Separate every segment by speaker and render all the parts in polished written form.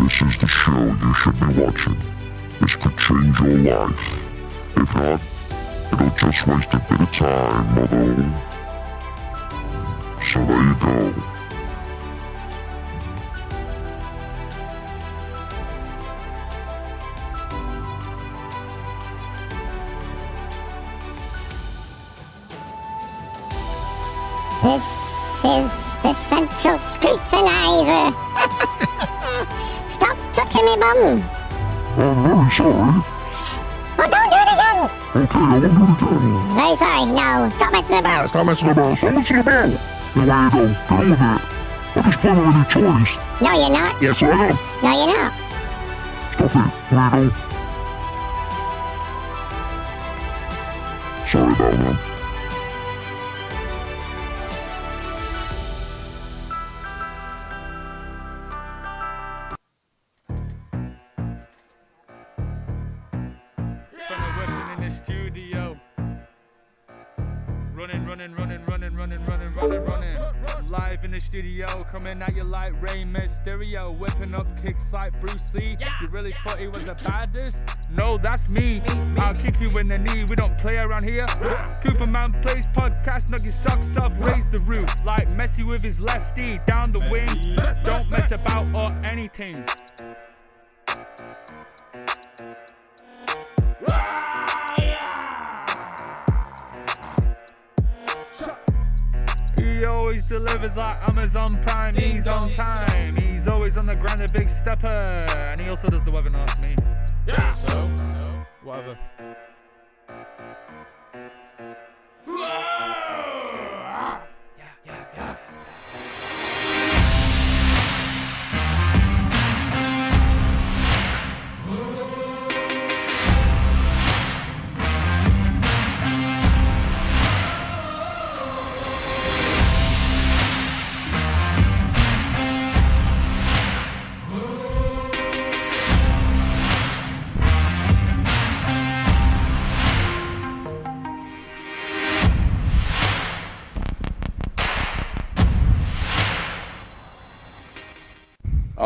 Speaker 1: This is the show you should be watching. This could change your life. If not, it'll just waste a bit of time, mother. So there you go.
Speaker 2: This is the Central Scrutinizer. Stop touching me bum.
Speaker 1: I'm very sorry.
Speaker 2: Oh, don't do it again.
Speaker 1: Okay, I won't do it again.
Speaker 2: Very sorry. No, stop messing about.
Speaker 1: Stop messing about. Stop messing about. There you go. Get with it. I'm just playing with your toys.
Speaker 2: No, you're not.
Speaker 1: Yes, I am.
Speaker 2: No, you're not.
Speaker 1: Stop it. There you go. Sorry about that.
Speaker 3: Studio. Running. Live in the studio, coming at you like Rey Mysterio, whipping up kicks like Bruce Lee. You really thought he was the baddest? No, that's me. I'll kick you in the knee. We don't play around here. Cooperman plays podcast, knock your socks off, raise the roof like Messi with his lefty down the wing. Don't mess about or anything. He always delivers like Amazon Prime. He's on time. He's always on the grind, a big stepper. And he also does the webinar for me. Yeah. So whatever. Yeah.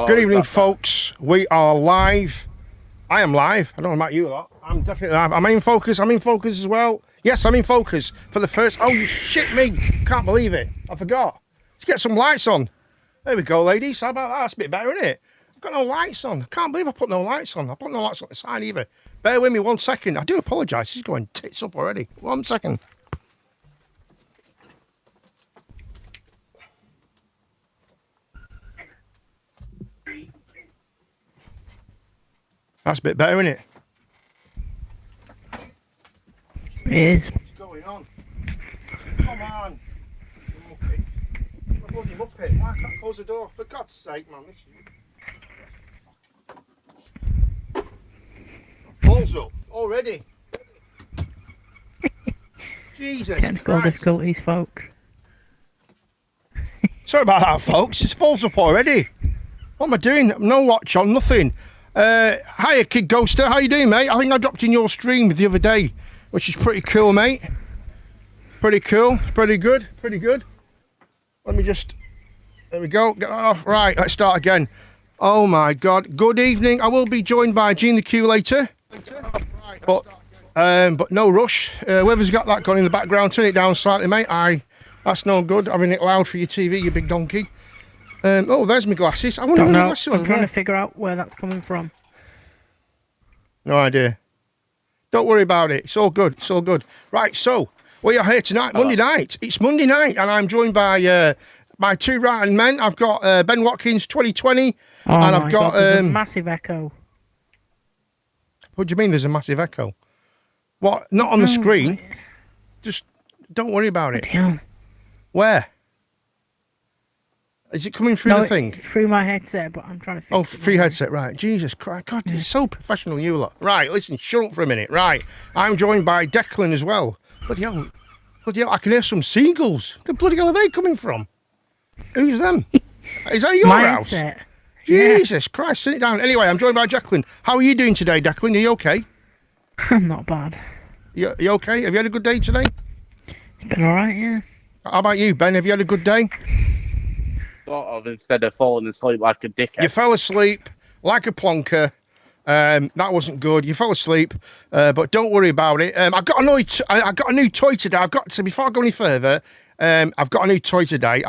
Speaker 4: Good evening, folks. We are live. I am live. I don't know about you lot. I'm definitely live. Am I in focus? I'm in focus as well. Yes, I'm in focus for the first. Oh, you shit me. Can't believe it. I forgot. Let's get some lights on. There we go, ladies. How about that? That's a bit better, isn't it? I've got no lights on. I can't believe I put no lights on. I put no lights on the side either. Bear with me 1 second. I do apologise. This is going tits up already. 1 second. That's a bit better, isn't it?
Speaker 5: It is.
Speaker 4: What's going on? Come on. You muppet. I'm a bloody muppet. Why can't I close the door? For God's sake, man. Balls up. Already. Jesus
Speaker 5: Technical
Speaker 4: Christ.
Speaker 5: difficulties, folks.
Speaker 4: Sorry about that, folks. It's balls up already. What am I doing? No watch on, nothing. Hiya, Kid Ghoster. How you doing, mate? I think I dropped in your stream the other day, which is pretty cool, mate. Pretty cool. It's pretty good. Pretty good. Let me just... There we go. Get that off. Right, let's start again. Oh, my God. Good evening. I will be joined by Gene the Q later. But no rush. Whoever's got that going in the background, turn it down slightly, mate. That's no good. Having it loud for your TV, you big donkey. Oh, there's my glasses. I wonder where my glasses are.
Speaker 5: I'm trying to figure out where that's coming from.
Speaker 4: No idea. Don't worry about it. It's all good. It's all good. Right, so we are here tonight, Monday night. It's Monday night, and I'm joined by my two right-hand men. I've got Ben Watkins, 2020,
Speaker 5: Oh
Speaker 4: and
Speaker 5: my
Speaker 4: I've got...
Speaker 5: God, there's a massive echo.
Speaker 4: What do you mean there's a massive echo? What? Not on the screen? Just don't worry about it.
Speaker 5: Damn.
Speaker 4: Where? Is it coming through the thing?
Speaker 5: Through my headset, but I'm trying to fix
Speaker 4: Oh,
Speaker 5: it.
Speaker 4: free headset, right. Jesus Christ. God, it's so professional, you lot. Right, listen, shut up for a minute. Right, I'm joined by Declan as well. Bloody hell, I can hear some seagulls. The bloody hell are they coming from? Who's them? Is that your
Speaker 5: My
Speaker 4: house?
Speaker 5: headset.
Speaker 4: Jesus Christ, sit it down. Anyway, I'm joined by Declan. How are you doing today, Declan? Are you okay?
Speaker 5: I'm not bad.
Speaker 4: You okay? Have you had a good day today?
Speaker 5: It's been alright, yeah.
Speaker 4: How about you, Ben? Have you had a good day?
Speaker 6: Sort of, instead of falling asleep like a dickhead.
Speaker 4: You fell asleep like a plonker. That wasn't good. You fell asleep, but don't worry about it. I got a new toy today. Before I go any further, I've got a new toy today.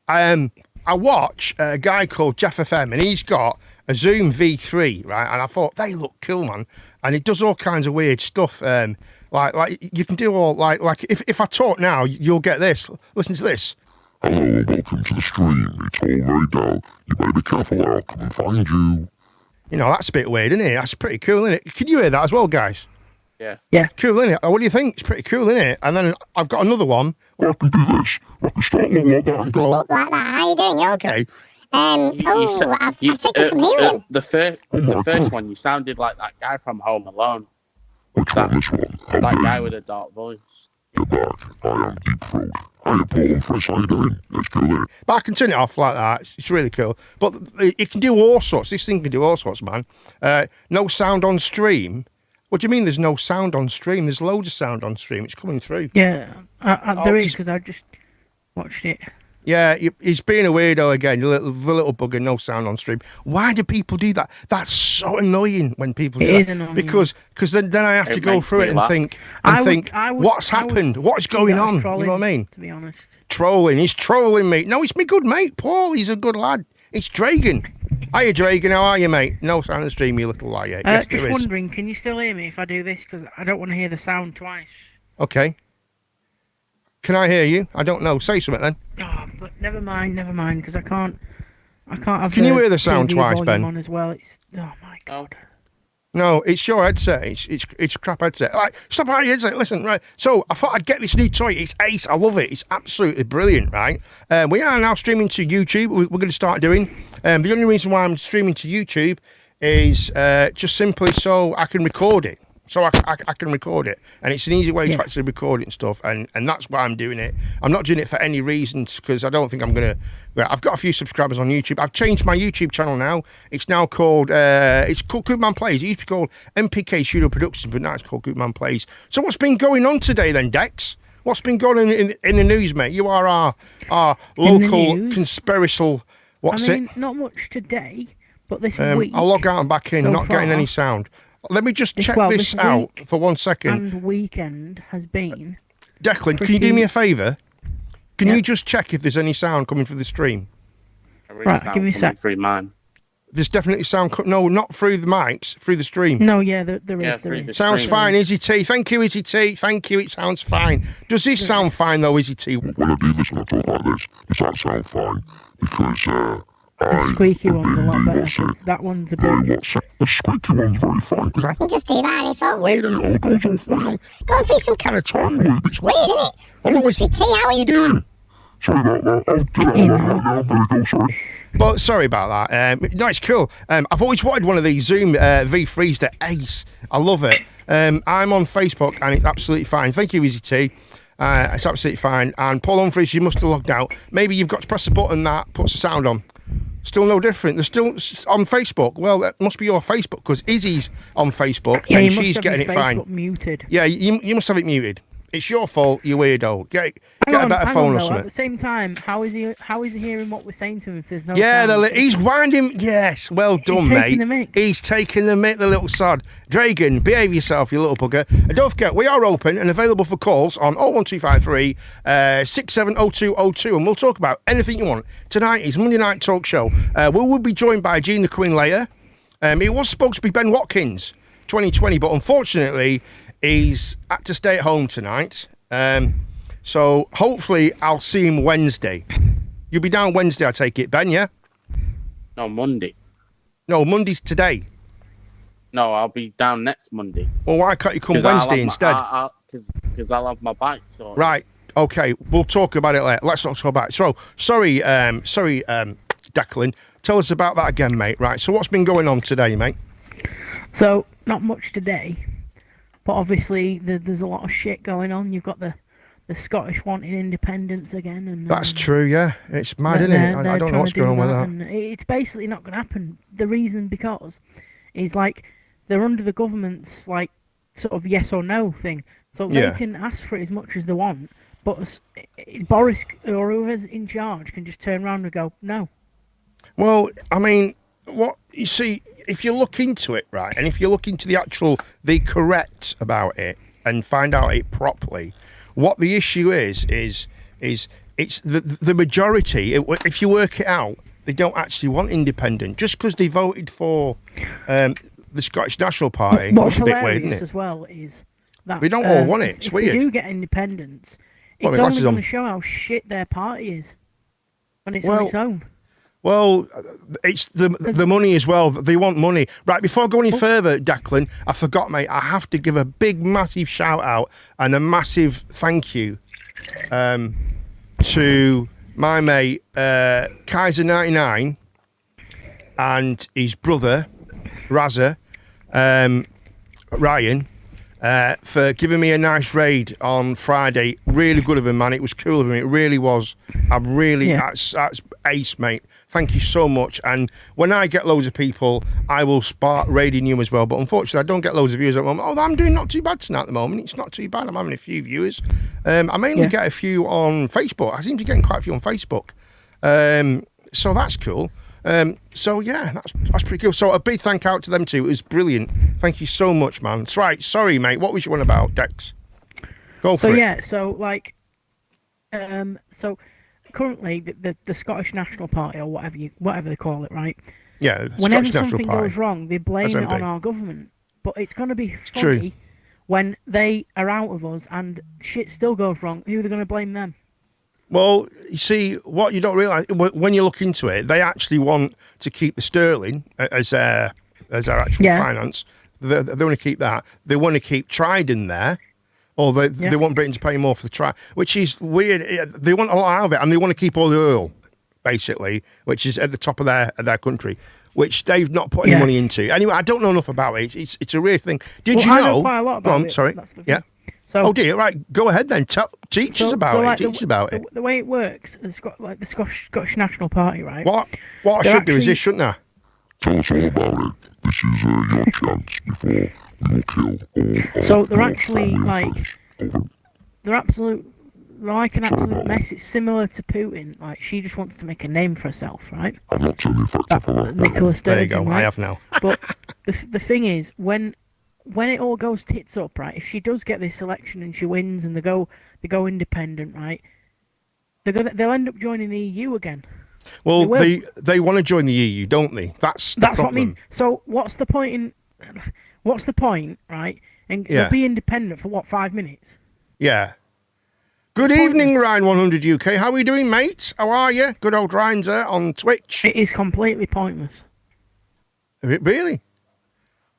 Speaker 4: I watch a guy called Jeff FM, and he's got a Zoom V3, right? And I thought they look cool, man. And it does all kinds of weird stuff. Like you can do all like if I talk now, you'll get this. Listen to this.
Speaker 1: Hello and welcome to the stream. It's all very dull. You better be careful or I'll come and find you.
Speaker 4: You know, that's a bit weird, isn't it? That's pretty cool, isn't it? Can you hear that as well, guys?
Speaker 6: Yeah.
Speaker 5: Yeah.
Speaker 4: Cool, isn't it? What do you think? It's pretty cool, isn't it? And then I've got another one.
Speaker 1: I can do this. I can start looking like that and go.
Speaker 2: Look like that. How you doing? You okay?
Speaker 4: Okay.
Speaker 2: I've taken some healing.
Speaker 6: The first one, you sounded like that guy from Home Alone.
Speaker 1: Which one? This one?
Speaker 6: That guy with a dark voice.
Speaker 1: Get back. I am Deep Throat. Hiya, Paul and Fresh. How you doing? It's cool, isn't it?
Speaker 4: But I can turn it off like that. It's really cool. But it can do all sorts. This thing can do all sorts, man. No sound on stream. What do you mean there's no sound on stream? There's loads of sound on stream. It's coming through.
Speaker 5: Yeah, there is, because I just watched it.
Speaker 4: Yeah, he's being a weirdo again. The little bugger, no sound on stream. Why do people do that? That's so annoying when people do
Speaker 5: It
Speaker 4: that.
Speaker 5: is annoying.
Speaker 4: Because then I have to go
Speaker 6: makes
Speaker 4: through
Speaker 6: me
Speaker 4: it and
Speaker 6: laugh.
Speaker 4: think,
Speaker 5: I would-
Speaker 4: what's happened? What's
Speaker 5: see
Speaker 4: going
Speaker 5: that as
Speaker 4: on? You
Speaker 5: trolling,
Speaker 4: know what I mean?
Speaker 5: To be honest.
Speaker 4: Trolling. He's trolling me. No, it's my good mate, Paul. He's a good lad. It's Dragon. Hiya, Dragon. How are you, mate? No sound on stream, you little liar. Yes,
Speaker 5: Just
Speaker 4: there is.
Speaker 5: wondering, can you still hear me if I do this? Because I don't want to hear the sound twice.
Speaker 4: Okay. Can I hear you? I don't know. Say something then.
Speaker 5: Oh, but never mind, because I can't have
Speaker 4: Can you hear the sound
Speaker 5: TV
Speaker 4: twice,
Speaker 5: volume
Speaker 4: Ben?
Speaker 5: on as well. It's, oh my God.
Speaker 4: No, it's your headset. It's a crap headset. All right, stop out your headset. Listen, right. So I thought I'd get this new toy. It's ace. I love it. It's absolutely brilliant, right? We are now streaming to YouTube. We're going to start doing. The only reason why I'm streaming to YouTube is just simply so I can record it. So I can record it, and it's an easy way to actually record it and stuff, and that's why I'm doing it. I'm not doing it for any reasons, because I don't think I'm gonna. Well, I've got a few subscribers on YouTube. I've changed my YouTube channel now. It's now called Koopman Plays. It used to be called MPK Studio Productions, but now it's called Koopman Plays. So what's been going on today then, Dex? What's been going on in the news, mate? You are our local conspiracial. What's
Speaker 5: I mean,
Speaker 4: it?
Speaker 5: not much today, but this week.
Speaker 4: I'll log out and back in.
Speaker 5: so
Speaker 4: Not getting
Speaker 5: far-
Speaker 4: any sound. Let me just check
Speaker 5: well,
Speaker 4: this
Speaker 5: this
Speaker 4: out
Speaker 5: week
Speaker 4: for 1 second.
Speaker 5: and weekend has been.
Speaker 4: Declan, can you do me a favour? Can you just check if there's any sound coming through the stream?
Speaker 5: Right, give me a sec.
Speaker 6: Through mine.
Speaker 4: There's definitely sound. No, not through the mics, through the stream.
Speaker 5: No, yeah, there
Speaker 6: Yeah,
Speaker 5: is. There
Speaker 6: through the
Speaker 5: is.
Speaker 4: Sounds
Speaker 6: stream.
Speaker 4: fine, Izzy T. Thank you, Izzy T. Thank you. It sounds fine. Does this sound fine though, Izzy T?
Speaker 1: When I do this and I talk like this, does that sound fine? Because
Speaker 5: The squeaky one's a lot better,
Speaker 1: what's it?
Speaker 5: 'cause that one's a
Speaker 1: Very
Speaker 5: bit.
Speaker 1: what's it? The squeaky one's very fine because I can
Speaker 2: Just do that and it's all weird.
Speaker 1: it all goes all fine.
Speaker 2: Going through some
Speaker 1: Kind of time loop. It's
Speaker 2: weird, isn't it?
Speaker 1: Hello,
Speaker 2: Izzy T, how are you doing?
Speaker 1: Sorry about that. I'll do it all right now. There we go. Sorry.
Speaker 4: But sorry about that. No, it's cool. I've always wanted one of these Zoom V3s. They're ace. I love it. I'm on Facebook and it's absolutely fine. Thank you, Izzy T. It's absolutely fine. And Paul Humphries, you must have logged out. Maybe you've got to press a button that puts the sound on. Still no different. They're still on Facebook. Well, that must be your Facebook, because Izzy's on Facebook
Speaker 5: Yeah,
Speaker 4: and
Speaker 5: you must
Speaker 4: she's
Speaker 5: have
Speaker 4: getting
Speaker 5: your
Speaker 4: it fine.
Speaker 5: Facebook muted.
Speaker 4: Yeah, you must have it muted. It's your fault, you weirdo. Get a better
Speaker 5: hang
Speaker 4: phone
Speaker 5: on,
Speaker 4: or
Speaker 5: though,
Speaker 4: something.
Speaker 5: At the same time, how is he hearing what we're saying to him if there's no
Speaker 4: Yeah,
Speaker 5: sound?
Speaker 4: he's winding. Yes, well done,
Speaker 5: taking
Speaker 4: mate.
Speaker 5: the mick.
Speaker 4: He's taking the mick, the little sod. Dragon, behave yourself, you little bugger. And don't forget, we are open and available for calls on 01253 670202, and we'll talk about anything you want. Tonight is Monday Night Talk Show. We will be joined by Gene the Queen later. It was supposed to be Ben Watkins 2020, but unfortunately, he's had to stay at home tonight. So hopefully, I'll see him Wednesday. You'll be down Wednesday, I take it, Ben, yeah?
Speaker 6: No, Monday.
Speaker 4: No, Monday's today.
Speaker 6: No, I'll be down next Monday.
Speaker 4: Well, why can't you come
Speaker 6: 'Cause I'll
Speaker 4: Wednesday
Speaker 6: have
Speaker 4: instead?
Speaker 6: Because I'll have my bike. So
Speaker 4: Right. Okay. We'll talk about it later. Let's not talk about it. So, sorry, Declan. Tell us about that again, mate. Right. So, what's been going on today, mate?
Speaker 5: So, not much today, but obviously there's a lot of shit going on. You've got the Scottish wanting independence again, and
Speaker 4: That's true. Yeah. It's mad, isn't it? I don't know what's going on with that.
Speaker 5: And it's basically not going to happen. The reason because is like they're under the government's like sort of yes or no thing, so they
Speaker 4: Yeah.
Speaker 5: can ask for it as much as they want, but Boris or whoever's in charge can just turn around and go no.
Speaker 4: Well, I mean, what you see, if you look into it, right, and if you look into the correct about it and find out it properly, what the issue is it's the majority. If you work it out, they don't actually want independent. Just because they voted for the Scottish National Party,
Speaker 5: What's
Speaker 4: that's a bit weird,
Speaker 5: hilarious
Speaker 4: isn't it?
Speaker 5: as well is that
Speaker 4: We don't all want it. It's
Speaker 5: if
Speaker 4: weird.
Speaker 5: If they do get independence,
Speaker 4: Well,
Speaker 5: it's
Speaker 4: my
Speaker 5: only
Speaker 4: glasses
Speaker 5: going to
Speaker 4: on.
Speaker 5: show how shit their party is when it's on its own.
Speaker 4: Well, it's the money as well. They want money. Right, before I go any further, Declan, I forgot, mate, I have to give a big, massive shout out and a massive thank you to my mate, Kaiser99, and his brother, Razza, Ryan, for giving me a nice raid on Friday. Really good of him, man. It was cool of him. It really was. That's ace, mate. Thank you so much. And when I get loads of people, I will start raiding you as well. But unfortunately, I don't get loads of viewers at the moment. I'm doing not too bad tonight at the moment. It's not too bad. I'm having a few viewers. I mainly get a few on Facebook. I seem to be getting quite a few on Facebook. So that's cool. So yeah, that's pretty cool. So a big thank out to them too. It was brilliant. Thank you so much, man. That's right. Sorry, mate. What was you on about, Dex? Go for it.
Speaker 5: So currently the Scottish National Party, or whatever they call it, right?
Speaker 4: Yeah. The
Speaker 5: Whenever
Speaker 4: Scottish National
Speaker 5: something
Speaker 4: Party.
Speaker 5: goes wrong, they blame it
Speaker 4: SNP.
Speaker 5: on our government. But it's going to be
Speaker 4: true.
Speaker 5: funny when they are out of us and shit still goes wrong. Who are they going to blame them?
Speaker 4: Well, you see, what you don't realise, when you look into it, they actually want to keep the sterling as their actual finance. They want to keep that. They want to keep Trident there, or they want Britain to pay more for the Trident, which is weird. They want a lot out of it, and they want to keep all the oil, basically, which is at the top of their country, which they've not put any money into. Anyway, I don't know enough about it. It's a weird thing. Did you know?
Speaker 5: I know quite a lot about it.
Speaker 4: Sorry.
Speaker 5: That's the thing.
Speaker 4: Yeah.
Speaker 5: So,
Speaker 4: dear. Right. Go ahead then. Teach us about it. Teach us about it.
Speaker 5: The way it works, the Scottish National Party, right?
Speaker 4: What I should do is this, shouldn't I?
Speaker 1: Tell us all about it. This is your chance before we will kill all.
Speaker 5: So
Speaker 1: of
Speaker 5: they're
Speaker 1: your
Speaker 5: actually
Speaker 1: family
Speaker 5: like,
Speaker 1: and friends.
Speaker 5: they're like an absolute mess. It's similar to Putin. Like, she just wants to make a name for herself, right?
Speaker 1: I've not turned the effect off of that.
Speaker 5: Nicola Sturgeon.
Speaker 4: There you go.
Speaker 5: Right?
Speaker 4: I have now.
Speaker 5: But the thing is, when it all goes tits up, right? If she does get this election and she wins and they go independent, right? They'll end up joining the EU again.
Speaker 4: Well, they want to join the EU, don't they? That's
Speaker 5: what I
Speaker 4: problem.
Speaker 5: mean. So what's the point, right? And they'll be independent for what, 5 minutes?
Speaker 4: Yeah. Good evening, Ryan 100 UK. How are you doing, mate? How are you? Good old Ryan's there on Twitch.
Speaker 5: It is completely pointless.
Speaker 4: Really?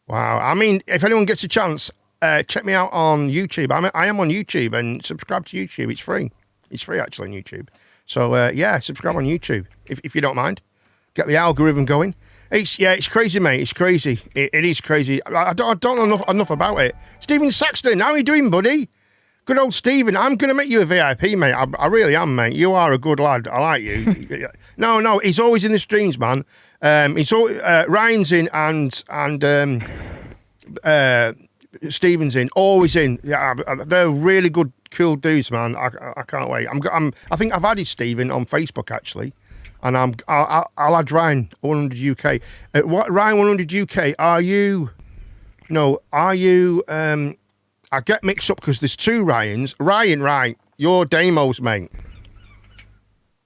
Speaker 4: Wow. I mean, if anyone gets a chance, check me out on YouTube. I am on YouTube, and subscribe to YouTube. It's free. It's free, actually, on YouTube. So, subscribe on YouTube, if you don't mind. Get the algorithm going. It's crazy, mate. It's crazy. It is crazy. I don't know enough about it. Stephen Saxton, how are you doing, buddy? Good old Stephen. I'm going to make you a VIP, mate. I really am, mate. You are a good lad. I like you. No, he's always in the streams, man. Ryan's in and Stephen's in. Always in. Yeah, they're really good, cool dudes, man. I can't wait. I think I've added Stephen on Facebook, actually. And I'll add Ryan 100 UK. What Ryan 100 UK? Are you? I get mixed up because there's two Ryans. Ryan, right? You're Damos, mate.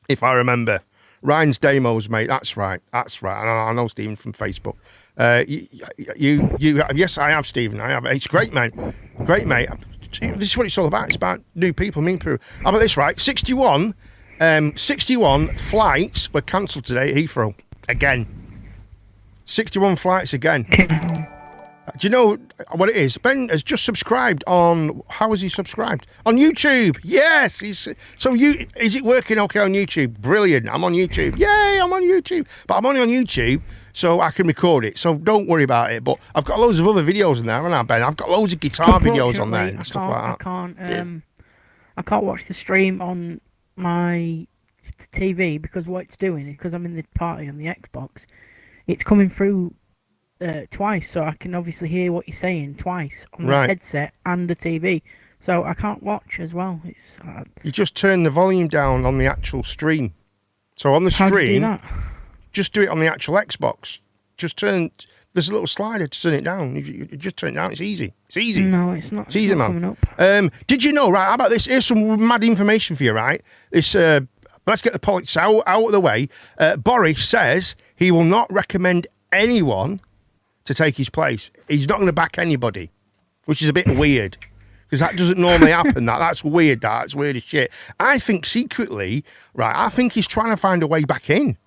Speaker 4: If I remember, Ryan's Damos, mate. That's right. I know Stephen from Facebook. Yes, I have, Stephen. I have. It's great, mate. Great, mate. This is what it's all about. It's about new people meeting people. How about this, right? 61 flights were cancelled today at Heathrow. Again. 61 flights again. Do you know what it is? Ben has just subscribed on... How has he subscribed? On YouTube. Yes. Is it working okay on YouTube? Brilliant. I'm on YouTube. Yay, I'm on YouTube. But I'm only on YouTube so I can record it. So don't worry about it. But I've got loads of other videos in there, haven't I, Ben? I've got loads of guitar videos on there and stuff like that.
Speaker 5: I can't watch the stream on my TV because what it's doing, because I'm in the party on the Xbox, it's coming through twice, so I can obviously hear what you're saying twice on the headset and the TV. So I can't watch as well. It's
Speaker 4: you just turn the volume down on the actual stream. So on the stream, just do it on the actual Xbox. just turn. There's a little slider to turn it down. You just turn it down. It's easy. It's easy.
Speaker 5: No, it's not.
Speaker 4: It's easy,
Speaker 5: not
Speaker 4: man.
Speaker 5: coming up.
Speaker 4: Did you know, right, how about this? Here's some mad information for you, right? This, let's get the politics out of the way. Boris says he will not recommend anyone to take his place. He's not going to back anybody, which is a bit weird, because that doesn't normally happen. That's weird. That's weird as shit. I think secretly, right, I think he's trying to find a way back in.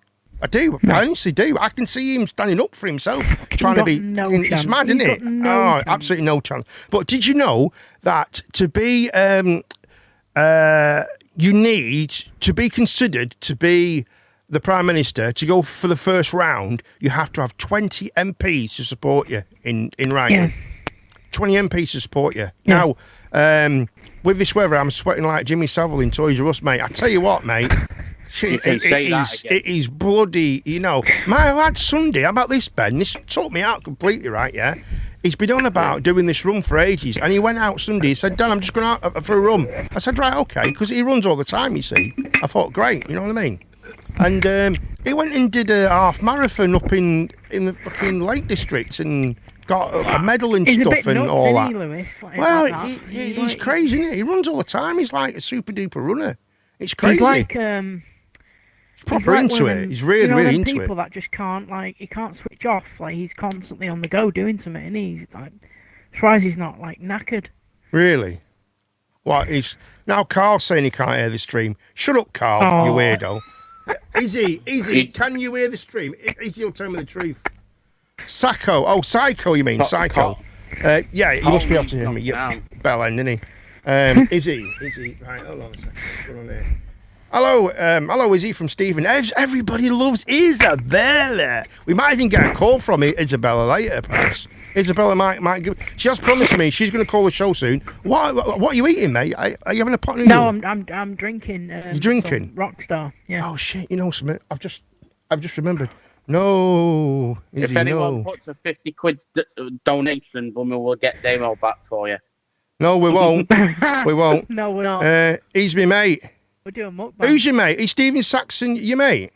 Speaker 4: I do. I honestly do. I can see him standing up for himself, trying to be.
Speaker 5: No
Speaker 4: it's
Speaker 5: chance.
Speaker 4: mad, isn't
Speaker 5: He's
Speaker 4: it?
Speaker 5: got no chance.
Speaker 4: Absolutely no chance. But did you know that to be, you need to be considered to be the Prime Minister, to go for the first round, you have to have 20 MPs to support you in writing.
Speaker 5: Yeah.
Speaker 4: 20 MPs to support you.
Speaker 5: Yeah.
Speaker 4: Now, with this weather, I'm sweating like Jimmy Savile in Toys R Us, mate. I tell you what, mate. It is bloody, My lad Sunday, how about this, Ben? This took me out completely, right, yeah? He's been on about doing this run for ages, and he went out Sunday. He said, Dan, I'm just going out for a run. I said, right, okay, because he runs all the time, you see. I thought, great, you know what I mean? And he went and did a half marathon up in the fucking Lake District and got a medal and
Speaker 5: He's
Speaker 4: stuff
Speaker 5: a bit
Speaker 4: and
Speaker 5: nuts,
Speaker 4: all
Speaker 5: isn't
Speaker 4: that.
Speaker 5: he, Lewis? Like,
Speaker 4: Well,
Speaker 5: like that.
Speaker 4: he's crazy, isn't he? He runs all the time. He's like a super duper runner. It's crazy.
Speaker 5: He's like
Speaker 4: He's proper
Speaker 5: like
Speaker 4: into
Speaker 5: one of
Speaker 4: it.
Speaker 5: them-
Speaker 4: He's really,
Speaker 5: you know
Speaker 4: really
Speaker 5: them
Speaker 4: into it.
Speaker 5: people that just can't he can't switch off. Like he's constantly on the go doing something, and he's like, surprised he's not like knackered.
Speaker 4: Really? What is now? Carl's saying he can't hear the stream. Shut up, Carl. You
Speaker 5: Oh.
Speaker 4: weirdo. Izzy, can you hear the stream? Izzy will tell me the truth. Sacco. Oh, Psycho, you mean? Psycho. Yeah, he must be able to hear me. Yeah, bell end, isn't he? Izzy. Right, hold on a second. What's going on there? Hello, Izzy from Stephen. Everybody loves Isabella. We might even get a call from Isabella later, perhaps. Isabella might give. She has promised me she's going to call the show soon. What are you eating, mate? Are you having a pot noodle?
Speaker 5: No, I'm drinking.
Speaker 4: You drinking?
Speaker 5: Rockstar. Yeah.
Speaker 4: Oh shit! You know something? I've just remembered. No, Izzy,
Speaker 6: If anyone
Speaker 4: no.
Speaker 6: puts a 50 quid donation, we will get Damo back for you.
Speaker 4: No, we won't. We won't.
Speaker 5: No, we're not.
Speaker 4: He's my mate.
Speaker 5: We're doing mukbang.
Speaker 4: Who's your mate? Is Stephen Saxon your mate?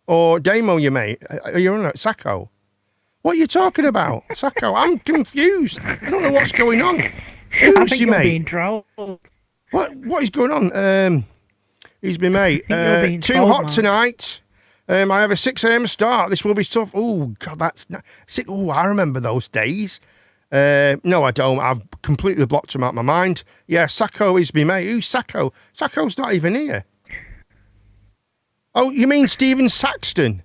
Speaker 4: Or Damo your mate? Are you on Sacco? What are you talking about? Sacco, I'm confused. I don't know what's going on.
Speaker 5: I
Speaker 4: Who's
Speaker 5: think
Speaker 4: your
Speaker 5: you're
Speaker 4: mate?
Speaker 5: being trolled.
Speaker 4: What is going on? He's my mate.
Speaker 5: think you're being
Speaker 4: Too
Speaker 5: trolled,
Speaker 4: hot
Speaker 5: man.
Speaker 4: tonight. I have a 6 a.m. start. This will be tough. Oh, God, that's not... Oh, I remember those days. No, I don't. I've completely blocked him out of my mind. Yeah, Sacco is my mate. Who's Sacco? Sacco's not even here. Oh, you mean Stephen Saxton?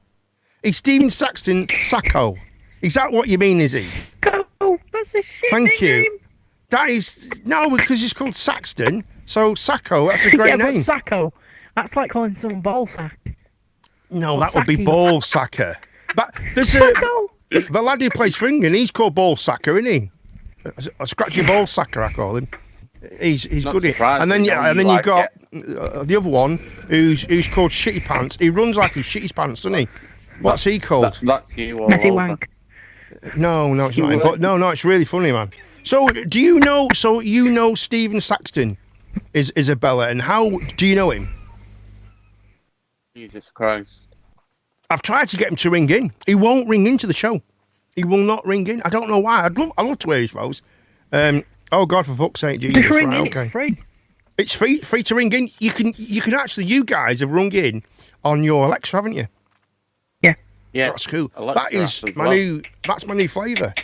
Speaker 4: Is Stephen Saxton Sacco? Is that what you mean, is he?
Speaker 5: Go. That's a shit
Speaker 4: Thank you.
Speaker 5: name.
Speaker 4: That is... No, because it's called Saxton. So Sacco, that's a great
Speaker 5: Yeah,
Speaker 4: name.
Speaker 5: but Sacco. That's like calling someone ball sack.
Speaker 4: No,
Speaker 5: Or
Speaker 4: that would be
Speaker 5: Sacking.
Speaker 4: Ball Sacker. But there's
Speaker 5: Sacco.
Speaker 4: the lad who plays for England, he's called Ball Sacker, isn't he? A scratchy ball sacker, I call him. He's
Speaker 6: Not
Speaker 4: good.
Speaker 6: surprised,
Speaker 4: And then
Speaker 6: you know,
Speaker 4: and then
Speaker 6: you
Speaker 4: you
Speaker 6: like
Speaker 4: got the other one who's called Shitty Pants. He runs like he shit his pants, doesn't he? What's he called?
Speaker 6: That's you all
Speaker 5: Messy
Speaker 6: over.
Speaker 5: wank.
Speaker 4: No, it's not him. But no, it's really funny, man. So do you know? So you know Stephen Saxton is Isabella, and how do you know him?
Speaker 6: Jesus Christ.
Speaker 4: I've tried to get him to ring in. He won't ring into the show. He will not ring in. I don't know why. I'd love to hear his voice. Oh God, for fuck's sake, Jesus!
Speaker 5: Just ring
Speaker 4: Right,
Speaker 5: in.
Speaker 4: okay.
Speaker 5: It's free.
Speaker 4: It's free to ring in. You can actually. You guys have rung in on your Alexa, haven't you?
Speaker 6: Yeah.
Speaker 4: That's cool.
Speaker 6: Alexa
Speaker 4: That is
Speaker 6: as
Speaker 4: my
Speaker 6: well.
Speaker 4: new. That's my new flavour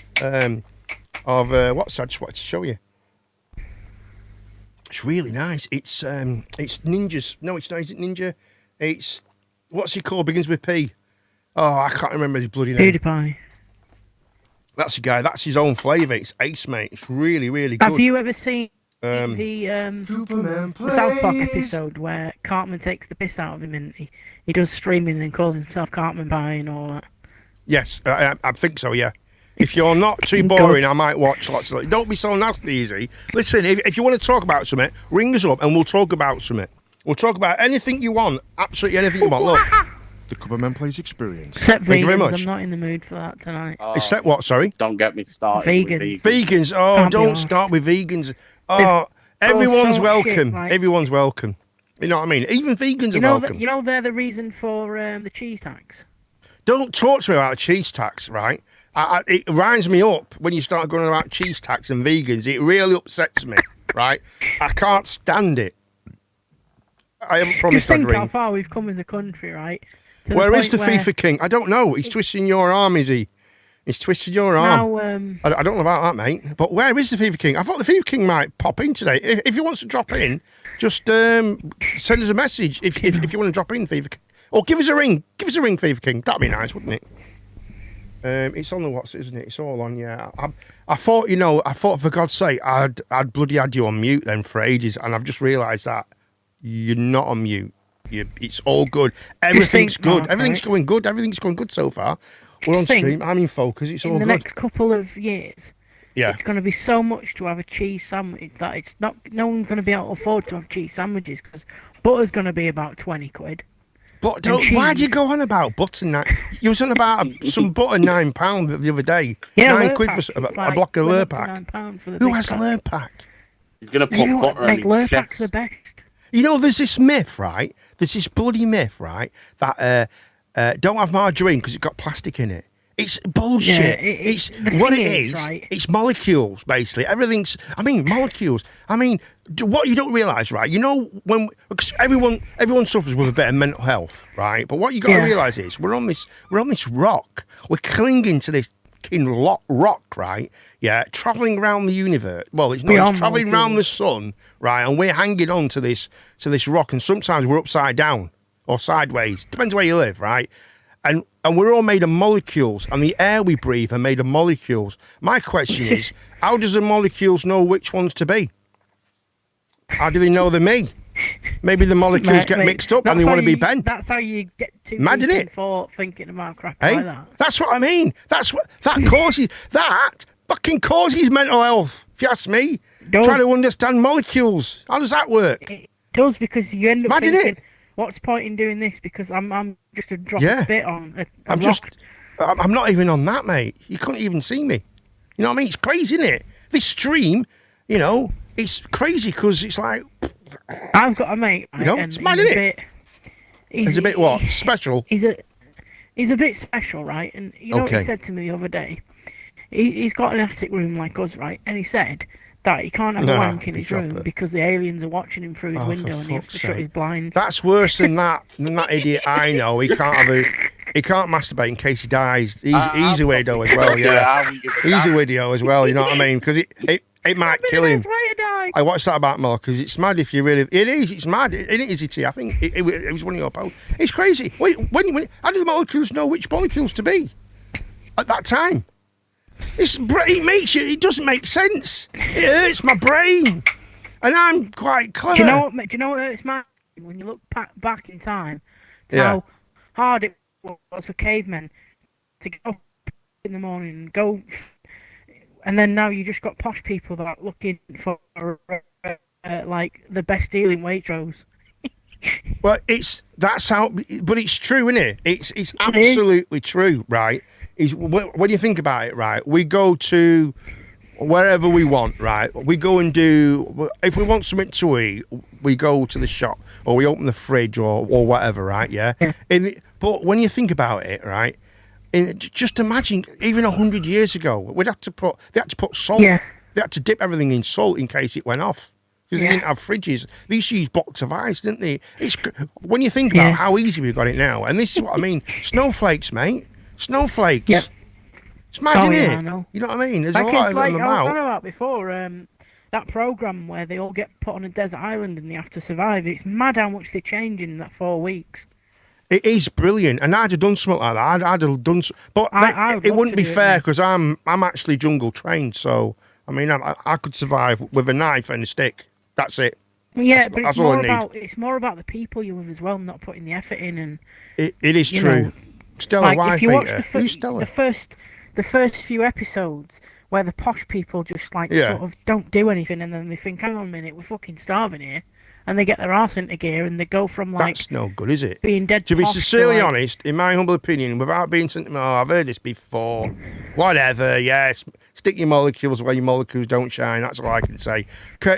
Speaker 4: of what's I just wanted to show you. It's really nice. It's ninjas. No, it's not. Is it ninja? It's what's he called? Begins with P. Oh, I can't remember his bloody name.
Speaker 5: PewDiePie.
Speaker 4: That's the guy. That's his own flavour. It's ace, mate. It's really, really good.
Speaker 5: Have you ever seen
Speaker 4: Um,
Speaker 5: the South Park episode where Cartman takes the piss out of him and he does streaming and calls himself Cartman Pie and all that?
Speaker 4: Yes, I think so, yeah. If you're not too
Speaker 5: Go.
Speaker 4: boring, I might watch lots of it. Don't be so nasty, Easy. Listen, if you want to talk about something, ring us up and we'll talk about something. We'll talk about anything you want, absolutely anything you want. Look,
Speaker 1: The Coverman Plays experience.
Speaker 5: Except
Speaker 4: Thank you very
Speaker 5: vegans,
Speaker 4: much.
Speaker 5: I'm not in the mood for that tonight.
Speaker 6: Oh,
Speaker 4: except what, sorry?
Speaker 6: don't get me started.
Speaker 5: Vegans.
Speaker 6: With
Speaker 4: Vegans, oh,
Speaker 5: Can't be
Speaker 4: don't
Speaker 5: arsed.
Speaker 4: start with vegans. Oh, everyone's
Speaker 5: so
Speaker 4: welcome.
Speaker 5: shit, like-
Speaker 4: Everyone's welcome. You know what I mean? Even vegans
Speaker 5: You
Speaker 4: are
Speaker 5: know
Speaker 4: welcome.
Speaker 5: that they're the reason for the cheese tax.
Speaker 4: Don't talk to me about cheese tax, right? It winds me up when you start going about cheese tax and vegans. It really upsets me, right? I can't stand it. I haven't promised I'd
Speaker 5: Just think
Speaker 4: ring.
Speaker 5: how far we've come as a country, right? To
Speaker 4: Where is
Speaker 5: point
Speaker 4: the
Speaker 5: where
Speaker 4: FIFA king? I don't know. He's twisting your arm, is he? He's twisted your arm.
Speaker 5: now,
Speaker 4: I don't know about that, mate. But where is the FIFA king? I thought the FIFA king might pop in today. If he wants to drop in, just send us a message if you want to drop in, FIFA king. Or give us a ring. Give us a ring, FIFA king. That'd be nice, wouldn't it? It's on the WhatsApp, isn't it? It's all on, yeah. I thought, for God's sake, I'd bloody had you on mute then for ages, and I've just realised that you're not on mute. It's all good. Everything's good.
Speaker 5: Mark,
Speaker 4: Everything's
Speaker 5: right?
Speaker 4: going good. Everything's going good so far. We're on
Speaker 5: Think
Speaker 4: stream. I'm in focus. It's all
Speaker 5: in the
Speaker 4: good.
Speaker 5: next couple of years,
Speaker 4: Yeah.
Speaker 5: it's going to be so much to have a cheese sandwich that it's not. No one's going to be able to afford to have cheese sandwiches because butter's going to be about 20 quid.
Speaker 4: But
Speaker 5: and
Speaker 4: why do you
Speaker 5: cheese.
Speaker 4: go on about butter? You was on about some butter £9 the other day.
Speaker 5: Yeah,
Speaker 4: £9
Speaker 5: Lurpak,
Speaker 4: for
Speaker 5: it's
Speaker 4: a block of
Speaker 5: went up to
Speaker 4: Lurpak.
Speaker 5: £9 for the
Speaker 4: Who
Speaker 5: big
Speaker 4: has
Speaker 5: pack.
Speaker 4: Lurpak?
Speaker 6: He's gonna put
Speaker 5: You know what
Speaker 6: butter
Speaker 5: make
Speaker 6: on his
Speaker 5: Lurpak
Speaker 6: chest.
Speaker 5: the best?
Speaker 4: You know, there's this myth, right? There's this bloody myth, right? That don't have margarine because it's got plastic in it. It's bullshit.
Speaker 5: Yeah,
Speaker 4: It's
Speaker 5: the
Speaker 4: what it
Speaker 5: thing
Speaker 4: is.
Speaker 5: right?
Speaker 4: It's molecules, basically. Everything's. I mean, molecules. I mean, what you don't realise, right? You know, because everyone suffers with a bit of mental health, right? But what you got to
Speaker 5: Yeah.
Speaker 4: realise is we're on this rock. We're clinging to this rock, right? Yeah, travelling around the universe. Well, it's not.
Speaker 5: Beyond
Speaker 4: It's travelling around the
Speaker 5: molecules.
Speaker 4: sun, right? And we're hanging on to this rock, and sometimes we're upside down or sideways. Depends where you live, right? And we're all made of molecules, and the air we breathe are made of molecules. My question is, how does the molecules know which ones to be? How do they know they're me? Maybe the molecules get mixed up and they want to be Ben.
Speaker 5: That's how you get too
Speaker 4: Mad,
Speaker 5: deep
Speaker 4: innit?
Speaker 5: in thought thinking about crap
Speaker 4: Hey,
Speaker 5: like that.
Speaker 4: that's what I mean. That's what that causes. That fucking causes mental health. If you ask me,
Speaker 5: Does.
Speaker 4: trying to understand molecules. How does that work?
Speaker 5: It does because you end up
Speaker 4: Mad, innit?
Speaker 5: thinking, what's the point in doing this? Because I'm just a drop
Speaker 4: Yeah.
Speaker 5: of spit on a
Speaker 4: I'm
Speaker 5: rock.
Speaker 4: I'm not even on that, mate. You couldn't even see me. You know what I mean? It's crazy, isn't it? This stream, it's crazy because it's like,
Speaker 5: I've got a mate, right,
Speaker 4: know,
Speaker 5: and
Speaker 4: it's mad,
Speaker 5: he's
Speaker 4: innit? It's a bit what? Special?
Speaker 5: He's a bit special, right? And you know what
Speaker 4: Okay.
Speaker 5: he said to me the other day? He's got an attic room like us, right? And he said that he can't have a
Speaker 4: Nah,
Speaker 5: wank in his
Speaker 4: stop
Speaker 5: room
Speaker 4: it.
Speaker 5: because the aliens are watching him through his
Speaker 4: Oh,
Speaker 5: window
Speaker 4: for
Speaker 5: and he has
Speaker 4: fuck's
Speaker 5: to shut
Speaker 4: sake.
Speaker 5: his blinds.
Speaker 4: That's worse than that idiot I know. He can't masturbate in case he dies. He's a weirdo as well, yeah. He's a weirdo as well, you know what I mean? Because it might kill him.
Speaker 5: That's way to die.
Speaker 4: I watched that about more because it's mad if you really. It is. It's mad. It is. I think it was one of your posts. It's crazy. When, how do the molecules know which molecules to be at that time? It doesn't make sense. It hurts my brain, and I'm quite clever.
Speaker 5: Do you know what hurts my when you look back in time to
Speaker 4: Yeah.
Speaker 5: how hard it was for cavemen to get up in the morning and go, and then now you just got posh people that are looking for like the best deal in Waitrose.
Speaker 4: Well, that's how, but it's true, isn't it? It's absolutely true, right? When you think about it, right? We go to wherever we want, right? We go and do, if we want something to eat, we go to the shop or we open the fridge or whatever, right? Yeah. But when you think about it, right? Just imagine, even 100 years ago, they had to put salt.
Speaker 5: Yeah.
Speaker 4: They had to dip everything in salt in case it went off. Because
Speaker 5: Yeah.
Speaker 4: they didn't have fridges. They used to use blocks of ice, didn't they? When you think about
Speaker 5: Yeah.
Speaker 4: how easy we've got it now, and this is what I mean, snowflakes, mate. Snowflakes.
Speaker 5: Yep.
Speaker 4: It's mad,
Speaker 5: Oh,
Speaker 4: isn't
Speaker 5: yeah,
Speaker 4: it?
Speaker 5: I know.
Speaker 4: You know what I mean? There's
Speaker 5: Like
Speaker 4: a lot
Speaker 5: it's
Speaker 4: of
Speaker 5: like
Speaker 4: them
Speaker 5: I was
Speaker 4: about.
Speaker 5: on about before, that program where they all get put on a desert island and they have to survive. It's mad how much they change in that 4 weeks.
Speaker 4: It is brilliant, and I'd have done something like that. I'd have done, but
Speaker 5: I would
Speaker 4: it
Speaker 5: love
Speaker 4: wouldn't
Speaker 5: to
Speaker 4: be
Speaker 5: do it,
Speaker 4: fair
Speaker 5: mate.
Speaker 4: because I'm actually jungle trained. So I mean, I could survive with a knife and a stick. That's it.
Speaker 5: Yeah, but
Speaker 4: that's
Speaker 5: it's
Speaker 4: all I
Speaker 5: more
Speaker 4: need.
Speaker 5: it's more about the people you're with as well, not putting the effort in. And
Speaker 4: It is
Speaker 5: you
Speaker 4: true.
Speaker 5: know,
Speaker 4: Stella,
Speaker 5: like
Speaker 4: wife
Speaker 5: if you watch
Speaker 4: beater. Who's Stella?
Speaker 5: the first few episodes where the posh people just like
Speaker 4: Yeah.
Speaker 5: sort of don't do anything, and then they think, hang on a minute, we're fucking starving here, and they get their arse into gear and they go from like
Speaker 4: That's no good, is it?
Speaker 5: being dead
Speaker 4: To be
Speaker 5: posh
Speaker 4: sincerely
Speaker 5: like,
Speaker 4: honest, in my humble opinion, without being sentimental, I've heard this before. Whatever, yes. Stick your molecules where your molecules don't shine. That's all I can say.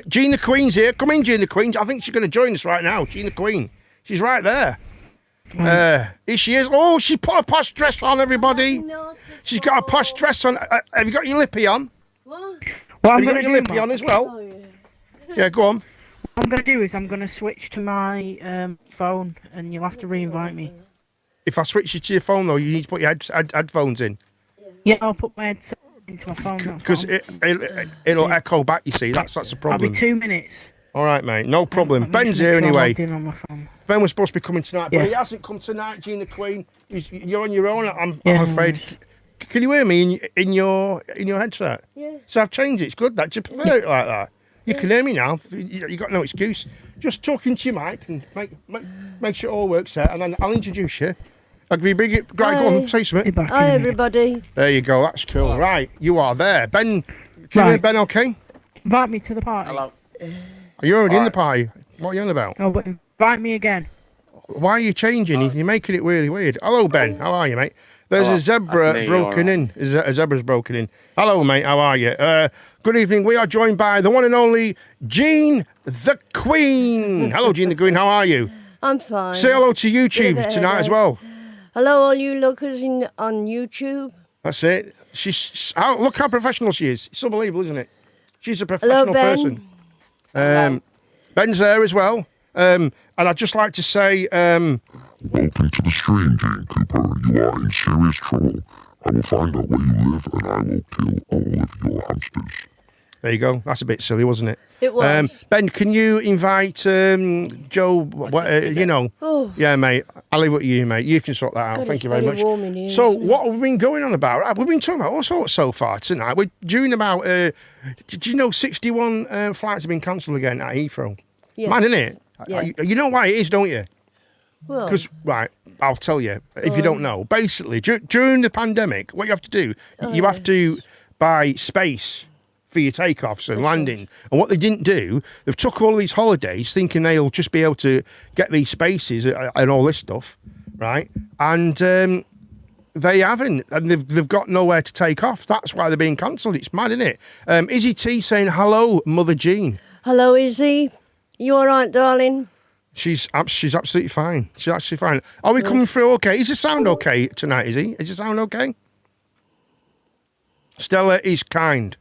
Speaker 4: Gina Queen's here. Come in, Gina Queen. I think she's going to join us right now. Gina Queen. She's right there. Here she is. Oh, she put a posh dress on, everybody. She's got a posh dress on. Have you got your lippy on?
Speaker 5: What
Speaker 4: Have
Speaker 5: I'm
Speaker 4: you got
Speaker 5: gonna
Speaker 4: your
Speaker 5: do,
Speaker 4: lippy
Speaker 5: Mark,
Speaker 4: on as well? Yeah, go on.
Speaker 5: what I'm gonna do is I'm gonna switch to my phone, and you'll have to re-invite me.
Speaker 4: If I switch you to your phone, though, you need to put your headphones in.
Speaker 5: Yeah, I'll put my headset into my phone.
Speaker 4: Because it'll echo back, you see. That's the
Speaker 5: I'll
Speaker 4: problem.
Speaker 5: be 2 minutes.
Speaker 4: All right, mate. No problem.
Speaker 5: Let me
Speaker 4: Ben's
Speaker 5: just make
Speaker 4: here
Speaker 5: sure I'm
Speaker 4: anyway.
Speaker 5: logged in on my phone.
Speaker 4: Ben was supposed to be coming tonight, but
Speaker 5: Yeah.
Speaker 4: he hasn't come tonight, Gene the Queen. You're on your own, I'm
Speaker 5: Yeah,
Speaker 4: afraid. Can you hear me in your headset?
Speaker 7: Yeah.
Speaker 4: So I've changed it. It's good that. Do you prefer it like that? You can hear me now. You got no excuse. Just talk into your mic and make sure it all works out, and then I'll introduce you. I'll give you a big... Right, go on, say
Speaker 5: Be
Speaker 4: something.
Speaker 5: back in
Speaker 7: Hi,
Speaker 5: a minute.
Speaker 7: everybody.
Speaker 4: There you go. That's cool. Right, you are there. Ben, can you hear
Speaker 5: Right.
Speaker 4: Ben okay?
Speaker 5: Invite me to the party.
Speaker 6: Hello.
Speaker 4: Are you already in the party? What are you on about?
Speaker 5: Oh, but invite me again.
Speaker 4: Why are you changing? You're making it really weird. Hello, Ben. How are you, mate? There's
Speaker 6: Hello.
Speaker 4: a zebra
Speaker 6: I can hear you
Speaker 4: broken
Speaker 6: all
Speaker 4: in. A zebra's broken in. Hello, mate. How are you? Good evening. We are joined by the one and only Gene the Queen. Hello, Gene the Queen. How are you?
Speaker 7: I'm fine.
Speaker 4: Say hello to YouTube
Speaker 7: Bit of a
Speaker 4: tonight as
Speaker 7: headache.
Speaker 4: well.
Speaker 7: Hello, all you lookers on YouTube.
Speaker 4: That's it. Look how professional she is. It's unbelievable, isn't it? She's a
Speaker 7: Hello,
Speaker 4: professional
Speaker 7: Ben.
Speaker 4: person. Ben's there as well. And I'd just like to say,
Speaker 1: Welcome to the stream, Gene Cooper. You are in serious trouble. I will find out where you live and I will kill all of your hamsters.
Speaker 4: there you go. That's a bit silly, wasn't it?
Speaker 7: It was.
Speaker 4: Ben, can you invite Joe? You know.
Speaker 7: Oh.
Speaker 4: Yeah, mate. I'll leave it to you, mate. You can sort that out.
Speaker 7: God,
Speaker 4: Thank
Speaker 7: it's
Speaker 4: you very
Speaker 7: very
Speaker 4: much.
Speaker 7: warm in here,
Speaker 4: So,
Speaker 7: isn't it?
Speaker 4: what have we been going on about? We've been talking about all sorts so far tonight. We're doing about. Did you know 61 flights have been cancelled again at Heathrow?
Speaker 7: Yes.
Speaker 4: Man, isn't it?
Speaker 7: Yeah.
Speaker 4: You know why it is, don't you?
Speaker 7: Well,
Speaker 4: Because, right, I'll tell you, if you don't know. Basically, during the pandemic, what you have to do, you have to buy space for your takeoffs and landing. And what they didn't do, they've took all these holidays thinking they'll just be able to get these spaces and all this stuff, right? And they haven't. And they've got nowhere to take off. That's why they're being cancelled. It's mad, isn't it? Izzy T saying, hello, Mother Jean.
Speaker 7: hello, Izzy. You all right, darling?
Speaker 4: She's absolutely fine. She's absolutely fine. Are we coming through okay? Is the sound okay tonight, Izzy? Is the sound okay? Stella is kind.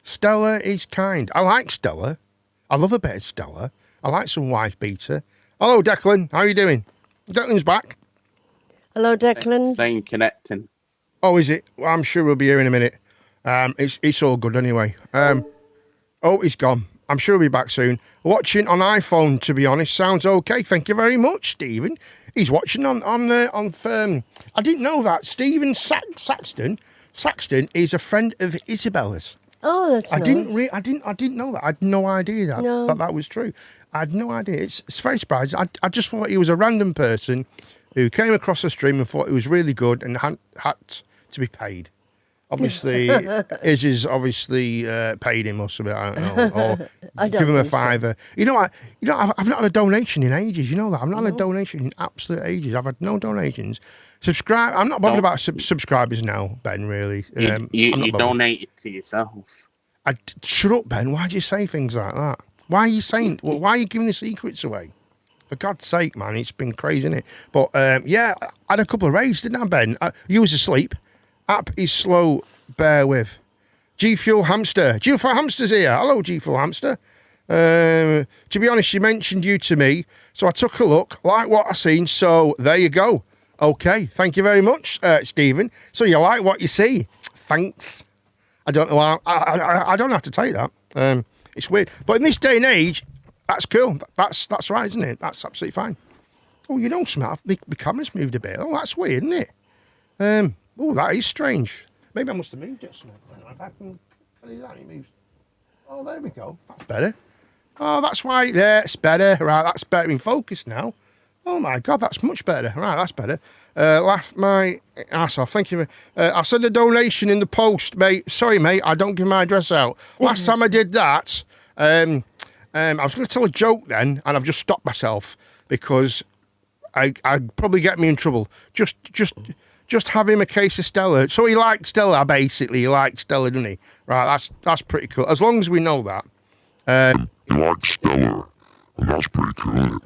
Speaker 4: Stella is kind. I like Stella. I love a bit of Stella. I like some wife beater. Hello, Declan. How are you doing? Declan's back.
Speaker 7: Hello, Declan.
Speaker 6: Saying connecting.
Speaker 4: Oh, is it? Well, I'm sure we'll be here in a minute. It's all good anyway. Oh, he's gone. I'm sure he'll be back soon. Watching on iPhone, to be honest, sounds okay. Thank you very much, Stephen. He's watching on I didn't know that. Stephen Saxton is a friend of Isabella's.
Speaker 7: Oh, that's
Speaker 4: I
Speaker 7: nice.
Speaker 4: didn't know that. I had no idea that was true. I had no idea. It's very surprising. I just thought he was a random person who came across the stream and thought it was really good and had to be paid. Obviously, Izzy's obviously paid him or something. I don't know, or
Speaker 7: I don't
Speaker 4: give him a
Speaker 7: think so.
Speaker 4: fiver. I've not had a donation in ages. You know that I've not had a donation in absolute ages. I've had no donations. Subscribe. I'm not bothered about subscribers now, Ben. Really,
Speaker 6: You,
Speaker 4: I'm
Speaker 6: you,
Speaker 4: not
Speaker 6: you
Speaker 4: bothered.
Speaker 6: donated to yourself.
Speaker 4: Shut up, Ben. Why do you say things like that? Why are you saying? Well, why are you giving the secrets away? For God's sake, man, it's been crazy, isn't it? But yeah, I had a couple of raids, didn't I, Ben? You was asleep. App is slow. Bear with. G Fuel Hamster. G Fuel Hamster's here. Hello, G Fuel Hamster. To be honest, she mentioned you to me, so I took a look, like what I seen. So there you go. Okay, thank you very much, Stephen. So you like what you see? Thanks. I don't know. I don't have to take that. It's weird, but in this day and age, that's cool. That's right, isn't it? That's absolutely fine. Oh, you know, smart. The camera's moved a bit. Oh, that's weird, isn't it? Oh, that is strange. Maybe I must have moved it. If I can do that, it moves. Oh, there we go. That's better. Oh, that's why. There, it's better. Right, that's better in focus now. Oh my God, that's much better. Right, that's better. Laugh my ass off. Thank you. I'll send a donation in the post, mate. Sorry, mate, I don't give my address out. Last time I did that, I was going to tell a joke then, and I've just stopped myself because I'd probably get me in trouble. Just have him a case of Stella. So he liked Stella, basically. He liked Stella, didn't he? Right, that's pretty cool. As long as we know that.
Speaker 1: You like Stellar, and that's pretty cool, isn't it?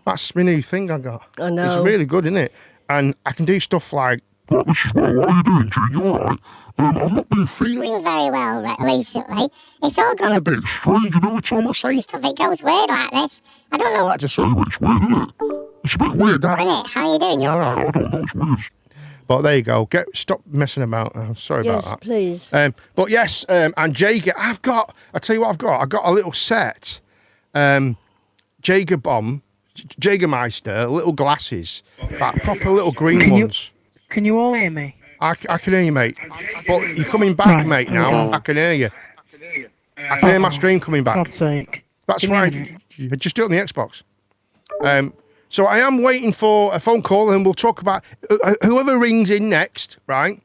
Speaker 4: That's my new thing I got.
Speaker 7: I know.
Speaker 4: It's really good, isn't it? And I can do stuff like,
Speaker 1: Right, this is well. What are you doing, Jane? You alright? I've not been feeling
Speaker 2: Feeling very well recently. It's all gone
Speaker 1: a bit strange, you know, every time I say
Speaker 2: stuff. It goes weird like this. I don't know what
Speaker 1: to say, but it's weird, isn't it? It's a bit weird, that.
Speaker 2: to do. How are you doing? You all right?
Speaker 1: I don't know, it's weird.
Speaker 4: but there you go. Stop messing about. I'm sorry about
Speaker 7: Yes,
Speaker 4: that.
Speaker 7: please.
Speaker 4: But yes, and Jaeger, I tell you what I've got. I've got a little set. Jaeger bomb, Jaegermeister, little glasses, like proper little green ones.
Speaker 5: Can you all hear me?
Speaker 4: I can hear you, mate. But you're coming back,
Speaker 5: Right.
Speaker 4: mate, now. I can hear you. I can hear my stream coming back.
Speaker 5: God's sake.
Speaker 4: That's
Speaker 5: Give me a
Speaker 4: right.
Speaker 5: minute.
Speaker 4: Just do it on the Xbox. So I am waiting for a phone call, and we'll talk about whoever rings in next, right?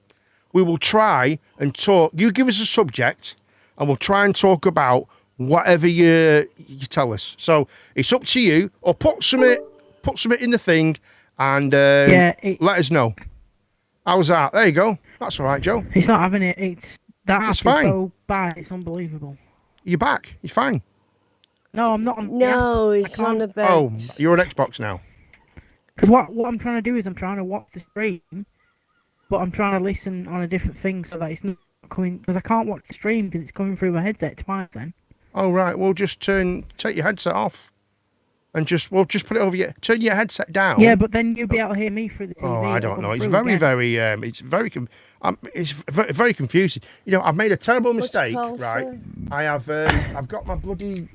Speaker 4: We will try and talk. You give us a subject, and we'll try and talk about whatever you tell us. So it's up to you, or put something in the thing, and let us know. How's that? There you go. That's all right, Joe.
Speaker 5: It's not having it. It's that
Speaker 4: It's
Speaker 5: app
Speaker 4: fine.
Speaker 5: is so bad. It's unbelievable.
Speaker 4: You're back. You're fine.
Speaker 5: No, I'm not. On,
Speaker 7: No,
Speaker 5: yeah,
Speaker 7: it's on about.
Speaker 4: Oh, you're on Xbox now.
Speaker 5: Because what I'm trying to do is I'm trying to watch the stream, but I'm trying to listen on a different thing so that it's not coming. Because I can't watch the stream because it's coming through my headset twice. Then.
Speaker 4: Oh right. Well, just take your headset off, and we'll just put it over turn your headset down.
Speaker 5: Yeah, but then you'll be able to hear me through the TV.
Speaker 4: Oh, I
Speaker 5: It'll
Speaker 4: don't
Speaker 5: come
Speaker 4: know. It's
Speaker 5: through
Speaker 4: very,
Speaker 5: again.
Speaker 4: very, it's very confusing. You know, I've made a terrible
Speaker 7: What's it
Speaker 4: mistake,
Speaker 7: called,
Speaker 4: right?
Speaker 7: sir?
Speaker 4: I've got my bloody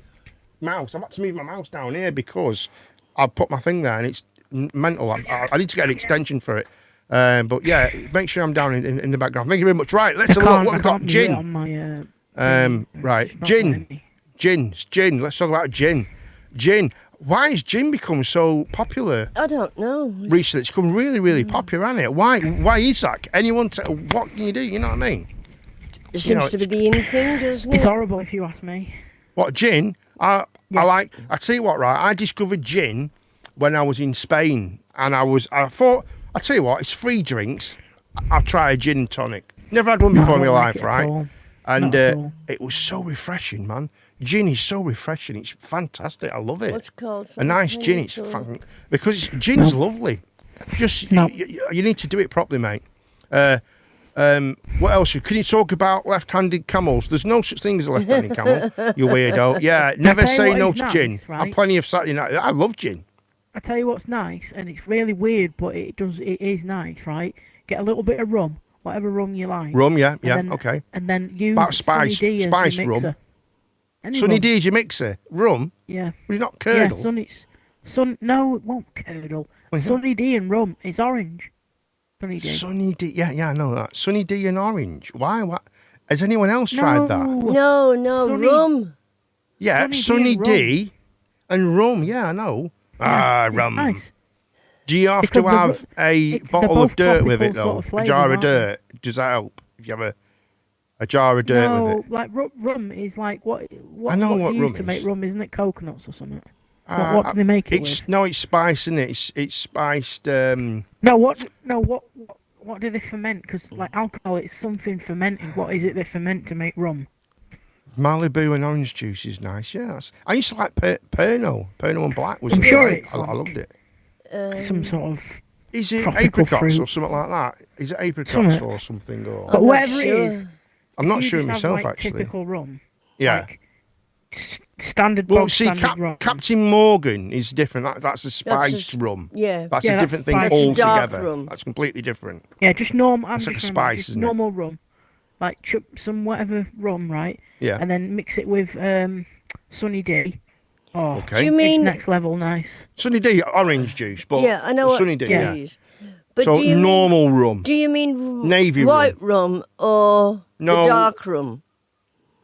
Speaker 4: mouse. I've had to move my mouse down here because I've put my thing there and it's mental. I need to get an extension for it. But yeah, make sure I'm down in the background. Thank you very much. Right, let's have a look what we've got. Gin.
Speaker 5: On my,
Speaker 4: Right,
Speaker 5: it's not
Speaker 4: gin.
Speaker 5: letting me.
Speaker 4: Gin. Let's talk about gin. Gin. Why has gin become so popular?
Speaker 7: I don't know.
Speaker 4: Recently, it's become really, really popular, hasn't it? Why is that? What can you do? You know what I mean?
Speaker 7: It seems to be the in thing, doesn't it?
Speaker 5: It's horrible if you ask me.
Speaker 4: What, gin? I tell you what, right? I discovered gin when I was in Spain, and I thought, I tell you what, it's free drinks. I'll try a gin and tonic. Never had one before in my life, right? And
Speaker 5: Not at all.
Speaker 4: it was so refreshing, man. Gin is so refreshing. It's fantastic. I love it.
Speaker 7: What's it called?
Speaker 4: A nice gin. It's because gin's lovely. Just
Speaker 5: No.
Speaker 4: you need to do it properly, mate. What else? Can you talk about left-handed camels? There's no such thing as a left-handed camel. You weirdo. Yeah, never
Speaker 5: tell you
Speaker 4: say
Speaker 5: what
Speaker 4: no
Speaker 5: is
Speaker 4: to
Speaker 5: nice,
Speaker 4: gin.
Speaker 5: right?
Speaker 4: I've plenty of Saturday night. I love gin.
Speaker 5: I tell you what's nice, and it's really weird, but it is nice, right? Get a little bit of rum, whatever rum you like.
Speaker 4: Rum, yeah,
Speaker 5: then-
Speaker 4: okay.
Speaker 5: And then use
Speaker 4: About spice-
Speaker 5: Sunny D as
Speaker 4: spice
Speaker 5: your
Speaker 4: rum.
Speaker 5: mixer. Any
Speaker 4: Sunny
Speaker 5: rum.
Speaker 4: D is your mixer. Rum?
Speaker 5: Yeah.
Speaker 4: Well, not curdle.
Speaker 5: Yeah, no, it won't curdle.
Speaker 4: Well,
Speaker 5: Sunny D and rum. It's orange. Sunny D.
Speaker 4: Sunny D. Yeah, I know that. Sunny D and orange. Why? What? Has anyone else tried that?
Speaker 7: No,
Speaker 5: Sunny-
Speaker 7: rum.
Speaker 4: Yeah, Sunny D and rum. Yeah, I know.
Speaker 5: It's
Speaker 4: rum.
Speaker 5: nice.
Speaker 4: Do you have
Speaker 5: Because
Speaker 4: to have a
Speaker 5: they're
Speaker 4: bottle of
Speaker 5: both
Speaker 4: dirt with it
Speaker 5: tropical
Speaker 4: though?
Speaker 5: sort of
Speaker 4: A
Speaker 5: flavours,
Speaker 4: jar of
Speaker 5: aren't they?
Speaker 4: dirt. Does that help? If you have a jar of dirt
Speaker 5: No,
Speaker 4: with it.
Speaker 5: like rum is like what
Speaker 4: I know what
Speaker 5: they
Speaker 4: rum
Speaker 5: use to
Speaker 4: is.
Speaker 5: make rum, isn't it? Coconuts or something. What do they make it with?
Speaker 4: No, it's spice, isn't it? It's spiced.
Speaker 5: No, what do they ferment? Because like alcohol, it's something fermented. What is it they ferment to make rum?
Speaker 4: Malibu and orange juice is nice. Yeah, I used to like Pernod and Black. Was
Speaker 5: I'm sure
Speaker 4: great.
Speaker 5: it's
Speaker 4: I
Speaker 5: like-
Speaker 4: loved it.
Speaker 5: Some sort of.
Speaker 4: Is it
Speaker 5: tropical
Speaker 4: apricots
Speaker 5: fruit.
Speaker 4: or something like that? Is it apricots
Speaker 5: Something.
Speaker 4: or something? Or
Speaker 5: But
Speaker 7: not
Speaker 5: whatever
Speaker 7: sure.
Speaker 5: it is,
Speaker 4: I'm not
Speaker 5: you
Speaker 4: sure
Speaker 5: just have,
Speaker 4: myself
Speaker 5: like,
Speaker 4: actually.
Speaker 5: Typical rum.
Speaker 4: Yeah.
Speaker 5: Like, standard.
Speaker 4: Well,
Speaker 5: bog
Speaker 4: see,
Speaker 5: standard rum.
Speaker 4: Captain Morgan is different. That's a spiced rum.
Speaker 7: Yeah.
Speaker 4: That's
Speaker 5: Yeah,
Speaker 4: a
Speaker 5: that's
Speaker 4: different thing
Speaker 5: spiced.
Speaker 7: That's a dark
Speaker 4: altogether.
Speaker 7: rum.
Speaker 4: That's completely different.
Speaker 5: Yeah, just normal. I'm
Speaker 4: It's like
Speaker 5: just
Speaker 4: a
Speaker 5: remembering,
Speaker 4: spice,
Speaker 5: just
Speaker 4: isn't it?
Speaker 5: normal rum. Like chup some whatever rum, right?
Speaker 4: Yeah.
Speaker 5: And then mix it with Sunny D. Oh,
Speaker 4: Okay.
Speaker 7: Do you
Speaker 5: it's
Speaker 7: mean?
Speaker 5: next level nice.
Speaker 4: Sunny D, orange juice, but
Speaker 7: Yeah, I know what
Speaker 4: Sunny D,
Speaker 7: it
Speaker 4: yeah.
Speaker 7: is. But
Speaker 4: So
Speaker 7: do you
Speaker 4: normal rum.
Speaker 7: Mean, do you mean
Speaker 4: Navy
Speaker 7: white rum or
Speaker 4: No.
Speaker 7: the dark rum?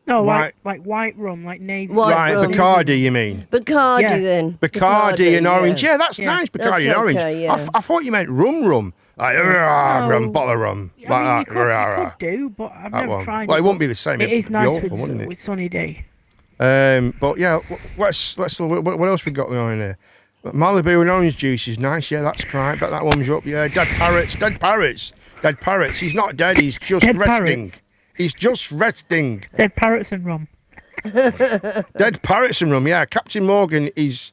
Speaker 5: No,
Speaker 4: White-
Speaker 5: like white rum, like navy.
Speaker 7: White
Speaker 4: Right,
Speaker 7: rum.
Speaker 4: Bacardi, you mean?
Speaker 7: Bacardi
Speaker 5: Yeah.
Speaker 7: then.
Speaker 4: Bacardi and orange. Yeah, that's
Speaker 5: Yeah.
Speaker 4: nice.
Speaker 7: That's
Speaker 4: Bacardi and orange.
Speaker 7: okay, yeah.
Speaker 4: I thought you meant rum. Like, rum,
Speaker 5: No.
Speaker 4: bottle of rum.
Speaker 5: I mean,
Speaker 4: Like
Speaker 5: you
Speaker 4: that.
Speaker 5: could do, but I've
Speaker 4: That
Speaker 5: never
Speaker 4: one.
Speaker 5: tried
Speaker 4: Well,
Speaker 5: it.
Speaker 4: it won't be the same.
Speaker 5: It
Speaker 4: It'd
Speaker 5: is
Speaker 4: be
Speaker 5: nice
Speaker 4: awful, wouldn't it?
Speaker 5: with Sunny D.
Speaker 4: But yeah, let's what else we got going on in there? Malibu and orange juice is nice. Yeah, that's right. Bet that warms you up. Yeah, dead parrots. He's not dead. He's just
Speaker 5: Dead
Speaker 4: resting.
Speaker 5: parrots.
Speaker 4: He's just resting.
Speaker 5: Dead parrots and rum.
Speaker 4: Dead parrots and rum. Yeah, Captain Morgan is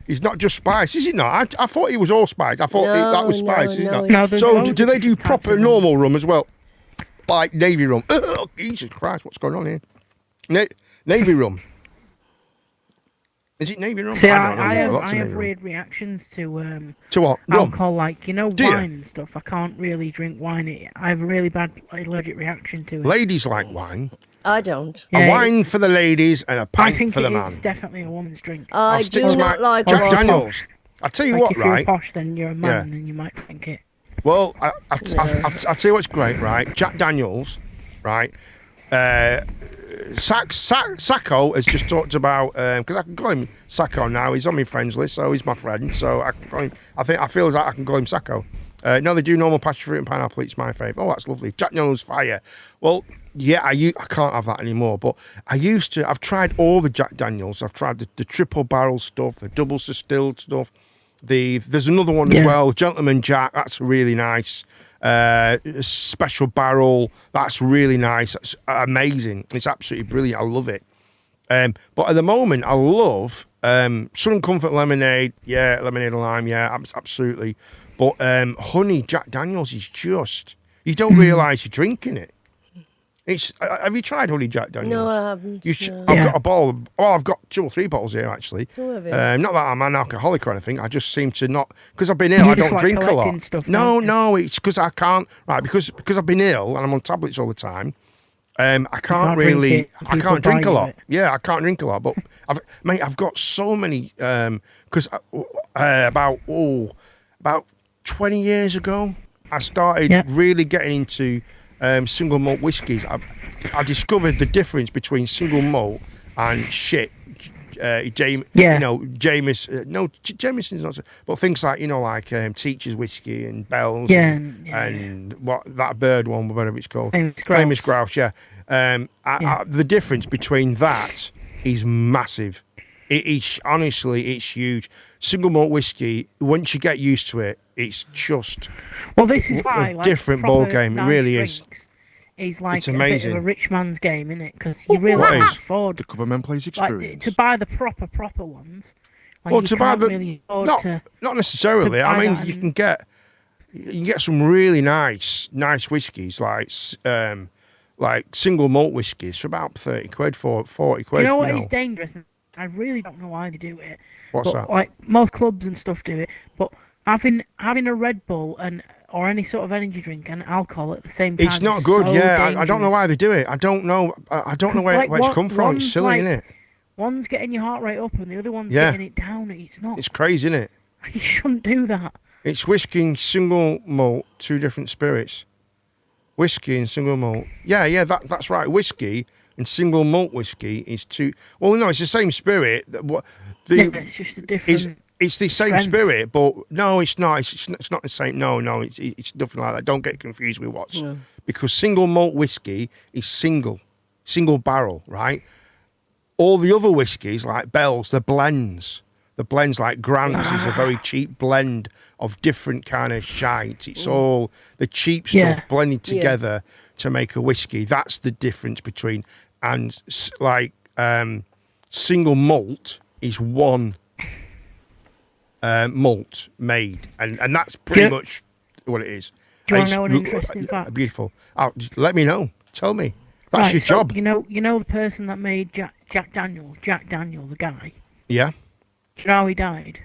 Speaker 4: He's not just spice, is it not? I thought he was all spice. I thought that was spice, is it not?
Speaker 5: No, there's
Speaker 4: So
Speaker 5: loads
Speaker 4: do
Speaker 5: of
Speaker 4: they do
Speaker 5: different types
Speaker 4: proper
Speaker 5: of
Speaker 4: normal rum as well? Like Navy rum? Oh, Jesus Christ, what's going on here? Navy rum. Is it Navy rum?
Speaker 5: See,
Speaker 4: don't know.
Speaker 5: I
Speaker 4: Lots of
Speaker 5: have
Speaker 4: Navy rum.
Speaker 5: weird reactions to
Speaker 4: To what? Rum?
Speaker 5: alcohol, like, you know,
Speaker 4: Do you?
Speaker 5: wine and stuff. I can't really drink wine. I have a really bad allergic reaction to it.
Speaker 4: Ladies like wine.
Speaker 7: I don't.
Speaker 5: Yeah,
Speaker 4: A wine for the ladies and a
Speaker 5: I
Speaker 4: pint
Speaker 5: think
Speaker 4: for the
Speaker 5: it's
Speaker 4: man.
Speaker 5: definitely a woman's drink.
Speaker 7: I
Speaker 4: I'll
Speaker 7: do
Speaker 4: stick to
Speaker 7: not
Speaker 4: my
Speaker 7: like
Speaker 4: Jack
Speaker 7: wine.
Speaker 4: Daniels. I tell you
Speaker 5: Like,
Speaker 4: what,
Speaker 5: if you're
Speaker 4: right?
Speaker 5: posh, then you're a man and you might drink it.
Speaker 4: Well, I'll tell you what's great, right? Jack Daniels, right? Sacco has just talked about because I can call him Sacco now. He's on my friends list, so he's my friend. So I can call him. I feel as I can call him Sacco. No, they do normal passion fruit and pineapple. It's my favourite. Oh, that's lovely. Jack Daniels Fire. Well, yeah, I can't have that anymore. But I used to. I've tried all the Jack Daniels. I've tried the triple barrel stuff, the double distilled stuff. There's another one as well, Gentleman Jack. That's really nice. Special barrel. That's really nice. That's amazing. It's absolutely brilliant. I love it. But at the moment, I love Southern Comfort lemonade. Yeah, lemonade and lime. Yeah, absolutely. But honey Jack Daniels is just, you don't realise you're drinking it. It's. Have you tried honey Jack Daniels?
Speaker 7: No, I haven't. No.
Speaker 4: I've got a bottle. Well, I've got 2 or 3 bottles here actually.
Speaker 7: Oh, have you?
Speaker 4: Not that I'm an alcoholic or anything. I just seem to not, because I've been ill.
Speaker 5: You
Speaker 4: I
Speaker 5: just
Speaker 4: don't
Speaker 5: like
Speaker 4: drink a
Speaker 5: collecting
Speaker 4: lot.
Speaker 5: stuff,
Speaker 4: No,
Speaker 5: don't you?
Speaker 4: no, it's because I can't. Right, because I've been ill and I'm on tablets all the time. I can't
Speaker 5: can't drink
Speaker 4: really.
Speaker 5: it,
Speaker 4: I
Speaker 5: people
Speaker 4: can't drink
Speaker 5: buy
Speaker 4: a
Speaker 5: you
Speaker 4: lot.
Speaker 5: it.
Speaker 4: Yeah, I can't drink a lot. But I've got so many. Because about 20 years ago, I started really getting into single malt whiskies. I discovered the difference between single malt and shit. Jameson's not, but things like Teacher's whiskey and Bell's and what that bird one, whatever it's called, Famous Grouse. Yeah, the difference between that is massive. It is honestly, it's huge. Single malt whiskey, once you get used to it, it's just
Speaker 5: this is why
Speaker 4: a different ball game. It really is.
Speaker 5: Is like
Speaker 4: It's
Speaker 5: a bit
Speaker 4: amazing.
Speaker 5: of a rich man's game, isn't it? Because you really
Speaker 4: What
Speaker 5: can't
Speaker 4: is?
Speaker 5: afford
Speaker 8: The Coverman Place
Speaker 5: like,
Speaker 8: experience.
Speaker 5: to buy the proper ones. Like,
Speaker 4: Well,
Speaker 5: you
Speaker 4: to buy
Speaker 5: can't
Speaker 4: the
Speaker 5: really afford to.
Speaker 4: not necessarily.
Speaker 5: to
Speaker 4: I
Speaker 5: buy
Speaker 4: mean,
Speaker 5: that
Speaker 4: you
Speaker 5: and-
Speaker 4: can get some really nice whiskies like single malt whiskies for about 30 quid, 40 quid.
Speaker 5: You know what is dangerous? And I really don't know why they do it.
Speaker 4: What's
Speaker 5: but,
Speaker 4: that?
Speaker 5: Like most clubs and stuff do it, but having a Red Bull or any sort of energy drink and alcohol at the same time.
Speaker 4: It's not
Speaker 5: is
Speaker 4: good.
Speaker 5: so
Speaker 4: I don't know
Speaker 5: dangerous.
Speaker 4: why they do it. I don't know. I don't know where it's come from. It's silly, isn't it?
Speaker 5: One's getting your heart rate up and the other one's
Speaker 4: Yeah.
Speaker 5: getting it down. It's not.
Speaker 4: It's crazy, isn't it?
Speaker 5: You shouldn't do that.
Speaker 4: It's whiskey and single malt, 2 different spirits. Whiskey and single malt. Yeah, that's right. Whiskey and single malt whiskey is 2. Well, no, it's the same spirit.
Speaker 5: It's just a different.
Speaker 4: It's the same
Speaker 5: strength.
Speaker 4: spirit, but no, it's not. It's not the same. No, it's nothing like that. Don't get confused with what's because single malt whiskey is single barrel, right? All the other whiskies like Bell's, the blends like Grant's is a very cheap blend of different kind of shite. It's all the cheap stuff blended together to make a whiskey. That's the difference between single malt is one malt made, and that's pretty much what it is.
Speaker 5: Do you want to know an interesting fact?
Speaker 4: Beautiful. Let me know. Tell me. That's your job.
Speaker 5: You know the person that made Jack Daniel, the guy.
Speaker 4: Yeah.
Speaker 5: Do you know how he died?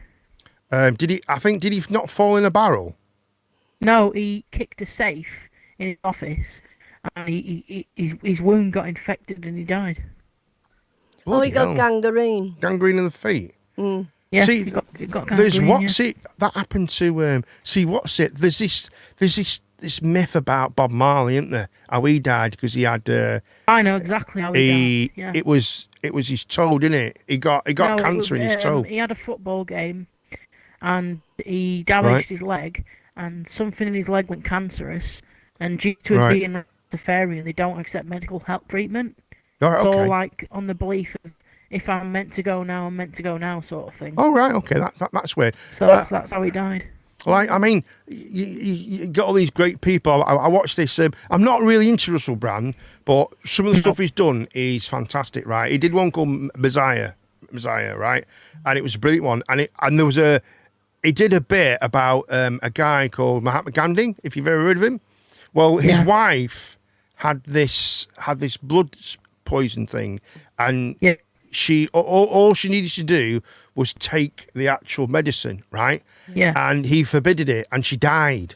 Speaker 4: Did he not fall in a barrel?
Speaker 5: No, he kicked a safe in his office, and his wound got infected, and he died.
Speaker 7: He got
Speaker 4: hell.
Speaker 7: gangrene.
Speaker 4: Gangrene in the feet.
Speaker 5: Yeah,
Speaker 4: See,
Speaker 5: he got
Speaker 4: there's
Speaker 5: gangrene,
Speaker 4: that happened to there's this myth about Bob Marley, isn't there? How he died because he had
Speaker 5: I know exactly how he died. Yeah.
Speaker 4: it was his toe, didn't it? He got cancer in his toe.
Speaker 5: He had a football game, and he damaged his leg, and something in his leg went cancerous, and due to it being Rastafarian, they don't accept medical help treatment.
Speaker 4: Right,
Speaker 5: It's
Speaker 4: okay.
Speaker 5: all like on the belief of if I'm meant to go now, I'm meant to go now, sort of thing.
Speaker 4: Oh right, okay, that's weird.
Speaker 5: So that's how he died.
Speaker 4: Like, I mean, you got all these great people. I watched this. I'm not really into Russell Brand, but some of the stuff he's done is fantastic, right? He did one called Messiah, Messiah, right? And it was a brilliant one. And there was he did a bit about a guy called Mahatma Gandhi, if you've ever heard of him. Well, his wife had this blood poison thing, and she all she needed to do was take the actual medicine, right?
Speaker 5: Yeah.
Speaker 4: And he forbidded it, and she died,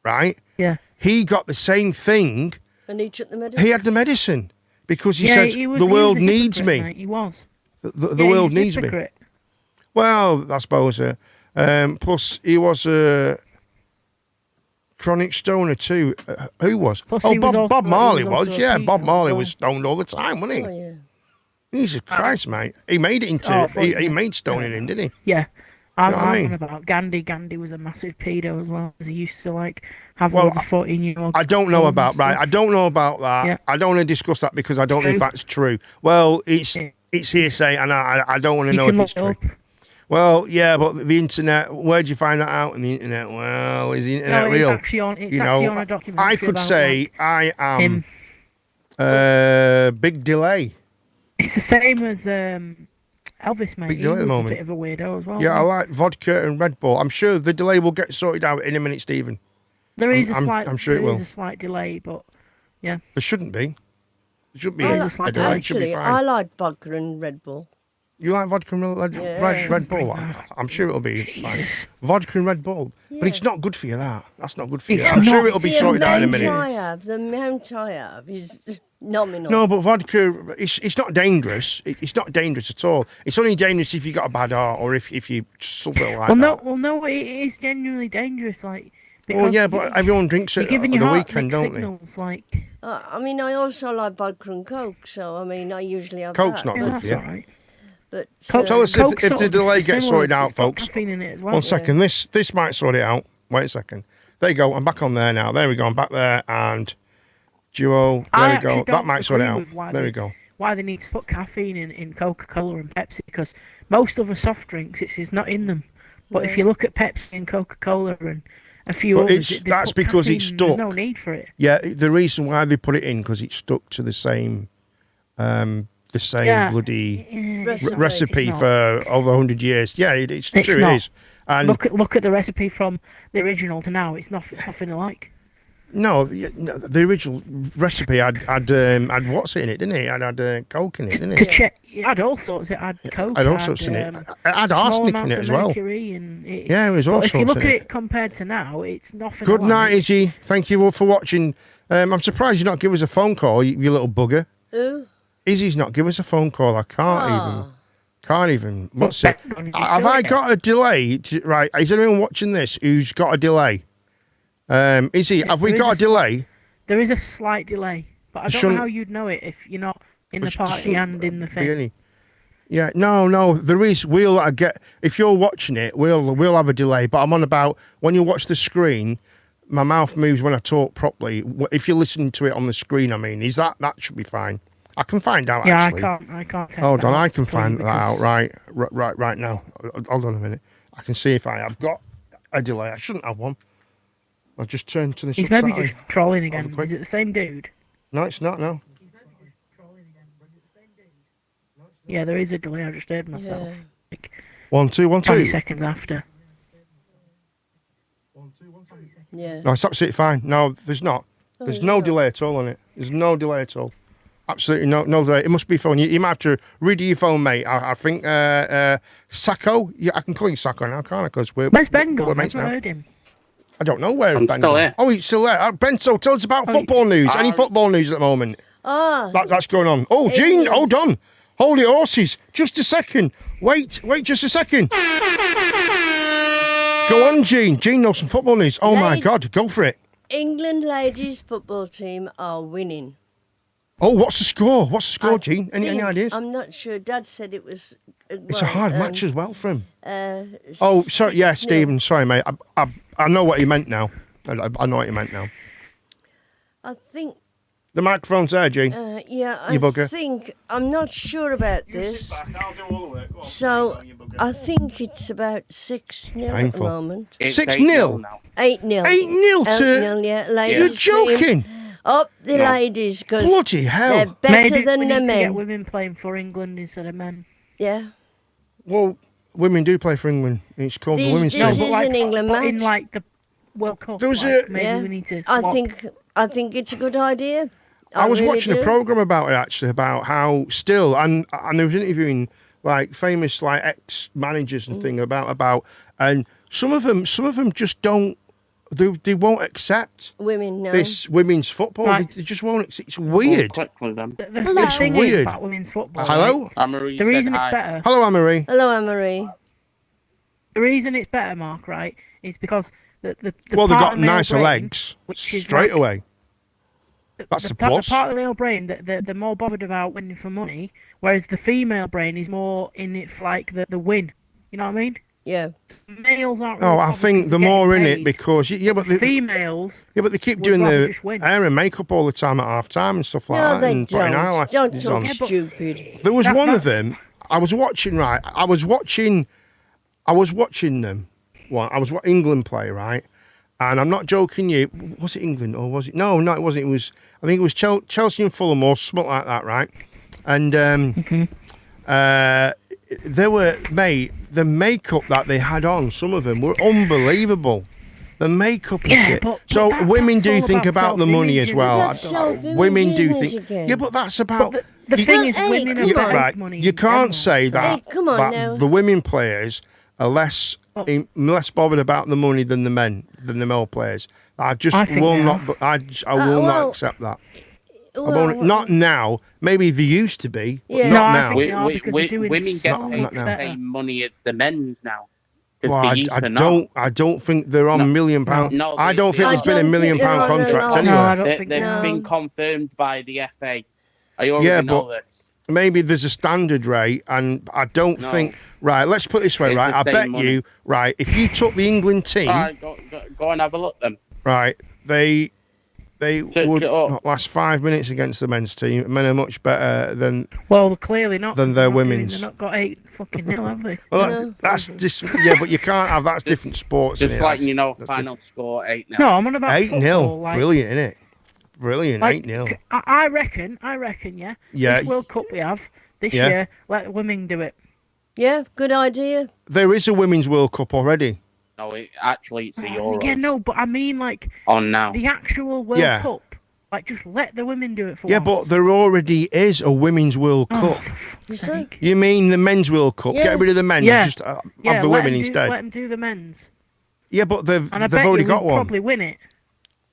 Speaker 4: right?
Speaker 5: Yeah.
Speaker 4: He got the same thing.
Speaker 7: And he took the medicine.
Speaker 4: He had the medicine because he said
Speaker 5: he was,
Speaker 4: the
Speaker 5: he
Speaker 4: world
Speaker 5: was a
Speaker 4: needs
Speaker 5: hypocrite,
Speaker 4: me.
Speaker 5: Mate. He was.
Speaker 4: The world
Speaker 5: he's a
Speaker 4: needs me.
Speaker 5: hypocrite.
Speaker 4: Well, I suppose. Plus, he was a chronic stoner too. Who was?
Speaker 5: Plus
Speaker 4: Oh,
Speaker 5: he was
Speaker 4: Bob
Speaker 5: also-
Speaker 4: Marley
Speaker 5: he was
Speaker 4: was.
Speaker 5: also a
Speaker 4: Yeah,
Speaker 5: pedo
Speaker 4: Bob
Speaker 5: as
Speaker 4: Marley
Speaker 5: well.
Speaker 4: was stoned all the time, wasn't
Speaker 7: Oh,
Speaker 4: he?
Speaker 7: yeah.
Speaker 4: Jesus Christ, mate. He made it into.
Speaker 5: Oh, I thought
Speaker 4: he
Speaker 5: you
Speaker 4: made stoning him, didn't he?
Speaker 5: Yeah. I'm
Speaker 4: know what I
Speaker 5: on
Speaker 4: mean?
Speaker 5: about Gandhi. Gandhi was a massive pedo as well, as he used to like have
Speaker 4: Well,
Speaker 5: loads of 14-year-old.
Speaker 4: I don't know about I don't know about that.
Speaker 5: Yeah.
Speaker 4: I don't want to discuss that because I don't know if
Speaker 5: True.
Speaker 4: that's true. Well, it's
Speaker 5: Yeah.
Speaker 4: hearsay, and I don't want to
Speaker 5: You
Speaker 4: know
Speaker 5: can
Speaker 4: if it's
Speaker 5: look
Speaker 4: true.
Speaker 5: it up.
Speaker 4: Well, yeah, but the internet. Where'd you find that out on the internet? Well, is the internet
Speaker 5: No,
Speaker 4: real?
Speaker 5: it's actually on. It's
Speaker 4: you
Speaker 5: actually
Speaker 4: know,
Speaker 5: on a documentary.
Speaker 4: I could
Speaker 5: about,
Speaker 4: say
Speaker 5: like,
Speaker 4: I am
Speaker 5: him.
Speaker 4: big delay.
Speaker 5: It's the same as Elvis, mate.
Speaker 4: Big
Speaker 5: He
Speaker 4: deal at
Speaker 5: was
Speaker 4: the
Speaker 5: a
Speaker 4: moment.
Speaker 5: bit of a weirdo as well.
Speaker 4: Yeah, I
Speaker 5: wasn't
Speaker 4: like vodka and Red Bull. I'm sure the delay will get sorted out in a minute, Stephen.
Speaker 5: he? There is
Speaker 4: I'm
Speaker 5: a slight.
Speaker 4: sure it
Speaker 5: there is
Speaker 4: will.
Speaker 5: a slight delay, but yeah.
Speaker 4: There shouldn't be. There shouldn't be
Speaker 5: There
Speaker 4: a
Speaker 5: is a slight
Speaker 4: delay. It should be
Speaker 7: Actually,
Speaker 4: fine.
Speaker 7: I like vodka and Red Bull.
Speaker 4: You like vodka and Red Bull? I'm sure it'll be fine.
Speaker 5: Jesus.
Speaker 4: Vodka and Red Bull.
Speaker 7: Yeah.
Speaker 4: But it's not good for you, that. That's not good for you.
Speaker 5: It's
Speaker 4: I'm sure
Speaker 5: not.
Speaker 4: it'll be
Speaker 7: The
Speaker 4: sorted out in a
Speaker 7: amount
Speaker 4: minute.
Speaker 7: I have, the amount I have is nominal.
Speaker 4: No, but vodka, it's not dangerous. It's not dangerous at all. It's only dangerous if you got a bad heart or if you something like that.
Speaker 5: Well, no, it is genuinely dangerous. Like,
Speaker 4: Well,
Speaker 5: because
Speaker 4: yeah, but everyone drinks
Speaker 5: you're
Speaker 4: it
Speaker 5: giving
Speaker 4: on
Speaker 5: your
Speaker 4: the
Speaker 5: heart
Speaker 4: weekend,
Speaker 5: mixed
Speaker 4: don't they?
Speaker 5: signals, like,
Speaker 7: I mean, I also like vodka and Coke, so I mean, I usually have
Speaker 4: Coke's
Speaker 7: that.
Speaker 4: not
Speaker 5: yeah,
Speaker 4: good
Speaker 5: that's
Speaker 4: for you.
Speaker 5: all right.
Speaker 7: But
Speaker 4: Tell us
Speaker 5: Coke's
Speaker 4: if
Speaker 5: sort
Speaker 4: the
Speaker 5: of
Speaker 4: delay gets
Speaker 5: similar,
Speaker 4: sorted out,
Speaker 5: it's got
Speaker 4: folks.
Speaker 5: caffeine in it as well.
Speaker 4: One second, this might sort it out. Wait a second. There you go. I'm back on there now. There we go. I'm back there and duo.
Speaker 5: I
Speaker 4: There we
Speaker 5: actually
Speaker 4: go. That
Speaker 5: don't
Speaker 4: might sort it
Speaker 5: agree
Speaker 4: out.
Speaker 5: with why
Speaker 4: There we
Speaker 5: they-
Speaker 4: go.
Speaker 5: Why they need to put caffeine in Coca-Cola and Pepsi, because most other soft drinks it's not in them. But if you look at Pepsi and Coca-Cola and a few
Speaker 4: But
Speaker 5: others, they
Speaker 4: that's
Speaker 5: put
Speaker 4: because it's
Speaker 5: caffeine in,
Speaker 4: stuck.
Speaker 5: There's no need for it.
Speaker 4: Yeah, the reason why they put it in because it's stuck to the same
Speaker 5: Yeah.
Speaker 4: bloody
Speaker 7: Recipe.
Speaker 4: recipe
Speaker 5: It's
Speaker 4: for over 100 years. Yeah, it's
Speaker 5: It's
Speaker 4: true.
Speaker 5: not.
Speaker 4: It is. And
Speaker 5: Look at the recipe from the original to now. It's nothing alike.
Speaker 4: no, the original recipe had what's it in it, didn't it? It had Coke in it, didn't
Speaker 5: To
Speaker 4: it?
Speaker 5: check, it had all sorts. It had Coke.
Speaker 4: Had all
Speaker 5: it
Speaker 4: sorts in it.
Speaker 5: had,
Speaker 4: It had
Speaker 5: small
Speaker 4: arsenic in
Speaker 5: amounts
Speaker 4: it
Speaker 5: of
Speaker 4: as well.
Speaker 5: mercury and it,
Speaker 4: Yeah, it was all
Speaker 5: But if you
Speaker 4: sorts
Speaker 5: look
Speaker 4: in
Speaker 5: at
Speaker 4: it.
Speaker 5: it compared to now, it's nothing.
Speaker 4: Good
Speaker 5: alike.
Speaker 4: night, Izzy. Thank you all for watching. I'm surprised you not give us a phone call, you little bugger.
Speaker 7: Who?
Speaker 4: Izzy's not give us a phone call. I can't even. What's it?
Speaker 5: Bet on you,
Speaker 4: Have
Speaker 5: sure,
Speaker 4: I
Speaker 5: yeah.
Speaker 4: got a delay? Right, is anyone watching this who's got a delay? Izzy, have we
Speaker 5: there
Speaker 4: got a
Speaker 5: is
Speaker 4: delay?
Speaker 5: There is a slight delay, but I don't know
Speaker 4: Shouldn't-
Speaker 5: how you'd know it if you're not in the
Speaker 4: There
Speaker 5: party
Speaker 4: shouldn't
Speaker 5: and in the
Speaker 4: be
Speaker 5: thing.
Speaker 4: any. Yeah, no. There is. We'll get. If you're watching it, we'll have a delay. But I'm on about when you watch the screen. My mouth moves when I talk properly. If you're listening to it on the screen, I mean, is that should be fine. I can find out.
Speaker 5: Yeah,
Speaker 4: actually.
Speaker 5: I can't test
Speaker 4: Hold
Speaker 5: that
Speaker 4: on,
Speaker 5: out
Speaker 4: I can
Speaker 5: for you
Speaker 4: find that out
Speaker 5: because-
Speaker 4: right now. Hold on a minute. I can see if I have got a delay. I shouldn't have one. I'll just turn to this.
Speaker 5: He's maybe
Speaker 4: upside.
Speaker 5: just trolling
Speaker 4: Hold on
Speaker 5: again.
Speaker 4: quick.
Speaker 5: Is it the same dude?
Speaker 4: No, it's not. No.
Speaker 5: Yeah, there is a delay. I just heard myself.
Speaker 7: Yeah.
Speaker 5: Like
Speaker 4: 1 2 1
Speaker 5: 20
Speaker 4: 2.
Speaker 5: seconds after.
Speaker 7: Yeah.
Speaker 4: No, it's absolutely fine. No, there's not. There's
Speaker 7: it's
Speaker 4: no
Speaker 7: not.
Speaker 4: delay at all on it. There's no delay at all. Absolutely no delay. It must be phone. You might have to redo your phone, mate. I think Sacco. Yeah, I can call you Sacco now, can't I? Because we're
Speaker 5: Where's Ben
Speaker 4: we're
Speaker 5: gone? I've
Speaker 4: mates
Speaker 5: not
Speaker 4: now.
Speaker 5: heard him.
Speaker 4: I don't know where
Speaker 6: I'm
Speaker 4: Ben
Speaker 6: still
Speaker 4: gone.
Speaker 6: here.
Speaker 4: Oh, he's still there. Bento, tell us about football news. Any football news at the moment?
Speaker 7: Ah,
Speaker 4: That's going on. Oh, Gene, hold on. Holy horses. Just a second. Wait just a second. Go on, Gene. Gene knows some football news. Oh, my
Speaker 7: Lady-
Speaker 4: God. Go for it.
Speaker 7: England ladies football team are winning.
Speaker 4: Oh, what's the score? What's the score, Gene? Any
Speaker 7: think-
Speaker 4: ideas?
Speaker 7: I'm not sure. Dad said it was.
Speaker 4: It's a hard match as well for him.
Speaker 7: Uh,
Speaker 4: Oh, sorry. Yeah,
Speaker 7: 6-0.
Speaker 4: Stephen. Sorry, mate. I know what he meant now. I know what he meant now.
Speaker 7: I think.
Speaker 4: The microphone's there, Gene.
Speaker 7: Yeah, I
Speaker 4: You bugger.
Speaker 7: think. I'm not sure about this.
Speaker 4: I'll do all the work. Go on.
Speaker 7: So I think it's about 6-0 at the
Speaker 4: Painful.
Speaker 7: moment.
Speaker 6: It's
Speaker 4: 6-0
Speaker 6: now.
Speaker 7: 8-0.
Speaker 4: 8-0 to...
Speaker 7: 8-0, yeah.
Speaker 4: You're
Speaker 7: Ladies team.
Speaker 4: joking.
Speaker 7: Up the
Speaker 6: No.
Speaker 7: ladies, because
Speaker 4: Bloody
Speaker 7: they're
Speaker 4: hell.
Speaker 7: better
Speaker 5: Maybe
Speaker 7: than
Speaker 5: we
Speaker 7: the
Speaker 5: need to get
Speaker 7: men.
Speaker 5: women playing for England instead of men.
Speaker 7: Yeah.
Speaker 4: Well, women do play for England. It's called the
Speaker 7: These
Speaker 4: women's
Speaker 7: days-
Speaker 4: team.
Speaker 7: This is an England
Speaker 5: but in
Speaker 7: match.
Speaker 5: like the World Cup,
Speaker 4: There was
Speaker 5: maybe
Speaker 7: Yeah.
Speaker 5: we need to.
Speaker 7: I
Speaker 5: swap.
Speaker 7: think it's a good idea.
Speaker 4: I was
Speaker 7: really
Speaker 4: watching
Speaker 7: do.
Speaker 4: a program about it actually, about how still, and they was interviewing like famous like ex managers and thing about, and some of them just don't, they won't accept
Speaker 7: Women, no.
Speaker 4: this women's football.
Speaker 5: Right.
Speaker 4: They just won't. It's weird.
Speaker 6: Quickly then.
Speaker 5: The
Speaker 4: It's
Speaker 5: thing
Speaker 4: weird.
Speaker 5: is about women's football.
Speaker 4: Hello,
Speaker 5: right?
Speaker 6: Anne-Marie
Speaker 5: The
Speaker 6: said
Speaker 5: reason it's
Speaker 6: hi.
Speaker 5: better.
Speaker 4: hello, Anne-Marie.
Speaker 7: Hello, Anne-Marie.
Speaker 5: The reason it's better, Mark, right, is because the
Speaker 4: Well, they've
Speaker 5: part
Speaker 4: got
Speaker 5: of the male
Speaker 4: nicer
Speaker 5: brain,
Speaker 4: legs
Speaker 5: which is
Speaker 4: straight
Speaker 5: like-
Speaker 4: away. That's the plus.
Speaker 5: The part of the male brain that they're more bothered about winning for money, whereas the female brain is more in it for like the win. You know what I mean?
Speaker 7: Yeah.
Speaker 5: Males aren't.
Speaker 4: Oh,
Speaker 5: really
Speaker 4: I
Speaker 5: bothered
Speaker 4: think
Speaker 5: 'cause
Speaker 4: the
Speaker 5: they're
Speaker 4: more in
Speaker 5: getting
Speaker 4: it
Speaker 5: paid.
Speaker 4: because but
Speaker 5: Females.
Speaker 4: they keep
Speaker 5: would
Speaker 4: doing
Speaker 5: rather
Speaker 4: the
Speaker 5: just win.
Speaker 4: hair and makeup all the time at half time and stuff like
Speaker 7: No,
Speaker 4: that,
Speaker 7: they
Speaker 4: and putting
Speaker 7: don't.
Speaker 4: eyelashes
Speaker 7: Don't
Speaker 4: on.
Speaker 7: talk
Speaker 5: Yeah, but-
Speaker 7: stupid.
Speaker 4: There was
Speaker 5: That-
Speaker 4: one of
Speaker 5: that's-
Speaker 4: them. I was watching them. Well, I was watching England play, right? And I'm not joking you. Was it England or was it? No, it wasn't. It was. I think it was Chelsea and Fulham or something like that, right? And there were, mate, the makeup that they had on. Some of them were unbelievable. The makeup and
Speaker 5: Yeah,
Speaker 4: shit.
Speaker 5: but
Speaker 4: So
Speaker 5: that's
Speaker 4: women
Speaker 5: all
Speaker 4: do think
Speaker 5: about
Speaker 4: about the money as
Speaker 5: self-image,
Speaker 4: well.
Speaker 7: That's self-image,
Speaker 4: Women do
Speaker 7: image
Speaker 4: think.
Speaker 7: again.
Speaker 4: Yeah, but that's about.
Speaker 5: But the thing is,
Speaker 7: Hey,
Speaker 5: women
Speaker 7: come
Speaker 5: are
Speaker 7: on.
Speaker 5: paid
Speaker 4: Right,
Speaker 5: money.
Speaker 4: you
Speaker 5: in
Speaker 4: can't
Speaker 5: general,
Speaker 4: say
Speaker 5: so-
Speaker 4: that,
Speaker 7: Hey, come on
Speaker 4: that
Speaker 7: now.
Speaker 4: the women players are less less bothered about the money than the male players. I just
Speaker 5: I think
Speaker 4: will
Speaker 5: they
Speaker 4: not.
Speaker 5: are.
Speaker 4: I will not
Speaker 7: well,
Speaker 4: accept that. I
Speaker 7: Well,
Speaker 4: won't, not now. Maybe they used to be, but
Speaker 7: Yeah.
Speaker 5: No,
Speaker 4: not
Speaker 5: I
Speaker 4: now.
Speaker 5: think they are because they're doing
Speaker 6: Women
Speaker 5: so
Speaker 6: get
Speaker 4: Not-
Speaker 6: paid
Speaker 4: not
Speaker 6: the
Speaker 4: now.
Speaker 5: better.
Speaker 6: same money as the men's now. Because
Speaker 4: Well,
Speaker 6: they used
Speaker 4: I
Speaker 6: to not.
Speaker 4: don't. I don't think they're on
Speaker 6: No.
Speaker 4: £1 million.
Speaker 6: No,
Speaker 4: I don't think
Speaker 6: they
Speaker 4: there's been
Speaker 7: don't
Speaker 4: £1 million
Speaker 7: think they're on
Speaker 4: contract
Speaker 7: it, no.
Speaker 4: anyway.
Speaker 5: No, I don't think
Speaker 6: They've
Speaker 7: no.
Speaker 6: been confirmed by the FA. I already
Speaker 4: Yeah,
Speaker 6: know
Speaker 4: but-
Speaker 6: this.
Speaker 4: Maybe there's a standard rate, and I don't
Speaker 6: No.
Speaker 4: think. Right, let's put it this way.
Speaker 6: It's
Speaker 4: Right,
Speaker 6: the
Speaker 4: I
Speaker 6: same
Speaker 4: bet
Speaker 6: money.
Speaker 4: you. Right, if you took the England team,
Speaker 6: All right, go and have a look then.
Speaker 4: right, they
Speaker 6: Check
Speaker 4: would
Speaker 6: it up.
Speaker 4: not last 5 minutes against the men's team. Men are much better than.
Speaker 5: Well, clearly not.
Speaker 4: Than
Speaker 5: 'cause
Speaker 4: their
Speaker 5: they're not doing-
Speaker 4: women's.
Speaker 5: They're not got 8 fucking nil, have they?
Speaker 4: Well,
Speaker 7: No.
Speaker 4: that's yeah, but you can't have that's different sports.
Speaker 6: Just
Speaker 4: innit?
Speaker 6: like
Speaker 4: That's- that's
Speaker 6: final score 8-0.
Speaker 5: No, I'm on about
Speaker 4: 8-0,
Speaker 5: football, like,
Speaker 4: brilliant, isn't it? Brilliant,
Speaker 5: like,
Speaker 4: 8-0.
Speaker 5: I reckon, yeah.
Speaker 4: Yeah.
Speaker 5: This World Cup we have this
Speaker 4: Yeah.
Speaker 5: year, let the women do it.
Speaker 7: Yeah, good idea.
Speaker 4: There is a Women's World Cup already.
Speaker 6: No, it's the Euros
Speaker 5: Yeah, no, but I mean like
Speaker 6: on now.
Speaker 5: the actual World
Speaker 4: Yeah.
Speaker 5: Cup. Like, just let the women do it for
Speaker 4: Yeah,
Speaker 5: once.
Speaker 4: but there already is a Women's World
Speaker 5: Oh,
Speaker 4: Cup.
Speaker 5: for fuck's
Speaker 7: Is
Speaker 5: sake.
Speaker 4: You mean the Men's World Cup?
Speaker 7: Yeah.
Speaker 4: Get rid of the men,
Speaker 5: Yeah.
Speaker 4: just
Speaker 5: Yeah,
Speaker 4: have the
Speaker 5: let
Speaker 4: women
Speaker 5: them
Speaker 4: instead.
Speaker 5: Let them do the men's.
Speaker 4: Yeah, but they've
Speaker 5: And I bet
Speaker 4: already
Speaker 5: you
Speaker 4: got
Speaker 5: we'd
Speaker 4: one.
Speaker 5: probably win it.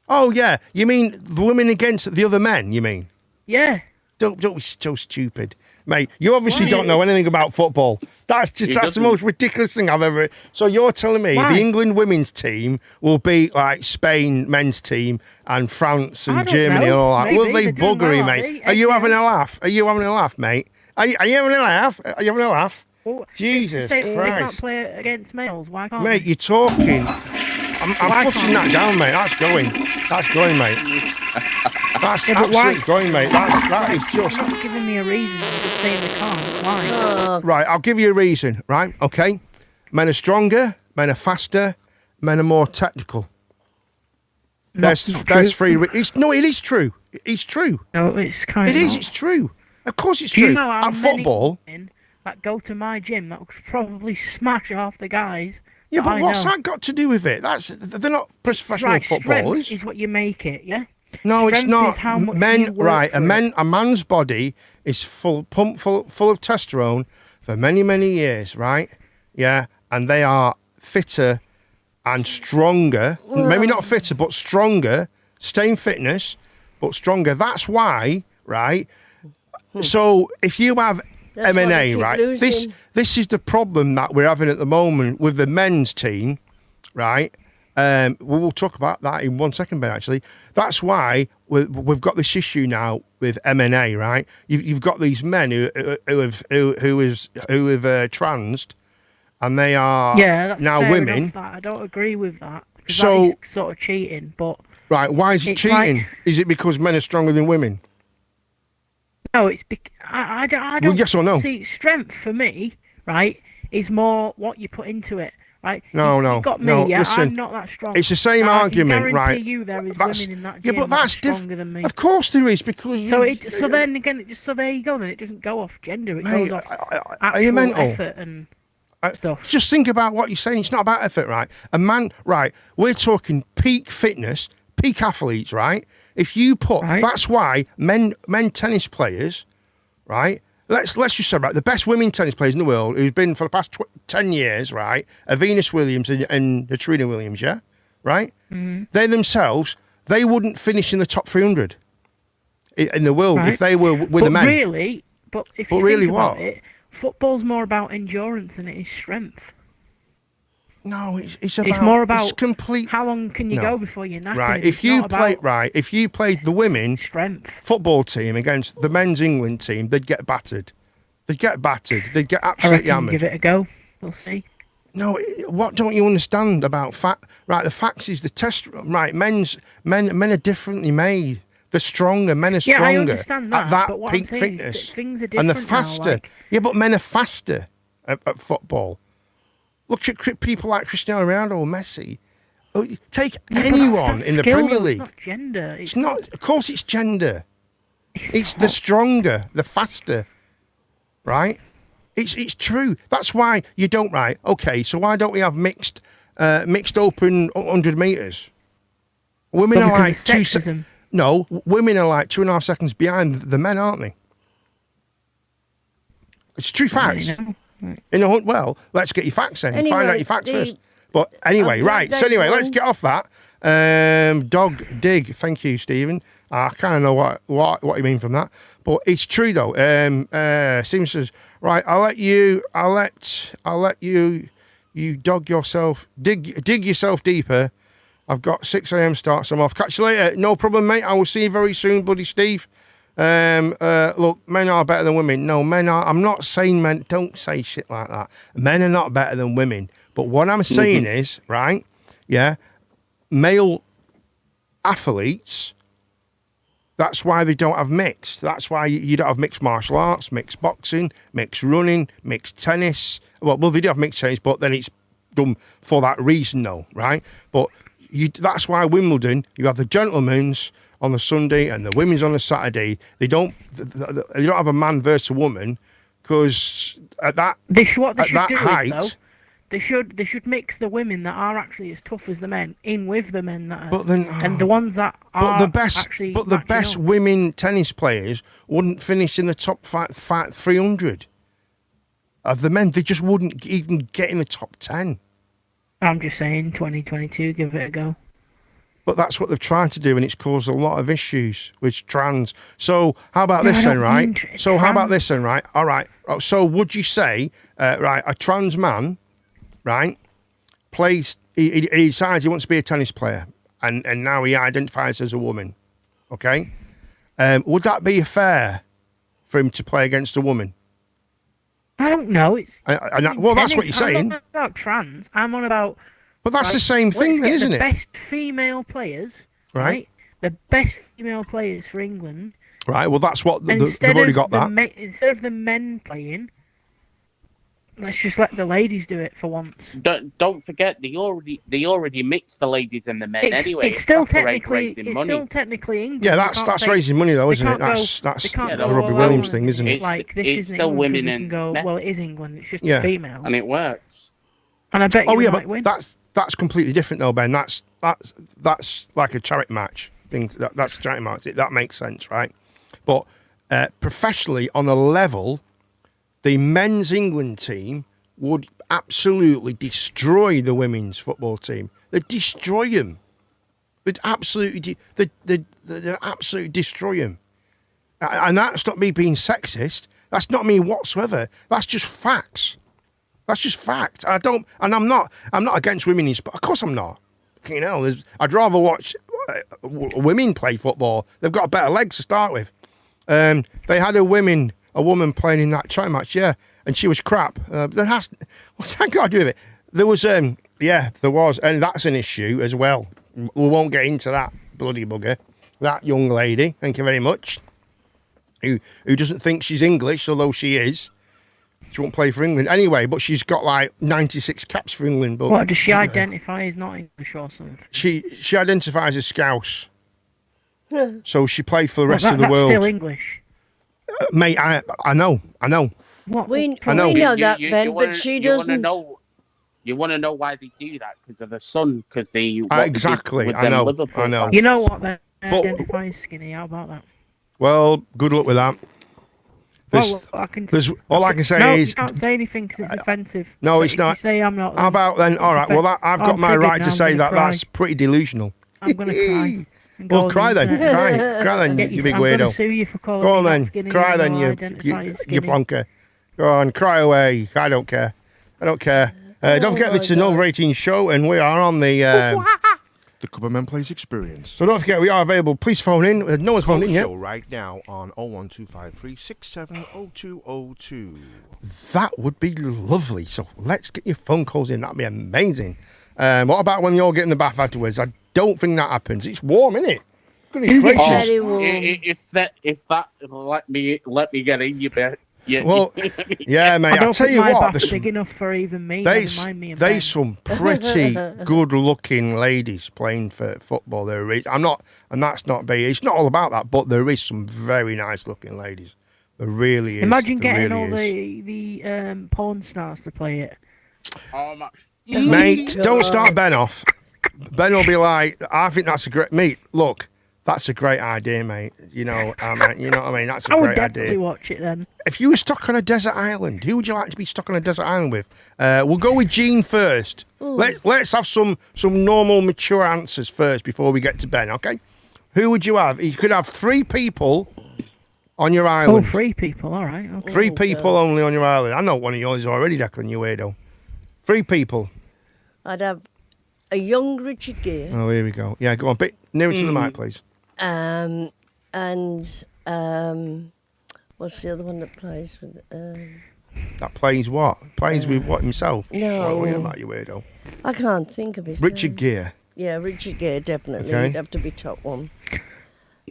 Speaker 4: Oh yeah, you mean the women against the other men? You mean?
Speaker 5: Yeah.
Speaker 4: Don't be so stupid, mate. You obviously
Speaker 5: Why?
Speaker 4: don't know anything about football. That's
Speaker 6: He
Speaker 4: the
Speaker 6: doesn't.
Speaker 4: most ridiculous thing I've ever. So you're telling me
Speaker 5: Why?
Speaker 4: the England women's team will beat like Spain men's team and France
Speaker 5: I
Speaker 4: and
Speaker 5: don't
Speaker 4: Germany
Speaker 5: know.
Speaker 4: and all that?
Speaker 5: Maybe.
Speaker 4: Will they
Speaker 5: They're doing
Speaker 4: buggery,
Speaker 5: well,
Speaker 4: mate?
Speaker 5: aren't
Speaker 4: Are you
Speaker 5: they?
Speaker 4: having a laugh? Are you having a laugh, mate? Are you having a laugh? Are you having a laugh?
Speaker 5: Well,
Speaker 4: Jesus
Speaker 5: say they
Speaker 4: Christ.
Speaker 5: can't play against males. Why can't
Speaker 4: Mate,
Speaker 5: they?
Speaker 4: you're talking. I'm
Speaker 5: Why
Speaker 4: flushing
Speaker 5: can't
Speaker 4: that down, mate. That's going, mate. That's
Speaker 5: Yeah, but why-
Speaker 4: absolutely going, mate. That is just.
Speaker 5: You're not giving me a reason. You're just saying they can't. Why?
Speaker 7: Oh,
Speaker 4: Right, I'll give you a reason, right? Okay. Men are stronger, men are faster, men are more technical. There's
Speaker 5: not
Speaker 4: there's
Speaker 5: true.
Speaker 4: 3 no, it is true. It's true.
Speaker 5: No, it's kind
Speaker 4: It
Speaker 5: of.
Speaker 4: is, it's true. Of course it's
Speaker 5: Do you
Speaker 4: true.
Speaker 5: know how
Speaker 4: At
Speaker 5: many
Speaker 4: football.
Speaker 5: women that go to my gym that would probably smash half the guys?
Speaker 4: Yeah,
Speaker 5: that
Speaker 4: but
Speaker 5: I
Speaker 4: what's
Speaker 5: know?
Speaker 4: that got to do with it? They're not professional
Speaker 5: Right,
Speaker 4: footballers.
Speaker 5: strength is what you make it, yeah?
Speaker 4: No, it's
Speaker 5: Strength
Speaker 4: not.
Speaker 5: is how much you
Speaker 4: Men,
Speaker 5: work
Speaker 4: right?
Speaker 5: for it.
Speaker 4: A man's body is full of testosterone for many, many years, right? Yeah, and they are fitter and stronger. Maybe not fitter, but stronger. Same fitness, but stronger. That's why, right? So if you have
Speaker 7: That's why they
Speaker 4: M&A,
Speaker 7: keep
Speaker 4: right?
Speaker 7: losing.
Speaker 4: This is the problem that we're having at the moment with the men's team, right? We'll talk about that in 1 second, Ben. Actually, that's why we've got this issue now with M&A, right? You've got these men who have transed, and they are
Speaker 5: Yeah, that's
Speaker 4: now
Speaker 5: fair
Speaker 4: women.
Speaker 5: enough, that. I don't agree with that. 'cause
Speaker 4: So-
Speaker 5: that is sort of cheating, but
Speaker 4: Right? Why is it
Speaker 5: It's like-
Speaker 4: cheating? Is it because men are stronger than women?
Speaker 5: no, it's I don't
Speaker 4: yes or no?
Speaker 5: see strength for me, right, is more what you put into it, right?
Speaker 4: No, no,
Speaker 5: You've got me,
Speaker 4: no,
Speaker 5: yeah,
Speaker 4: listen,
Speaker 5: I'm not that strong.
Speaker 4: It's the same
Speaker 5: And I can
Speaker 4: argument,
Speaker 5: guarantee
Speaker 4: right?
Speaker 5: you there is
Speaker 4: That's-
Speaker 5: women in that
Speaker 4: yeah,
Speaker 5: gym
Speaker 4: but that's
Speaker 5: stronger than me.
Speaker 4: Of course there is, because
Speaker 5: So
Speaker 4: you-
Speaker 5: so then again, so there you go. Then it doesn't go off gender. It
Speaker 4: Mate,
Speaker 5: goes off
Speaker 4: are
Speaker 5: actual
Speaker 4: you mental?
Speaker 5: effort and stuff.
Speaker 4: Just think about what you're saying. It's not about effort, right? A man, right? We're talking peak fitness, peak athletes, right? If you put, that's why men tennis players, right? Let's just say, right, the best women tennis players in the world, who's been for the past 10 years, right, are Venus Williams and Serena Williams, yeah, right? Mm-hmm. They themselves, they wouldn't finish in the top 300 in the world if they were with the men.
Speaker 5: But if you think about it, football's more about endurance than it is strength.
Speaker 4: No, it's
Speaker 5: more about
Speaker 4: it's complete.
Speaker 5: How long can you go before you're knackered?
Speaker 4: Right, if you played the women
Speaker 5: strength
Speaker 4: football team against the men's England team, they'd get battered. They'd get absolutely hammered.
Speaker 5: Give it a go. We'll see.
Speaker 4: No, what don't you understand about fact? Right, the facts is the test. Right, men are differently made. They're stronger. Men are stronger.
Speaker 5: Yeah, I understand that.
Speaker 4: At that
Speaker 5: but what
Speaker 4: peak
Speaker 5: I'm saying
Speaker 4: fitness,
Speaker 5: is that things are different
Speaker 4: and they're faster.
Speaker 5: now,
Speaker 4: Yeah, but men are faster at football. Look at people like Cristiano Ronaldo or Messi. Take anyone in the Premier League.
Speaker 5: It's not gender.
Speaker 4: It's not. Of course, it's gender. It's the stronger, the faster. Right? It's true. That's why you don't. Right? Okay. So why don't we have mixed open 100 meters? Women are like No, women are like 2.5 seconds behind the men, aren't they? It's true facts. Well, let's get your facts then.
Speaker 7: Anyway,
Speaker 4: find out your facts first. But anyway, right. So anyway, let's get off that. Dog dig. Thank you, Stephen. I kind of know what you mean from that, but it's true though. Stephen says, right. I'll let you dig yourself deeper. I've got 6 a.m. start, so I'm off. Catch you later. No problem, mate. I will see you very soon, buddy Steve. Look, men are better than women. No, men are. I'm not saying men. Don't say shit like that. Men are not better than women. But what I'm saying is, right? Yeah, male athletes. That's why they don't have mixed. That's why you don't have mixed martial arts, mixed boxing, mixed running, mixed tennis. Well, they do have mixed tennis, but then it's done for that reason, though, right? But that's why Wimbledon, you have the gentlemen's on the Sunday and the women's on the Saturday. They don't have a man versus a woman because at that height.
Speaker 5: They should mix the women that are actually as tough as the men in with the men that are,
Speaker 4: but then,
Speaker 5: and the ones that are
Speaker 4: the best women tennis players wouldn't finish in the top 300 of the men. They just wouldn't even get in the top 10.
Speaker 5: I'm just saying, 2022, give it a go.
Speaker 4: But that's what they've tried to do, and it's caused a lot of issues with trans. So how about this then, right? So how about this then, right? All right. So would you say, right, a trans man, right, plays, he decides he wants to be a tennis player, and now he identifies as a woman, okay? Would that be fair for him to play against a woman?
Speaker 5: I don't know.
Speaker 4: Well, that's what you're saying.
Speaker 5: I'm not about trans. I'm on about.
Speaker 4: But that's the same thing, then, isn't it?
Speaker 5: The best female players, right? The best female players for England.
Speaker 4: Right. Well, that's what they've already got that.
Speaker 5: Instead of the men playing, let's just let the ladies do it for once.
Speaker 6: Don't forget they already mixed the ladies and the men anyway.
Speaker 5: It's still technically England.
Speaker 4: Yeah, that's raising money though, isn't it? That's the Robbie Williams thing, isn't it?
Speaker 5: Like this
Speaker 6: it's
Speaker 5: isn't
Speaker 6: still
Speaker 5: England,
Speaker 6: women and men.
Speaker 5: Well, it is England. It's just the females,
Speaker 6: and it works.
Speaker 5: And I bet you might win.
Speaker 4: That's completely different though, Ben. That's like a charity match thing. That's a charity match. That makes sense, right? But professionally, on a level, the men's England team would absolutely destroy the women's football team. They'd destroy them. They'd absolutely destroy them. And that's not me being sexist. That's not me whatsoever. That's just facts. That's just fact. I'm not against women in sport. Of course I'm not. You know, I'd rather watch women play football. They've got better legs to start with. They had a woman playing in that charity match, yeah, and she was crap. What's that got to do with it? There was, there was, and that's an issue as well. We won't get into that bloody bugger. That young lady, thank you very much, who doesn't think she's English, although she is. She won't play for England anyway, but she's got like 96 caps for England. But
Speaker 5: what does she identify as not English or something?
Speaker 4: She identifies as Scouse. So she played for the rest of the world.
Speaker 5: That's still English.
Speaker 4: Mate, I know.
Speaker 5: What?
Speaker 7: We
Speaker 4: I know.
Speaker 7: know that, Ben,
Speaker 6: wanna-
Speaker 7: but she
Speaker 6: you wanna
Speaker 7: doesn't.
Speaker 6: You want to know why they do that? Because of the sun. Because they
Speaker 4: Exactly,
Speaker 6: With
Speaker 4: I
Speaker 6: them
Speaker 4: know,
Speaker 6: Liverpool
Speaker 4: I know.
Speaker 6: fans.
Speaker 5: You know what? They
Speaker 4: But-
Speaker 5: identify as skinny. How about that?
Speaker 4: Well, good luck with that. There's,
Speaker 5: Well, I can.
Speaker 4: there's all I can say
Speaker 5: No,
Speaker 4: is
Speaker 5: you can't say anything because it's offensive.
Speaker 4: no,
Speaker 5: But
Speaker 4: it's
Speaker 5: if
Speaker 4: not.
Speaker 5: You say I'm not.
Speaker 4: How about then? All right. Well, I've got
Speaker 5: I'm
Speaker 4: my
Speaker 5: triggered
Speaker 4: right
Speaker 5: now,
Speaker 4: to
Speaker 5: I'm
Speaker 4: say
Speaker 5: gonna
Speaker 4: that
Speaker 5: cry.
Speaker 4: that's pretty delusional.
Speaker 5: I'm gonna cry. and go
Speaker 4: Well,
Speaker 5: on the
Speaker 4: cry then.
Speaker 5: internet.
Speaker 4: Cry then,
Speaker 5: Get
Speaker 4: you
Speaker 5: your-
Speaker 4: big
Speaker 5: I'm gonna
Speaker 4: weirdo.
Speaker 5: sue you for calling
Speaker 4: Go
Speaker 5: me
Speaker 4: on
Speaker 5: not
Speaker 4: then.
Speaker 5: skinny
Speaker 4: Cry
Speaker 5: even
Speaker 4: then,
Speaker 5: though I
Speaker 4: you
Speaker 5: identify as
Speaker 4: you
Speaker 5: skinny.
Speaker 4: plonker. Go on, cry away. I don't care. I don't care. Don't forget this is an over-18 show, and we are on the.
Speaker 8: The Cooperman Place Experience.
Speaker 4: So don't forget, we are available. Please phone in. No one's phoned in yet.
Speaker 8: Show right now on 01253 670202.
Speaker 4: That would be lovely. So let's get your phone calls in. That'd be amazing. What about when you all get in the bath afterwards? I don't think that happens. It's warm, isn't it? Goodness
Speaker 5: Who gets
Speaker 4: gracious.
Speaker 7: Very warm.
Speaker 6: If that let me get in, you bet. Yeah.
Speaker 4: Well, yeah, mate.
Speaker 5: I don't
Speaker 4: I'll tell
Speaker 5: think
Speaker 4: you
Speaker 5: my
Speaker 4: what.
Speaker 5: bath's
Speaker 4: There's
Speaker 5: big enough for even me.
Speaker 4: They,
Speaker 5: Never mind me and
Speaker 4: they
Speaker 5: Ben.
Speaker 4: some pretty good-looking ladies playing for football. There is. I'm not, and that's not be. It's not all about that, but there is some very nice-looking ladies. There really is.
Speaker 5: Imagine
Speaker 4: There
Speaker 5: getting
Speaker 4: really
Speaker 5: all the porn stars to play it.
Speaker 6: Oh, my-
Speaker 4: Mate, don't start Ben off. Ben will be like, I think that's a great. Mate, look, that's a great idea, mate. You know what I mean? That's a
Speaker 5: I would
Speaker 4: great
Speaker 5: definitely
Speaker 4: idea.
Speaker 5: watch it then.
Speaker 4: If you were stuck on a desert island, who would you like to be stuck on a desert island with? We'll go with Jean first. Let's have some normal, mature answers first before we get to Ben, okay? Who would you have? You could have 3 people on your
Speaker 5: Oh,
Speaker 4: island.
Speaker 5: 3 people. All right. Okay.
Speaker 4: 3 people only on your island. I know one of yours already, Declan, you weirdo. 3 people.
Speaker 7: I'd have a young Richard Gere,
Speaker 4: Oh, here we go. Yeah, go on. Bit nearer to the mic, please.
Speaker 7: and what's the other one that plays with?
Speaker 4: That plays what? Plays with what himself?
Speaker 7: No.
Speaker 4: What are you about, you weirdo?
Speaker 7: I can't think of his
Speaker 4: Richard
Speaker 7: name.
Speaker 4: Gere.
Speaker 7: Yeah, Richard Gere, definitely.
Speaker 4: Okay.
Speaker 7: He'd have to be top one.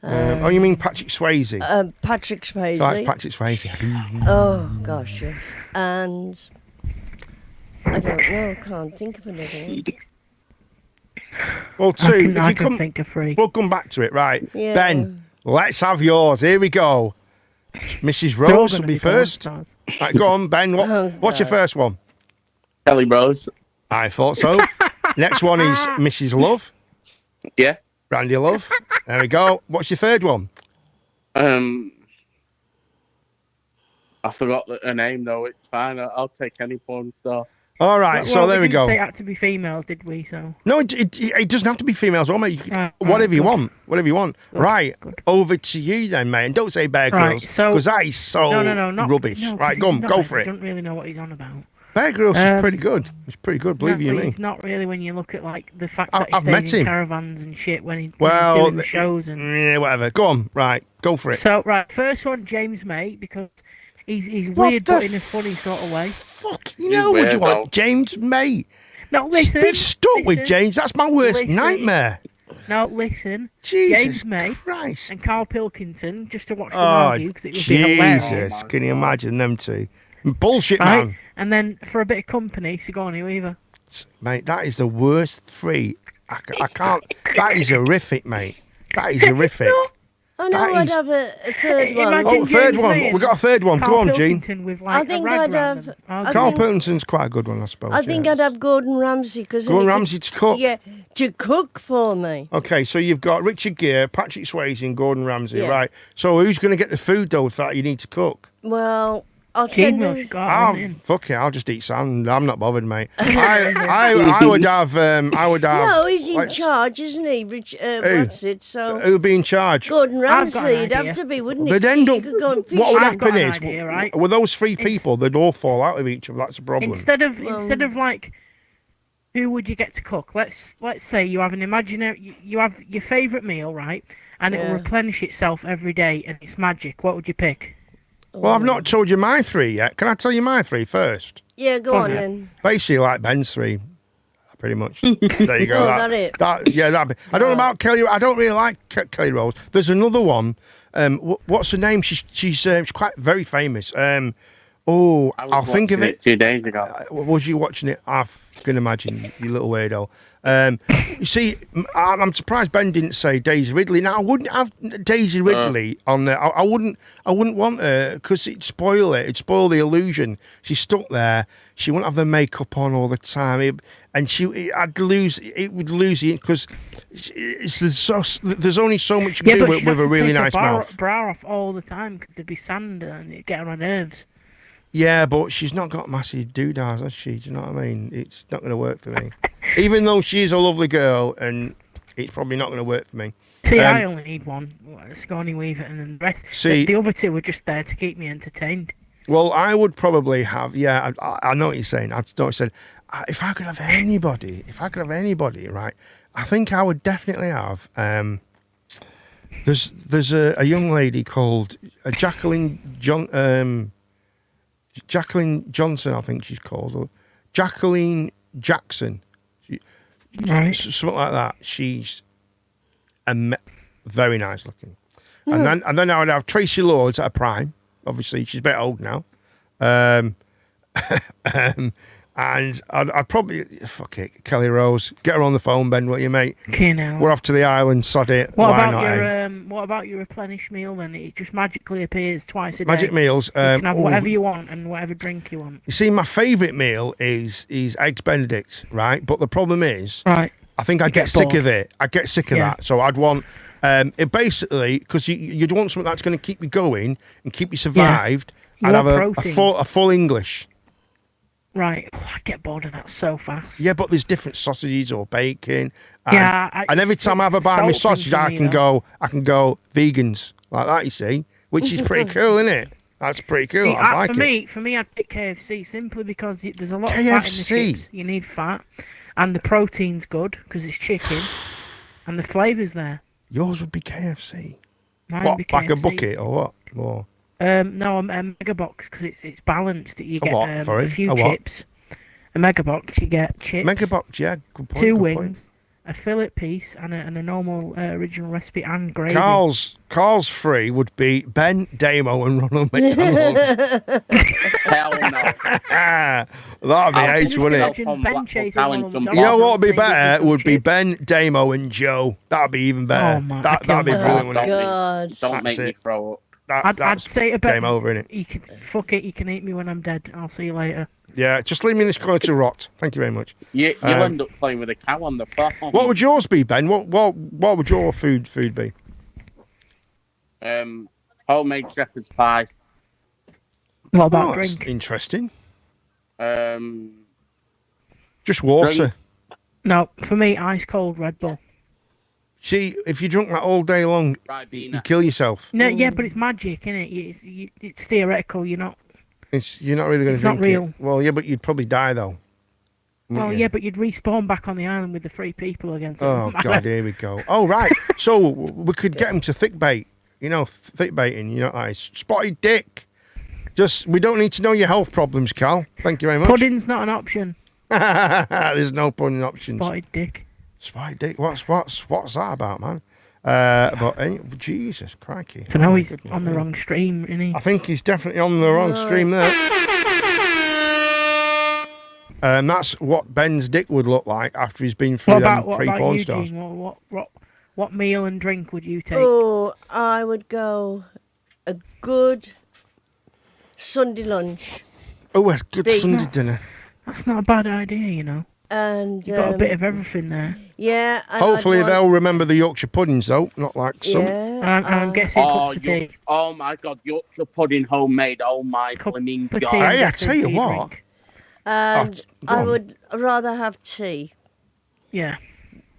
Speaker 4: Oh, you mean Patrick Swayze?
Speaker 7: Patrick Swayze.
Speaker 4: Oh, that's Patrick Swayze.
Speaker 7: Oh, gosh, yes. And I don't know, can't think of another one.
Speaker 4: Well, 2.
Speaker 5: I
Speaker 4: if
Speaker 5: can
Speaker 4: you
Speaker 5: think of 3.
Speaker 4: we'll come back to it, right?
Speaker 7: Yeah.
Speaker 4: Ben, let's have yours. Here we go. Mrs.
Speaker 5: They're all
Speaker 4: Rose will
Speaker 5: gonna
Speaker 4: be
Speaker 5: porn
Speaker 4: first.
Speaker 5: stars.
Speaker 4: Right, go on, Ben. What's your
Speaker 7: God.
Speaker 4: first one?
Speaker 6: Kelly Rose.
Speaker 4: I thought so. Next one is Mrs. Love.
Speaker 6: Yeah.
Speaker 4: Randy Love. There we go. What's your third one?
Speaker 6: I forgot her name though. It's fine. I'll take any porn star.
Speaker 4: All right, so
Speaker 5: Well,
Speaker 4: there we
Speaker 5: didn't
Speaker 4: go.
Speaker 5: say it had to be females, did we? So
Speaker 4: No, it doesn't have to be females or mate. You can,
Speaker 5: Right,
Speaker 4: whatever you
Speaker 5: good.
Speaker 4: want. Whatever you want.
Speaker 5: Good,
Speaker 4: Right,
Speaker 5: good.
Speaker 4: over to you then, mate. And don't say Bear
Speaker 5: Right,
Speaker 4: Grylls,
Speaker 5: so-
Speaker 4: because that is so
Speaker 5: no, not
Speaker 4: rubbish.
Speaker 5: No, 'cause
Speaker 4: right, go
Speaker 5: he's
Speaker 4: on,
Speaker 5: not-
Speaker 4: go for
Speaker 5: I
Speaker 4: it.
Speaker 5: don't really know what he's on about.
Speaker 4: Bear Grylls is
Speaker 5: Um,
Speaker 4: pretty good. It's pretty good, believe you me.
Speaker 5: It's not really when you look at like the fact
Speaker 4: I-
Speaker 5: that he
Speaker 4: I've
Speaker 5: stays
Speaker 4: met
Speaker 5: in
Speaker 4: him.
Speaker 5: caravans and shit when he's
Speaker 4: Well,
Speaker 5: doing the shows and.
Speaker 4: yeah, whatever. Go on, right, go for it.
Speaker 5: So right, first one, James May, because he's
Speaker 4: What
Speaker 5: weird
Speaker 4: the
Speaker 5: but in a funny sort of way.
Speaker 4: Fuck, you know what you
Speaker 6: weirdo.
Speaker 4: want, James May.
Speaker 5: No, listen.
Speaker 4: Be stuck with
Speaker 5: listen,
Speaker 4: James. That's my worst
Speaker 5: listen.
Speaker 4: nightmare.
Speaker 5: No, listen.
Speaker 4: Jesus
Speaker 5: James May
Speaker 4: Christ.
Speaker 5: and Carl Pilkington, just to watch them
Speaker 4: Oh,
Speaker 5: argue because it would be hilarious.
Speaker 4: Jesus. Can you imagine them two? Bullshit,
Speaker 5: Right?
Speaker 4: man.
Speaker 5: And then for a bit of company, Sigourney Weaver.
Speaker 4: Mate, that is the worst 3. I can't. That is horrific, mate. That is horrific.
Speaker 7: Oh, no,
Speaker 4: That
Speaker 7: I'd
Speaker 4: is-
Speaker 7: have a third one.
Speaker 5: Imagine
Speaker 4: Oh, third
Speaker 5: James
Speaker 4: one.
Speaker 5: May
Speaker 4: We've got a third one.
Speaker 5: Carl
Speaker 4: Go on, Gene.
Speaker 5: Pilkington with like
Speaker 7: I
Speaker 5: a
Speaker 7: think
Speaker 5: rag
Speaker 7: I'd
Speaker 5: round
Speaker 7: have-
Speaker 5: them.
Speaker 7: I
Speaker 4: Carl
Speaker 7: think-
Speaker 4: Pilkington's quite a good one, I suppose.
Speaker 7: I think
Speaker 4: yes.
Speaker 7: I'd have Gordon Ramsay because
Speaker 4: Gordon Ramsay to cook.
Speaker 7: Yeah, to cook for me.
Speaker 4: Okay, so you've got Richard Gere, Patrick Swayze, and Gordon Ramsay,
Speaker 7: Yeah.
Speaker 4: right? So who's going to get the food though that you need to cook?
Speaker 7: Well, I'll
Speaker 5: Gene
Speaker 7: send
Speaker 5: Mills
Speaker 7: her.
Speaker 5: got
Speaker 4: Oh,
Speaker 5: in.
Speaker 4: fuck it! I'll just eat sand. I'm not bothered, mate. I would have.
Speaker 7: No, he's in
Speaker 4: let's-
Speaker 7: charge, isn't he? What's it? So
Speaker 4: Who'd be in charge?
Speaker 7: Gordon
Speaker 5: I've got an
Speaker 7: Ramsay, he'd
Speaker 5: idea.
Speaker 7: have to be, wouldn't he?
Speaker 4: They'd end
Speaker 7: You
Speaker 4: up.
Speaker 7: could go and fish
Speaker 4: What would
Speaker 5: I've got
Speaker 4: happen
Speaker 5: an
Speaker 4: is,
Speaker 5: idea, right?
Speaker 4: with those 3
Speaker 5: It's-
Speaker 4: people, they'd all fall out of each other. That's the problem.
Speaker 5: Instead of like, who would you get to cook? Let's say you have an imaginary, you have your favourite meal, right? And it will
Speaker 7: Yeah.
Speaker 5: replenish itself every day, and it's magic. What would you pick?
Speaker 4: Well, I've not told you my 3 yet. Can I tell you my 3 first?
Speaker 7: Yeah, go
Speaker 5: Go
Speaker 7: on
Speaker 5: on,
Speaker 7: then.
Speaker 4: Basically, like Ben's 3, pretty much. There you go.
Speaker 7: Oh, that it?
Speaker 4: That. I don't know about Kelly. I don't really like Kelly Rose. There's another one. What's her name? She's quite very famous.
Speaker 6: I was
Speaker 4: I'll think of
Speaker 6: watching
Speaker 4: it.
Speaker 6: 2 days ago.
Speaker 4: Was you watching it? can imagine, you little weirdo. You see, I'm surprised Ben didn't say Daisy Ridley. Now I wouldn't have Daisy Ridley on there. I wouldn't want her because it'd spoil it. It'd spoil the illusion. She's stuck there. She wouldn't have the makeup on all the time, and I'd lose. It would lose it because there's only so much you can do with a really nice mouth.
Speaker 5: Bra off all the time because there'd be sand and it'd get on her nerves.
Speaker 4: Yeah, but she's not got massive doodads, has she? Do you know what I mean? It's not going to work for me. Even though she's a lovely girl, and it's probably not going to work for me.
Speaker 5: See, I only need one, Sigourney Weaver, and then the rest. The other two were just there to keep me entertained.
Speaker 4: Well, I would probably have. Yeah, I know what you're saying. I know what you said. If I could have anybody, right? I think I would definitely have. There's a young lady called Jacqueline Johnson, I think she's called, or Jacqueline Jackson,
Speaker 5: right?
Speaker 4: Something like that. She's very nice looking. And then I would have Tracy Lords at a prime. Obviously, she's a bit old now. And I'd probably Kelly Rose. Get her on the phone, Ben. What you mate?
Speaker 5: Okay, now.
Speaker 4: We're off to the island. Sod it.
Speaker 5: What
Speaker 4: Why
Speaker 5: about
Speaker 4: not?
Speaker 5: What about your replenish meal? Then it just magically appears twice a day.
Speaker 4: Magic meals.
Speaker 5: You can have whatever you want and whatever drink you want.
Speaker 4: You see, my favourite meal is eggs Benedict, right? But the problem is,
Speaker 5: right?
Speaker 4: I think I'd get sick of it. I'd get sick of that. So I'd want it basically because you'd want something that's going to keep you going and keep you survived.
Speaker 5: Yeah.
Speaker 4: I'd have a full English.
Speaker 5: Right, I'd get bored of that so fast.
Speaker 4: Yeah, but there's different sausages or bacon.
Speaker 5: And,
Speaker 4: and every time I have a bite of my sausage, I can go vegans like that. You see, which is pretty cool, isn't it? That's pretty cool.
Speaker 5: See,
Speaker 4: I like it.
Speaker 5: For me, I'd pick KFC simply because there's a lot of fat in the chips. You need fat, and the protein's good because it's chicken, and the flavour's there.
Speaker 4: Yours would be KFC.
Speaker 5: Mine
Speaker 4: what,
Speaker 5: would be
Speaker 4: like
Speaker 5: KFC.
Speaker 4: a bucket or what? Or
Speaker 5: no, a mega box because it's balanced. You get a few chips. A mega box, you get chips.
Speaker 4: Mega box, yeah. Good point.
Speaker 5: Two wings, a fillet piece, and a normal original recipe and gravy.
Speaker 4: Carl's free would be Ben, Damo, and Ronald McDonald.
Speaker 6: Hell no.
Speaker 4: That'd be H, wouldn't it? You know what would be better? Would be Ben, Damo, and Joe. That'd be even better. That'd be brilliant, wouldn't it?
Speaker 6: Don't make me throw up.
Speaker 5: I'd say a bit.
Speaker 4: Game over, innit?
Speaker 5: You can you can eat me when I'm dead. I'll see you later.
Speaker 4: Yeah, just leave me in this corner to rot. Thank you very much.
Speaker 6: You'll end up playing with a cow on the farm.
Speaker 4: What would yours be, Ben? What would your food be?
Speaker 6: Homemade shepherd's pie.
Speaker 5: What about drink?
Speaker 4: Interesting.
Speaker 6: Just
Speaker 4: water.
Speaker 6: Drink.
Speaker 5: No, for me, ice cold Red Bull.
Speaker 4: See, if you drink that all day long, you kill yourself.
Speaker 5: No, yeah, but it's magic, isn't it? It's theoretical. You're not
Speaker 4: really going to drink
Speaker 5: not real.
Speaker 4: it. Well, yeah, but you'd probably die though.
Speaker 5: Well, yeah, but you'd respawn back on the island with the 3 people against it.
Speaker 4: Oh God, here we go. Oh right, so we could get him to thick bait. You know, thick baiting. You know, like spotted dick. We don't need to know your health problems, Carl. Thank you very much.
Speaker 5: Pudding's not an option.
Speaker 4: There's no pudding options.
Speaker 5: Spotted dick.
Speaker 4: Spotted dick. What's that about, man? But Jesus, crikey.
Speaker 5: So now he's on the wrong stream, isn't he?
Speaker 4: I think he's definitely on the wrong stream there. That's what Ben's dick would look like after he's been through them 3 porn stars.
Speaker 5: What meal and drink would you take?
Speaker 7: Oh, I would go a good Sunday lunch.
Speaker 4: Oh, a good Sunday dinner.
Speaker 5: That's not a bad idea, you know.
Speaker 7: And
Speaker 5: you've got a bit of everything there.
Speaker 7: Yeah.
Speaker 4: Hopefully they'll remember the Yorkshire puddings, though, not like some.
Speaker 7: Yeah.
Speaker 5: I'm guessing cups of tea.
Speaker 6: Oh my God, Yorkshire pudding homemade. Oh my blimmin' God.
Speaker 4: Hey, I tell you what.
Speaker 7: And I would rather have tea.
Speaker 5: Yeah.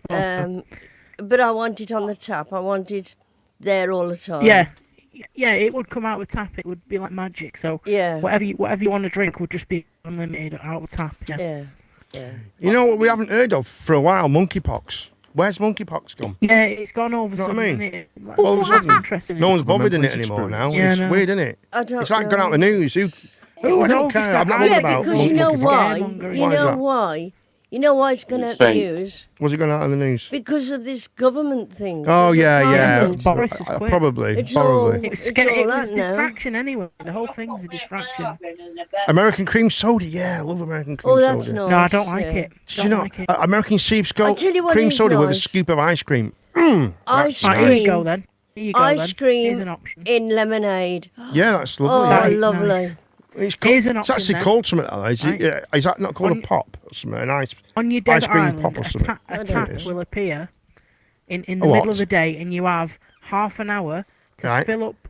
Speaker 5: Awesome.
Speaker 7: But I want it on the tap. I want it there all the time.
Speaker 5: Yeah. Yeah, it would come out the tap. It would be like magic. So
Speaker 7: yeah,
Speaker 5: whatever you want to drink would just be unlimited out of the tap. Yeah.
Speaker 4: You know what we haven't heard of for a while? Monkeypox. Where's monkeypox gone?
Speaker 5: Yeah, it's gone over.
Speaker 4: You know what I mean?
Speaker 5: Like,
Speaker 4: all of a sudden,
Speaker 5: interesting.
Speaker 4: no one's bothered in it anymore now.
Speaker 5: Yeah,
Speaker 4: it's weird, isn't it?
Speaker 7: I don't
Speaker 4: it's like
Speaker 7: know.
Speaker 4: gone out the news. I don't care. I'm not
Speaker 7: yeah,
Speaker 4: about
Speaker 7: because you know why?
Speaker 4: monkeypox.
Speaker 7: You know why? You know why it's going out the news?
Speaker 4: Was it going out in the news?
Speaker 7: Because of this government thing.
Speaker 4: Oh,
Speaker 7: Because of
Speaker 4: yeah.
Speaker 7: Parliament.
Speaker 5: Boris has quit.
Speaker 4: Probably.
Speaker 7: It's all-
Speaker 4: probably.
Speaker 5: It was,
Speaker 7: It's all
Speaker 5: it
Speaker 7: that
Speaker 5: was
Speaker 7: now.
Speaker 5: distraction anyway. The whole thing's a distraction.
Speaker 4: American cream soda. Yeah, I love American cream
Speaker 7: Oh,
Speaker 4: soda.
Speaker 7: that's nice.
Speaker 5: No, I don't like
Speaker 7: yeah.
Speaker 5: it.
Speaker 4: Did
Speaker 5: Don't
Speaker 4: you know
Speaker 5: like it.
Speaker 4: American sea
Speaker 7: I
Speaker 4: skull
Speaker 7: tell you what
Speaker 4: cream
Speaker 7: is
Speaker 4: soda with a
Speaker 7: nice.
Speaker 4: scoop of ice cream?
Speaker 7: Ice
Speaker 5: Right, here you
Speaker 7: cream
Speaker 5: go then. Here you go
Speaker 7: Ice
Speaker 5: then.
Speaker 7: cream
Speaker 5: Here's an option.
Speaker 7: in lemonade.
Speaker 4: Yeah, that's lovely.
Speaker 7: Oh,
Speaker 4: yeah.
Speaker 5: Nice.
Speaker 7: lovely.
Speaker 4: It's,
Speaker 5: Here's an
Speaker 4: it's
Speaker 5: option
Speaker 4: actually
Speaker 5: then.
Speaker 4: called something like that.
Speaker 5: Right.
Speaker 4: Is that not called
Speaker 5: On-
Speaker 4: a pop or something? An ice.
Speaker 5: On your desert
Speaker 4: cream
Speaker 5: island,
Speaker 4: pop or something.
Speaker 7: I
Speaker 5: a
Speaker 7: don't
Speaker 5: tap
Speaker 4: know.
Speaker 5: will appear in the
Speaker 4: A what?
Speaker 5: middle of the day, and you have half an hour to
Speaker 4: Right.
Speaker 5: fill up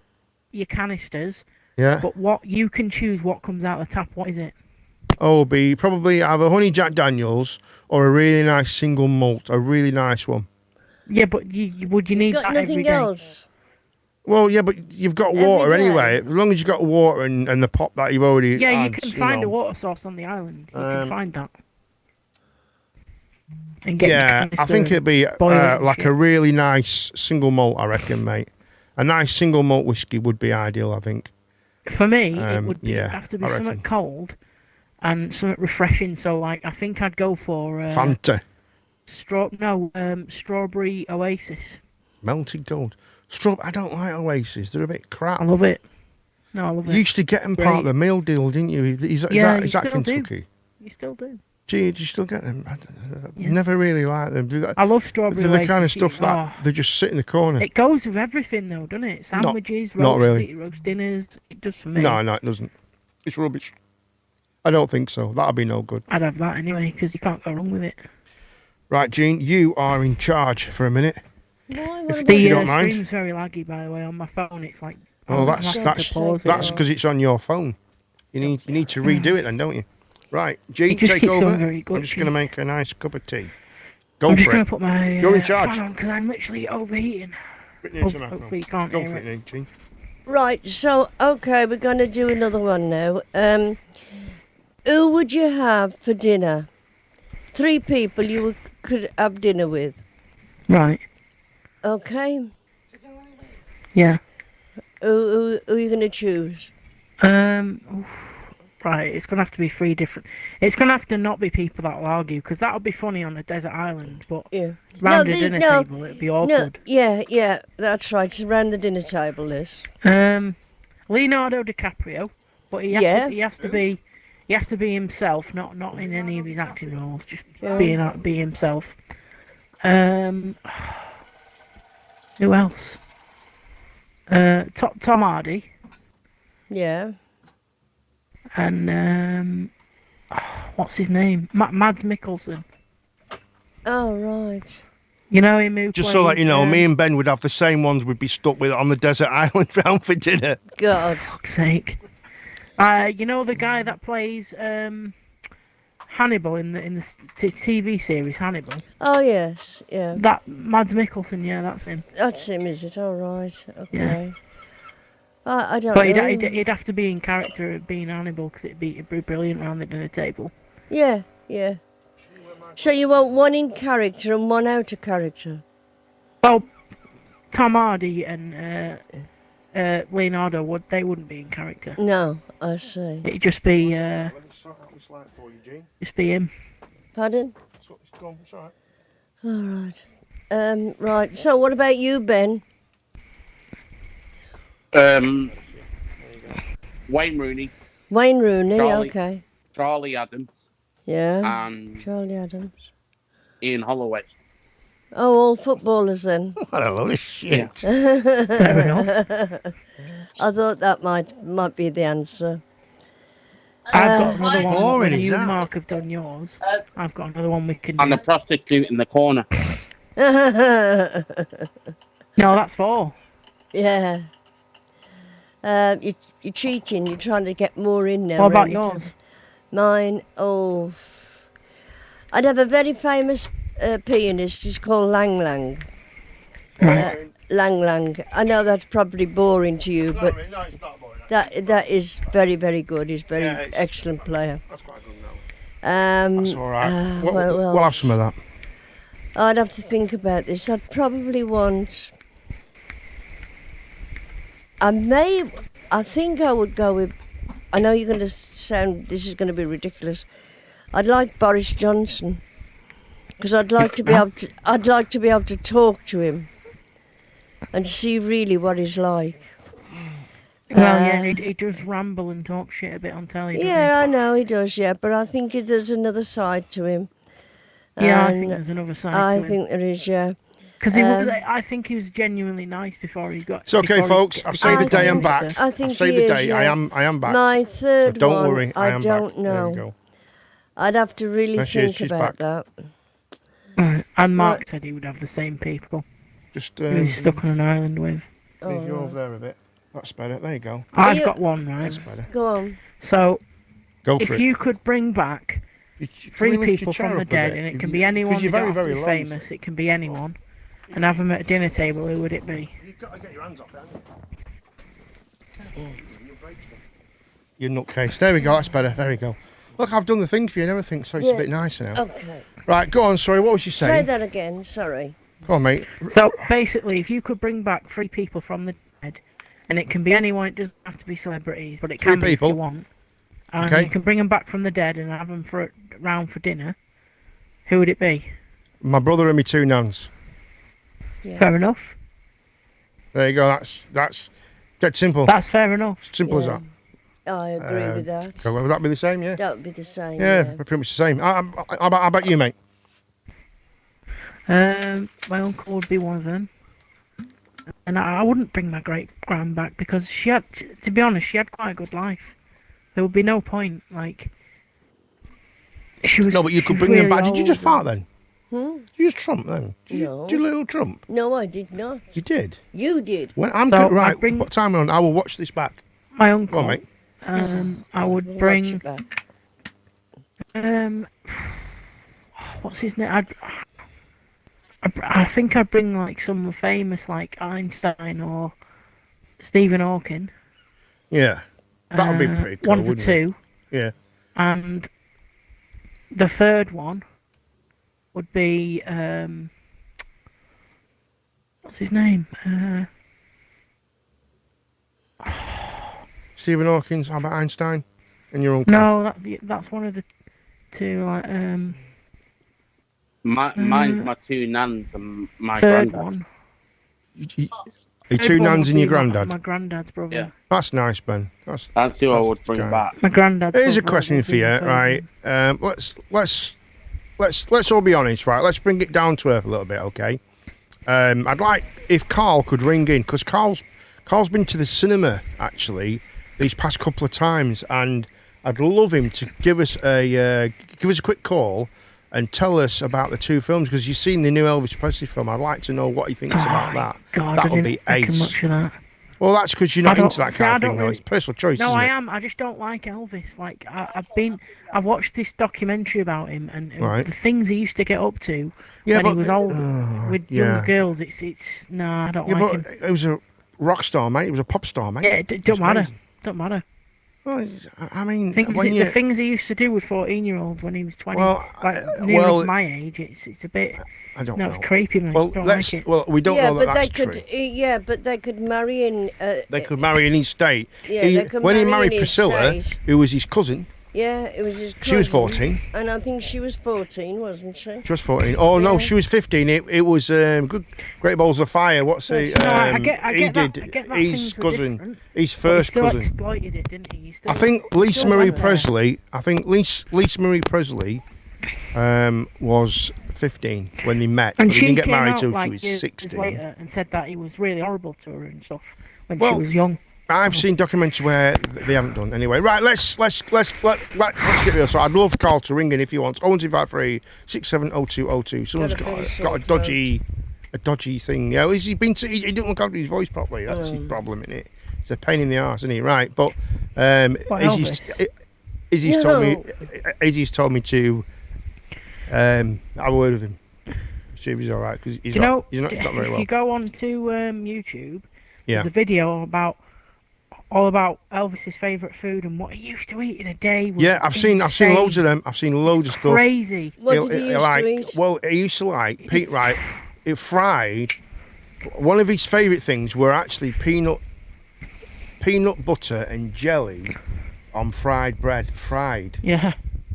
Speaker 5: your canisters.
Speaker 4: Yeah.
Speaker 5: But what you can choose what comes out the tap. What is it?
Speaker 4: Oh, it'll be probably either honey Jack Daniels or a really nice single malt, a really nice one.
Speaker 5: Yeah, but you need
Speaker 7: Got
Speaker 5: that every
Speaker 7: nothing
Speaker 5: day.
Speaker 7: else.
Speaker 4: Well, yeah, but you've got
Speaker 7: Every
Speaker 4: water
Speaker 7: day.
Speaker 4: anyway. As long as you've got water and the pop that you've already
Speaker 5: Yeah, you
Speaker 4: had,
Speaker 5: can find
Speaker 4: know.
Speaker 5: a water source on the island. You can
Speaker 4: Um,
Speaker 5: find that. And get your
Speaker 4: Yeah, I
Speaker 5: canister
Speaker 4: think it'd be
Speaker 5: boil it and
Speaker 4: like
Speaker 5: shit.
Speaker 4: a really nice single malt, I reckon, mate. A nice single malt whiskey would be ideal, I think.
Speaker 5: For me, it would be,
Speaker 4: yeah,
Speaker 5: have to be
Speaker 4: I
Speaker 5: something
Speaker 4: reckon.
Speaker 5: cold and something refreshing. So, like, I think I'd go for
Speaker 4: Fanta,
Speaker 5: strawberry Oasis.
Speaker 4: melted gold. I don't like Oasis. They're a bit crap.
Speaker 5: I love it. No, I love
Speaker 4: You
Speaker 5: it.
Speaker 4: used to get them part of
Speaker 5: Great.
Speaker 4: the meal deal, didn't you? Is that,
Speaker 5: Yeah,
Speaker 4: is
Speaker 5: you
Speaker 4: that
Speaker 5: still do.
Speaker 4: Kentucky?
Speaker 5: You still do.
Speaker 4: Gee, do you still get them?
Speaker 5: Yeah.
Speaker 4: Never really like them. Do that?
Speaker 5: I love strawberry
Speaker 4: They're the
Speaker 5: Oasis.
Speaker 4: kind of stuff that
Speaker 5: Oh,
Speaker 4: they just sit in the corner.
Speaker 5: it goes with everything, though, doesn't it? Sandwiches,
Speaker 4: not really.
Speaker 5: roast dinners. It does for me.
Speaker 4: No, it doesn't. It's rubbish. I don't think so. That'll be no good.
Speaker 5: I'd have that anyway because you can't go wrong with it.
Speaker 4: Right, Gene, you are in charge for a minute.
Speaker 7: Why?
Speaker 4: If
Speaker 7: What about
Speaker 4: you
Speaker 5: The
Speaker 4: don't mind.
Speaker 5: stream's very laggy, by the way. On my phone, it's like.
Speaker 4: Oh,
Speaker 5: I'm
Speaker 4: that's
Speaker 5: having to pause it
Speaker 4: that's
Speaker 5: or-
Speaker 4: because it's on your phone. You need to redo it then, don't you? Right, Gene,
Speaker 5: It just
Speaker 4: take
Speaker 5: keeps
Speaker 4: over.
Speaker 5: going very
Speaker 4: I'm just
Speaker 5: glitchy.
Speaker 4: going to make a nice cup of tea. Go
Speaker 5: I'm just
Speaker 4: for
Speaker 5: going
Speaker 4: it.
Speaker 5: to put my
Speaker 4: You're in charge.
Speaker 5: fan on because I'm literally overheating.
Speaker 4: Bit near to the
Speaker 5: Hopefully
Speaker 4: microphone.
Speaker 5: you can't
Speaker 4: Go
Speaker 5: hear
Speaker 4: for
Speaker 5: it.
Speaker 4: it, Gene.
Speaker 7: Right, so, okay, we're going to do another one now. Who would you have for dinner? 3 people could have dinner with.
Speaker 5: Right.
Speaker 7: Okay?
Speaker 5: Yeah.
Speaker 7: Who are you going to choose?
Speaker 5: Right. It's gonna have to be 3 different. It's gonna have to not be people that'll argue because that'll be funny on a desert island, but
Speaker 7: Yeah.
Speaker 5: round a
Speaker 7: this-
Speaker 5: dinner
Speaker 7: no,
Speaker 5: table it'd be
Speaker 7: No,
Speaker 5: awkward.
Speaker 7: yeah, that's right. It's around the dinner table, this.
Speaker 5: Leonardo DiCaprio, but he has
Speaker 7: Yeah.
Speaker 5: to, he has to be himself, not in any of his acting roles, just
Speaker 7: Yeah.
Speaker 5: be himself. Who else? Tom Hardy
Speaker 7: Yeah.
Speaker 5: and what's his name? Mads Mikkelsen.
Speaker 7: Oh, right.
Speaker 5: You know him who
Speaker 4: Just so that
Speaker 5: plays,
Speaker 4: you know, me and Ben would have the same ones we'd be stuck with on the desert island round for dinner.
Speaker 7: God.
Speaker 5: fuck's sake. You know the guy that plays Hannibal in the TV series Hannibal.
Speaker 7: Oh, yes, yeah.
Speaker 5: That Mads Mikkelsen, yeah, that's him.
Speaker 7: That's him, is it? All right. Okay.
Speaker 5: Yeah.
Speaker 7: I don't
Speaker 5: But
Speaker 7: know.
Speaker 5: he'd have to be in character of being Hannibal because it'd be brilliant round the dinner table.
Speaker 7: Yeah, yeah. So you want one in character and one out of character?
Speaker 5: Well, Tom Hardy and Leonardo wouldn't be in character.
Speaker 7: No, I see.
Speaker 5: It'd just be
Speaker 4: Let me sort out this light for you, Gene.
Speaker 5: him.
Speaker 7: Pardon?
Speaker 4: It's all right.
Speaker 7: All right. Right. So what about you, Ben?
Speaker 6: Wayne Rooney,
Speaker 7: Wayne Rooney,
Speaker 6: Charlie.
Speaker 7: okay.
Speaker 6: Charlie Adams,
Speaker 7: Yeah.
Speaker 6: and
Speaker 7: Charlie Adams.
Speaker 6: Ian Holloway.
Speaker 7: Oh, all footballers then.
Speaker 4: What a load of shit.
Speaker 5: Fair enough.
Speaker 7: I thought that might be the answer.
Speaker 5: I've got another one.
Speaker 4: boring
Speaker 5: When
Speaker 4: is
Speaker 5: you
Speaker 4: that?
Speaker 5: and Mark have done yours, I've got another one we can
Speaker 6: And
Speaker 5: do.
Speaker 6: the prostitute in the corner.
Speaker 5: No, that's 4.
Speaker 7: Yeah. You're cheating. You're trying to get more in now.
Speaker 5: What about
Speaker 7: round the
Speaker 5: yours?
Speaker 7: table. Mine, I'd have a very famous pianist. He's called Lang Lang. Lang Lang. I know that's probably boring to you, but
Speaker 4: No, it's not boring.
Speaker 7: that is very, very good. He's a very
Speaker 4: Yeah, it's-
Speaker 7: excellent player.
Speaker 4: That's quite good now. That's all right. We'll have
Speaker 7: else?
Speaker 4: some of that.
Speaker 7: I'd have to think about this. I'd probably want. I think I would go with. I know you're going to sound. This is going to be ridiculous. I'd like Boris Johnson. because I'd like to be able to. I'd like to be able to talk to him and see really what he's like.
Speaker 5: Well, yeah, he does ramble and talk shit a bit on telly. doesn't
Speaker 7: Yeah, I know he does. Yeah, but I think there's another side to him.
Speaker 5: he? Yeah, I
Speaker 7: And
Speaker 5: think there's another side
Speaker 7: I
Speaker 5: to him.
Speaker 7: think there is. Yeah.
Speaker 5: Because I think he was genuinely nice before he got.
Speaker 4: It's okay,
Speaker 5: before he-
Speaker 4: folks. I've saved the day. I'm back.
Speaker 7: I think
Speaker 4: I've saved
Speaker 7: he
Speaker 4: the
Speaker 7: is,
Speaker 4: day.
Speaker 7: yeah.
Speaker 4: I am back.
Speaker 7: My third
Speaker 4: So don't
Speaker 7: one,
Speaker 4: worry. I am
Speaker 7: don't
Speaker 4: back. There we
Speaker 7: know.
Speaker 4: go.
Speaker 7: I'd have to really
Speaker 4: There she is,
Speaker 7: think
Speaker 4: she's
Speaker 7: about
Speaker 4: back.
Speaker 7: that.
Speaker 5: Right, and Mark
Speaker 7: Right.
Speaker 5: said he would have the same people.
Speaker 4: Just
Speaker 5: He was stuck on an island with.
Speaker 4: leave you over there a bit. That's better. There you go.
Speaker 5: I've
Speaker 7: you-
Speaker 5: got one, right?
Speaker 4: That's better.
Speaker 7: Go on.
Speaker 5: So,
Speaker 4: Go for
Speaker 5: if
Speaker 4: it.
Speaker 5: you could bring back
Speaker 4: Can
Speaker 5: three
Speaker 4: we lift your
Speaker 5: people
Speaker 4: chair
Speaker 5: from the
Speaker 4: up a
Speaker 5: dead,
Speaker 4: bit?
Speaker 5: and it
Speaker 4: You-
Speaker 5: can be
Speaker 4: you- 'cause
Speaker 5: anyone,
Speaker 4: you're
Speaker 5: they
Speaker 4: very,
Speaker 5: don't have to
Speaker 4: very
Speaker 5: be
Speaker 4: low,
Speaker 5: famous, it can be anyone, and have them at a dinner table, who would it be?
Speaker 4: You've got to get your hands off it, haven't you? You nutcase. There we go. That's better. There we go. Look, I've done the thing for you and everything, so it's a
Speaker 7: Yeah.
Speaker 4: bit nicer now.
Speaker 7: Okay.
Speaker 4: Right, go on. Sorry, what was you
Speaker 7: Say
Speaker 4: saying?
Speaker 7: that again. Sorry.
Speaker 4: Go on, mate.
Speaker 5: So, basically, if you could bring back three people from the dead, and it can be anyone, it doesn't have to be celebrities, but it
Speaker 4: Three
Speaker 5: can be if
Speaker 4: people?
Speaker 5: you want. And
Speaker 4: Okay.
Speaker 5: you can bring them back from the dead and have them round for dinner. Who would it be?
Speaker 4: My brother and my two nans.
Speaker 7: Yeah.
Speaker 5: Fair enough.
Speaker 4: There you go. That's dead simple.
Speaker 5: That's fair enough.
Speaker 4: Simple as
Speaker 7: Yeah.
Speaker 4: that.
Speaker 7: I agree with that.
Speaker 4: So would that be the same? Yeah.
Speaker 7: That would be the same.
Speaker 4: Yeah,
Speaker 7: Yeah.
Speaker 4: pretty much the same. How about you, mate?
Speaker 5: My uncle would be one of them. And I wouldn't bring my great grand back because she had, to be honest, she had quite a good life. There would be no point, like. She was.
Speaker 4: No, but you
Speaker 5: she
Speaker 4: could
Speaker 5: was
Speaker 4: bring them
Speaker 5: really
Speaker 4: back. Did you
Speaker 5: old
Speaker 4: just
Speaker 5: and-
Speaker 4: fart then?
Speaker 7: Hmm?
Speaker 4: Did you just Trump then? Did you,
Speaker 7: No.
Speaker 4: did you little Trump?
Speaker 7: No, I did not.
Speaker 4: You did.
Speaker 7: You did.
Speaker 4: Well, I'm
Speaker 5: So,
Speaker 4: good. Right.
Speaker 5: I'd bring-
Speaker 4: What time are we on? I will watch this back.
Speaker 5: My
Speaker 4: Go
Speaker 5: uncle.
Speaker 4: on, mate.
Speaker 5: I would
Speaker 7: Watch
Speaker 5: bring.
Speaker 7: it back.
Speaker 5: What's his name? I think I'd bring like someone famous like Einstein or Stephen Hawking.
Speaker 4: Yeah. That would be pretty cool.
Speaker 5: One of the
Speaker 4: wouldn't it?
Speaker 5: two.
Speaker 4: Yeah.
Speaker 5: And the third one would be what's his name?
Speaker 4: Stephen Hawkins, Albert Einstein, and your uncle.
Speaker 5: No, that's one of the two. Like
Speaker 6: Mine's my two nans and my
Speaker 5: third
Speaker 6: granddad.
Speaker 5: one.
Speaker 4: Your
Speaker 5: Third
Speaker 4: two
Speaker 5: one
Speaker 4: nans
Speaker 5: would
Speaker 4: and your
Speaker 5: be
Speaker 4: granddad.
Speaker 5: My granddad's brother.
Speaker 6: Yeah.
Speaker 4: That's nice, Ben.
Speaker 6: That's who I would bring
Speaker 4: kind.
Speaker 6: back.
Speaker 5: My granddad's
Speaker 4: Here's a
Speaker 5: brother
Speaker 4: question
Speaker 5: would
Speaker 4: for
Speaker 5: be
Speaker 4: you,
Speaker 5: the third
Speaker 4: right?
Speaker 5: one.
Speaker 4: Let's all be honest, right? Let's bring it down to earth a little bit, okay? I'd like if Carl could ring in because Carl's been to the cinema actually these past couple of times, and I'd love him to give us a quick call and tell us about the two films because you've seen the new Elvis Presley film. I'd like to know what he thinks about that.
Speaker 5: God,
Speaker 4: that
Speaker 5: I
Speaker 4: would
Speaker 5: didn't
Speaker 4: be
Speaker 5: think
Speaker 4: ace.
Speaker 5: much of that.
Speaker 4: Well, that's because you're not
Speaker 5: I don't-
Speaker 4: into that
Speaker 5: see,
Speaker 4: kind
Speaker 5: I
Speaker 4: of thing,
Speaker 5: don't
Speaker 4: though.
Speaker 5: really-
Speaker 4: It's personal choice.
Speaker 5: No,
Speaker 4: isn't
Speaker 5: I
Speaker 4: it?
Speaker 5: am. I just don't like Elvis. Like I've watched this documentary about him and
Speaker 4: Right.
Speaker 5: the things he used to get up to
Speaker 4: Yeah,
Speaker 5: when he
Speaker 4: but-
Speaker 5: was old with
Speaker 4: yeah.
Speaker 5: younger girls. It's nah, I don't
Speaker 4: Yeah,
Speaker 5: like
Speaker 4: but
Speaker 5: him.
Speaker 4: it was a rock star, mate. It was a pop star, mate.
Speaker 5: Yeah, it
Speaker 4: It's
Speaker 5: don't matter.
Speaker 4: amazing.
Speaker 5: Don't matter.
Speaker 4: Well, I mean,
Speaker 5: Things,
Speaker 4: when
Speaker 5: the
Speaker 4: you
Speaker 5: things he used to do with 14-year-olds when he was 20,
Speaker 4: Well,
Speaker 5: like
Speaker 4: well,
Speaker 5: nearly my age. It's a bit.
Speaker 4: I don't
Speaker 5: No,
Speaker 4: know.
Speaker 5: it's creepy, mate.
Speaker 4: Well,
Speaker 5: Don't
Speaker 4: let's.
Speaker 5: like it.
Speaker 4: Well, we don't
Speaker 7: Yeah,
Speaker 4: know that
Speaker 7: but
Speaker 4: that's
Speaker 7: they could.
Speaker 4: true.
Speaker 7: Yeah, but they could marry in.
Speaker 4: They could marry in his state.
Speaker 7: Yeah,
Speaker 4: He-
Speaker 7: they could
Speaker 4: when he
Speaker 7: marry
Speaker 4: married
Speaker 7: in his
Speaker 4: Priscilla,
Speaker 7: state.
Speaker 4: who was his cousin,
Speaker 7: Yeah, it was his.
Speaker 4: she was
Speaker 7: cousin,
Speaker 4: 14.
Speaker 7: and I think she was 14, wasn't she?
Speaker 4: She was 14. Oh no,
Speaker 7: Yeah.
Speaker 4: she was 15. It was good. Great Balls of Fire. What's he?
Speaker 5: No, I
Speaker 4: he
Speaker 5: get that.
Speaker 4: did.
Speaker 5: I get that
Speaker 4: His
Speaker 5: things were
Speaker 4: cousin.
Speaker 5: different,
Speaker 4: His
Speaker 5: but he
Speaker 4: first
Speaker 5: still
Speaker 4: cousin.
Speaker 5: exploited it, didn't he? He still,
Speaker 4: I think
Speaker 5: he
Speaker 4: Lisa
Speaker 5: still
Speaker 4: Marie
Speaker 5: went there.
Speaker 4: Presley. I think Lisa Marie Presley was 15 when they met.
Speaker 5: And
Speaker 4: but they
Speaker 5: she
Speaker 4: didn't get
Speaker 5: came
Speaker 4: married
Speaker 5: out
Speaker 4: till
Speaker 5: like
Speaker 4: she was
Speaker 5: years
Speaker 4: 16.
Speaker 5: later and said that he was really horrible to her and stuff when
Speaker 4: Well,
Speaker 5: she was young.
Speaker 4: I've seen documentaries where they haven't done. Anyway, right, let's get real. So I'd love Carl to ring in if he wants. 0253 670202. Someone's
Speaker 7: Gotta finish
Speaker 4: got a
Speaker 7: short
Speaker 4: dodgy thing. Yeah, he didn't look after his voice properly. That's his problem, isn't it? It's a pain in the arse, isn't he? Right, but Izzy's told me to have a word with him. See if he's all right because he's not very
Speaker 5: if
Speaker 4: well.
Speaker 5: you go on to YouTube,
Speaker 4: Yeah.
Speaker 5: there's a video all about Elvis's favourite food and what he used to eat in a day. Was
Speaker 4: Yeah, I've seen loads of them. I've seen loads of stuff.
Speaker 5: Crazy.
Speaker 7: What did he used
Speaker 4: like,
Speaker 7: to eat?
Speaker 4: Well, he used to like Pete Wright. It fried. One of his favourite things were actually peanut butter and jelly on fried bread, fried
Speaker 5: Yeah.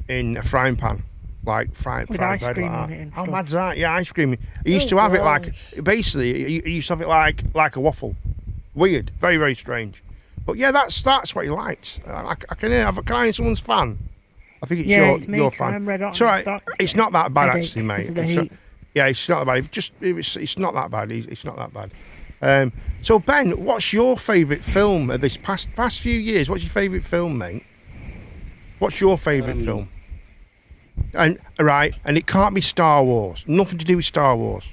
Speaker 4: in a frying pan. like fried
Speaker 5: With
Speaker 4: bread
Speaker 5: ice
Speaker 4: like
Speaker 5: cream
Speaker 4: that.
Speaker 5: on it and
Speaker 4: How
Speaker 5: stuff.
Speaker 4: mad's that? Yeah, ice cream. He used
Speaker 7: Oh,
Speaker 4: to have it like,
Speaker 7: gosh.
Speaker 4: basically, he used to have it like a waffle. Weird, very, very strange. But yeah, that's what he liked. I can hear. Can I hear someone's fan? I think it's
Speaker 5: Yeah, it's me,
Speaker 4: your
Speaker 5: 'cause
Speaker 4: fan.
Speaker 5: I'm red hot
Speaker 4: It's
Speaker 5: and
Speaker 4: all right.
Speaker 5: starts
Speaker 4: It's
Speaker 5: to
Speaker 4: not that bad
Speaker 5: headache
Speaker 4: actually,
Speaker 5: because
Speaker 4: mate.
Speaker 5: of the
Speaker 4: It's
Speaker 5: heat.
Speaker 4: yeah, it's not that bad. It's not that bad. It's not that bad. So Ben, what's your favourite film of this past few years? What's your favourite film, mate? What's your favourite film? And right, and it can't be Star Wars. Nothing to do with Star Wars.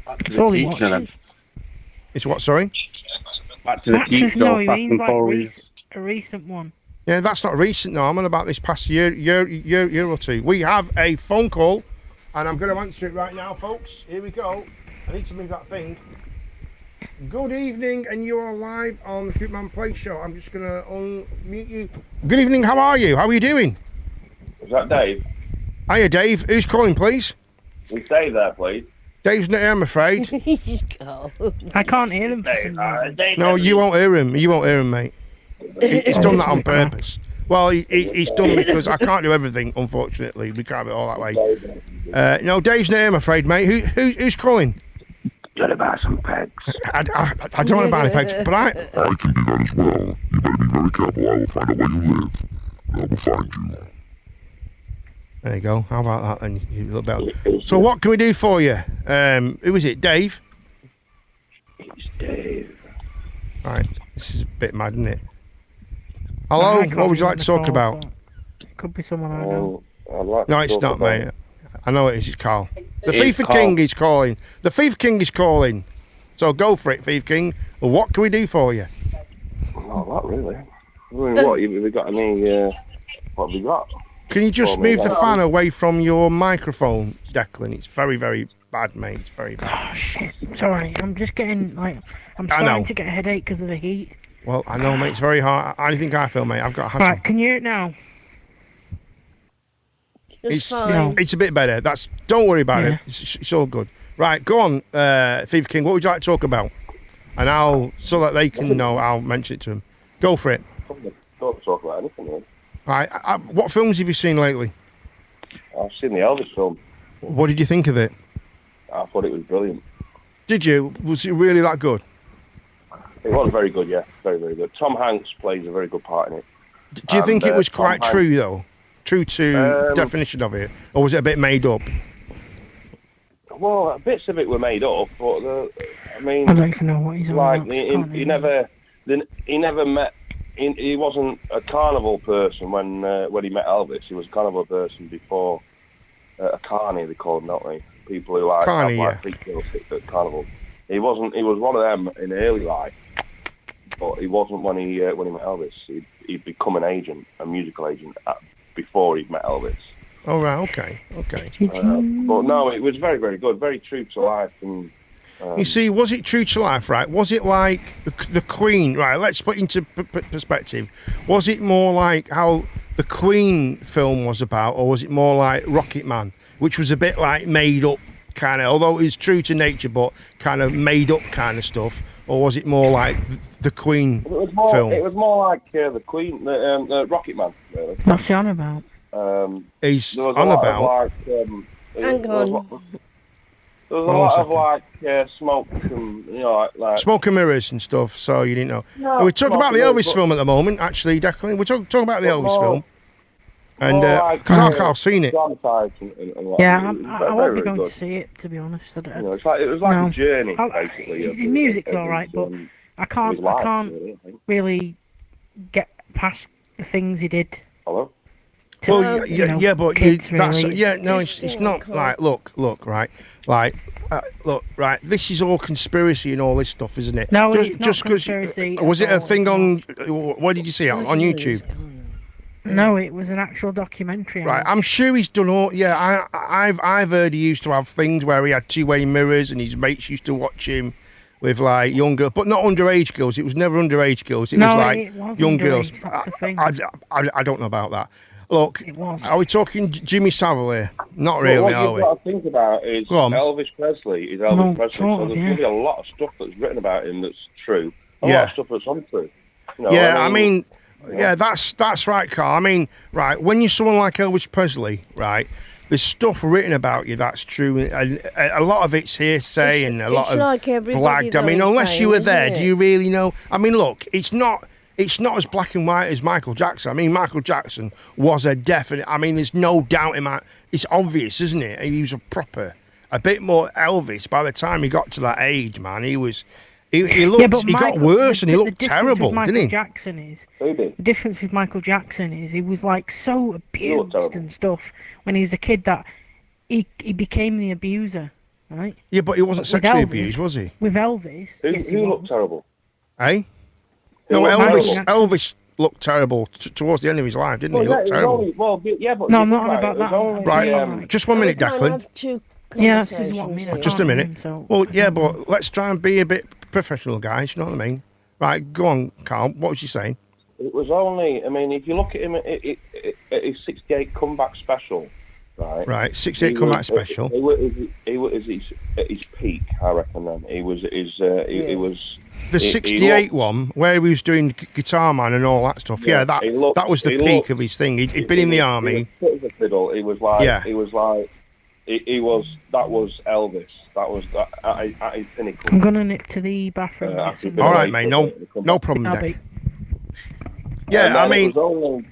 Speaker 6: Back to
Speaker 5: That's
Speaker 6: the
Speaker 5: all he
Speaker 6: future, then.
Speaker 5: watches.
Speaker 4: It's what? Sorry.
Speaker 6: Back to the future,
Speaker 5: No,
Speaker 6: or
Speaker 5: he
Speaker 6: Fast
Speaker 5: means
Speaker 6: and
Speaker 5: like
Speaker 6: Furious.
Speaker 5: a recent one.
Speaker 4: Yeah, that's not recent. No, I'm on about this past year or two. We have a phone call, and I'm going to answer it right now, folks. Here we go. I need to move that thing. Good evening, and you are live on the Cute Man Play Show. I'm just going to unmute you. Good evening. How are you? How are you doing?
Speaker 9: Is that Dave?
Speaker 4: Hiya, Dave. Who's calling, please?
Speaker 9: Is Dave there, please?
Speaker 4: Dave's not here, I'm afraid.
Speaker 7: He's gone.
Speaker 5: I can't hear them for some reason.
Speaker 9: Dave
Speaker 4: No, you won't hear him. You won't hear him, mate. He's done that on purpose. Well, he's done because I can't do everything, unfortunately. We can't be all that way. No, Dave's not here, I'm afraid, mate. Who's calling?
Speaker 9: Gotta buy some pegs.
Speaker 4: I don't want to buy any pegs, but
Speaker 1: I can do that as well. You better be very careful. I will find out where you live. And I will find you.
Speaker 4: There you go. How about that then? You little bit. So what can we do for you? Who is it? Dave?
Speaker 9: It's Dave.
Speaker 4: Right. This is a bit mad, isn't it?
Speaker 5: I
Speaker 4: Hello?
Speaker 5: can't
Speaker 4: What would you
Speaker 5: hear
Speaker 4: like to
Speaker 5: the
Speaker 4: talk
Speaker 5: call,
Speaker 4: about?
Speaker 5: so it could be someone I know.
Speaker 9: I'd like
Speaker 4: No,
Speaker 9: to
Speaker 4: it's
Speaker 9: talk
Speaker 4: not,
Speaker 9: about-
Speaker 4: mate. I know it is. It's Carl. The
Speaker 6: It's
Speaker 4: FIFA
Speaker 6: Carl.
Speaker 4: King is calling. The FIFA King is calling. So go for it, FIFA King. Well, what can we do for you?
Speaker 9: No, not really. I mean, what have we got any? What have we got?
Speaker 4: Can you just
Speaker 9: Oh, mate,
Speaker 4: move the
Speaker 9: that-
Speaker 4: fan away from your microphone, Declan? It's very, very bad, mate. It's very bad.
Speaker 5: Oh shit! Sorry, I'm just getting like I'm
Speaker 4: I
Speaker 5: starting
Speaker 4: know.
Speaker 5: to get a headache because of the heat.
Speaker 4: Well, I know, mate. It's very hard. I think I feel, mate. I've got a hassle.
Speaker 5: Right, can you hear it now?
Speaker 7: It's fine.
Speaker 4: It's a bit better. Don't worry about
Speaker 5: Yeah.
Speaker 4: it. It's all good. Right, go on, FIFA King. What would you like to talk about? And so that they can know, I'll mention it to them. Go for it.
Speaker 9: Don't talk about anything, really.
Speaker 4: Right, what films have you seen lately?
Speaker 9: I've seen the Elvis film.
Speaker 4: What did you think of it?
Speaker 9: I thought it was brilliant.
Speaker 4: Did you? Was it really that good?
Speaker 9: It was very good, yeah. Very, very good. Tom Hanks plays a very good part in it.
Speaker 4: Do you think
Speaker 9: And,
Speaker 4: it was
Speaker 9: Tom
Speaker 4: quite
Speaker 9: Hanks-
Speaker 4: true, though? True to
Speaker 9: Um,
Speaker 4: definition of it? Or was it a bit made up?
Speaker 9: Well, bits of it were made up, but I mean,
Speaker 5: I don't even know what he's on
Speaker 9: like
Speaker 5: about,
Speaker 9: he,
Speaker 5: can't
Speaker 9: he
Speaker 5: hear
Speaker 9: never, he never met. He wasn't a carnival person when he met Elvis. He was a carnival person before a carny, they call them, don't they? People who like
Speaker 4: Carny,
Speaker 9: have like freak shows at carnival. He wasn't. He was one of them in early life, but he wasn't when he met Elvis. He'd become an agent, a musical agent, before he'd met Elvis.
Speaker 4: Oh, right, okay.
Speaker 9: But no, it was very, very good, very true to life. And
Speaker 4: You see, was it true to life, right? Was it like the Queen, right? Let's put into perspective. Was it more like how the Queen film was about, or was it more like Rocket Man, which was a bit like made up kind of, although it was true to nature, but kind of made up kind of stuff? Or was it more like the Queen film?
Speaker 9: It was more like the Queen, the Rocket Man, really.
Speaker 5: What's he on about?
Speaker 4: He's
Speaker 9: There was
Speaker 4: on
Speaker 9: a lot
Speaker 4: about.
Speaker 9: of
Speaker 7: Hang on.
Speaker 9: There was a
Speaker 4: Hold on a
Speaker 9: lot of
Speaker 4: second.
Speaker 9: smoke and like
Speaker 4: Smoke and mirrors and stuff, so you didn't know.
Speaker 9: No,
Speaker 4: We're talking about the
Speaker 9: smoke and
Speaker 4: Elvis
Speaker 9: mirrors,
Speaker 4: film at the moment, actually, Declan. We're talking about the
Speaker 9: But
Speaker 4: Elvis
Speaker 9: more-
Speaker 4: film. And
Speaker 9: more like,
Speaker 4: because I've seen it.
Speaker 9: dramatized and what.
Speaker 5: Yeah,
Speaker 9: It was
Speaker 5: I
Speaker 9: very,
Speaker 5: won't be
Speaker 9: very
Speaker 5: going
Speaker 9: good.
Speaker 5: to see it, to be honest. I don't,
Speaker 9: You know, it was like
Speaker 5: No.
Speaker 9: a journey,
Speaker 5: I-
Speaker 9: basically.
Speaker 5: his
Speaker 9: of-
Speaker 5: music's
Speaker 9: of
Speaker 5: all right,
Speaker 9: his,
Speaker 5: but
Speaker 9: his
Speaker 5: I can't
Speaker 9: life, really, I think.
Speaker 5: really get past the things he did.
Speaker 9: Hello?
Speaker 5: To,
Speaker 4: Well,
Speaker 5: you know,
Speaker 4: yeah, but
Speaker 5: kids,
Speaker 4: that's
Speaker 5: really.
Speaker 4: no,
Speaker 7: Just
Speaker 4: it's
Speaker 7: think,
Speaker 4: not
Speaker 7: Carl.
Speaker 4: like look, right, like look, right. This is all conspiracy and all this stuff, isn't it?
Speaker 5: No,
Speaker 4: just,
Speaker 5: it's not
Speaker 4: just 'cause-
Speaker 5: conspiracy
Speaker 4: was
Speaker 5: at
Speaker 4: it a
Speaker 5: all,
Speaker 4: thing
Speaker 5: it's
Speaker 4: on? Where did you see it on YouTube?
Speaker 5: No, it was an actual documentary. on
Speaker 4: Right,
Speaker 5: it.
Speaker 4: I'm sure he's done all. Yeah, I've heard he used to have things where he had two-way mirrors, and his mates used to watch him with like younger, but not underage girls. It was never underage girls. It
Speaker 5: No,
Speaker 4: was like
Speaker 5: it was
Speaker 4: young
Speaker 5: underage,
Speaker 4: girls.
Speaker 5: that's the thing.
Speaker 4: I don't know about that. Look,
Speaker 5: It was.
Speaker 4: are we talking Jimmy Savile here? Not really,
Speaker 9: What
Speaker 4: are
Speaker 9: you've
Speaker 4: we?
Speaker 9: got to think about is
Speaker 4: Go on.
Speaker 9: Elvis Presley is Elvis
Speaker 5: Well,
Speaker 9: Presley.
Speaker 5: sort
Speaker 9: So
Speaker 5: of,
Speaker 9: there's
Speaker 5: yeah.
Speaker 9: going to be a lot of stuff that's written about him that's true. A lot
Speaker 4: Yeah.
Speaker 9: of stuff that's untrue. You know,
Speaker 4: Yeah, I mean, Yeah, that's right, Carl. I mean, right, when you're someone like Elvis Presley, right, there's stuff written about you that's true, and a lot of it's hearsay and a lot of
Speaker 7: like everybody
Speaker 4: blagged. I mean,
Speaker 7: though,
Speaker 4: unless you were
Speaker 7: isn't
Speaker 4: there,
Speaker 7: it?
Speaker 4: do you really know? I mean, look, it's not as black and white as Michael Jackson. I mean, Michael Jackson was a definite. I mean, there's no doubt in that. It's obvious, isn't it? He was a bit more Elvis. By the time he got to that age, man, he was. He looked.
Speaker 5: but
Speaker 4: He got
Speaker 5: Michael-
Speaker 4: worse, and he
Speaker 5: the
Speaker 4: looked
Speaker 5: difference
Speaker 4: terrible,
Speaker 5: with Michael
Speaker 4: didn't he?
Speaker 5: Jackson is
Speaker 9: Who did?
Speaker 5: the difference with Michael Jackson is he was like so abused
Speaker 9: terrible.
Speaker 5: and stuff when he was a kid that he became the abuser, right?
Speaker 4: Yeah, but he wasn't
Speaker 5: With
Speaker 4: sexually
Speaker 5: Elvis-
Speaker 4: abused, was he?
Speaker 5: With Elvis, yes, he
Speaker 9: Who looked
Speaker 5: was.
Speaker 9: terrible?
Speaker 4: Eh?
Speaker 9: Who
Speaker 4: No,
Speaker 9: looked
Speaker 4: Elvis.
Speaker 9: terrible?
Speaker 4: Elvis looked terrible towards the end of his life, didn't he? He
Speaker 9: Well,
Speaker 4: looked
Speaker 9: that was
Speaker 4: terrible.
Speaker 9: only- well, yeah, but
Speaker 5: No, I'm not on
Speaker 9: right,
Speaker 5: about
Speaker 9: it was
Speaker 5: that.
Speaker 9: only,
Speaker 4: Right, just 1 minute,
Speaker 7: We can't
Speaker 4: Declan.
Speaker 7: have two
Speaker 5: Yeah, this is what I mean.
Speaker 7: conversations
Speaker 4: Just a
Speaker 7: here.
Speaker 4: minute.
Speaker 5: So,
Speaker 4: Well, yeah, but let's try and be a bit professional, guys. You know what I mean? Right, go on, Carl. What was you saying?
Speaker 9: It was only. I mean, if you look at him at his '68 comeback special, right?
Speaker 4: Right, 68
Speaker 9: he
Speaker 4: comeback
Speaker 9: was-
Speaker 4: special.
Speaker 9: He was at his peak, I reckon. Then he was at his. He was.
Speaker 4: The
Speaker 9: he
Speaker 4: 68 one, where he was doing Guitar Man and all that stuff. Yeah,
Speaker 9: he looked-
Speaker 4: that was the
Speaker 9: he
Speaker 4: peak
Speaker 9: looked-
Speaker 4: of his thing. He'd been in the army.
Speaker 9: He was fit as a fiddle. He was like.
Speaker 4: Yeah.
Speaker 9: He was like. He was. That was Elvis. That was at his pinnacle.
Speaker 5: I'm gonna nip to the bathroom. and get
Speaker 9: after
Speaker 5: some
Speaker 9: being
Speaker 4: All
Speaker 9: away
Speaker 4: right, mate.
Speaker 9: for
Speaker 4: No problem,
Speaker 5: I'll
Speaker 4: Deck.
Speaker 5: be-
Speaker 4: Yeah,
Speaker 9: And
Speaker 4: I
Speaker 9: then
Speaker 4: mean,
Speaker 9: it was only,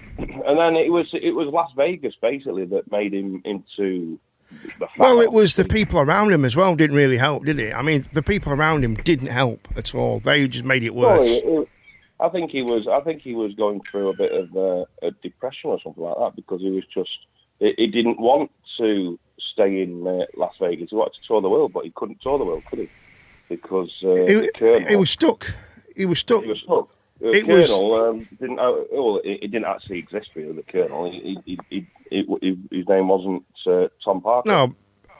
Speaker 9: and then it was Las Vegas basically that made him into the.
Speaker 4: well, it was the people around him as well didn't really help, did it? I mean, the people around him didn't help at all. They just made it
Speaker 9: Well,
Speaker 4: worse.
Speaker 9: I think he was going through a bit of a depression or something like that because he was just he didn't want to stay in Las Vegas. He wanted to tour the world, but he couldn't tour the world, could he? Because the Colonel,
Speaker 4: He was stuck. He was stuck.
Speaker 9: He was stuck. The
Speaker 4: It was-
Speaker 9: Colonel didn't. Well, it didn't actually exist really. The Colonel. His name wasn't Tom Parker.
Speaker 4: No,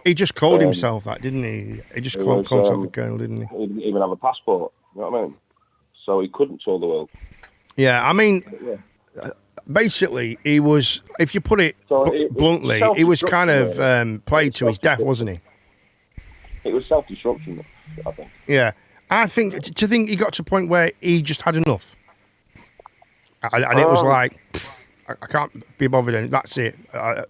Speaker 4: he just called himself that, didn't he? He just
Speaker 9: it
Speaker 4: called
Speaker 9: was,
Speaker 4: himself the Colonel, didn't he?
Speaker 9: He didn't even have a passport. You know what I mean? So he couldn't tour the world.
Speaker 4: Yeah, I mean,
Speaker 9: Yeah.
Speaker 4: basically, he was, if you put it
Speaker 9: So
Speaker 4: bluntly, he was kind of played to his death, wasn't he?
Speaker 9: It was self-destruction, I think.
Speaker 4: Yeah. I think, do you think he got to a point where he just had enough? And it was like, I can't be bothered, and that's it.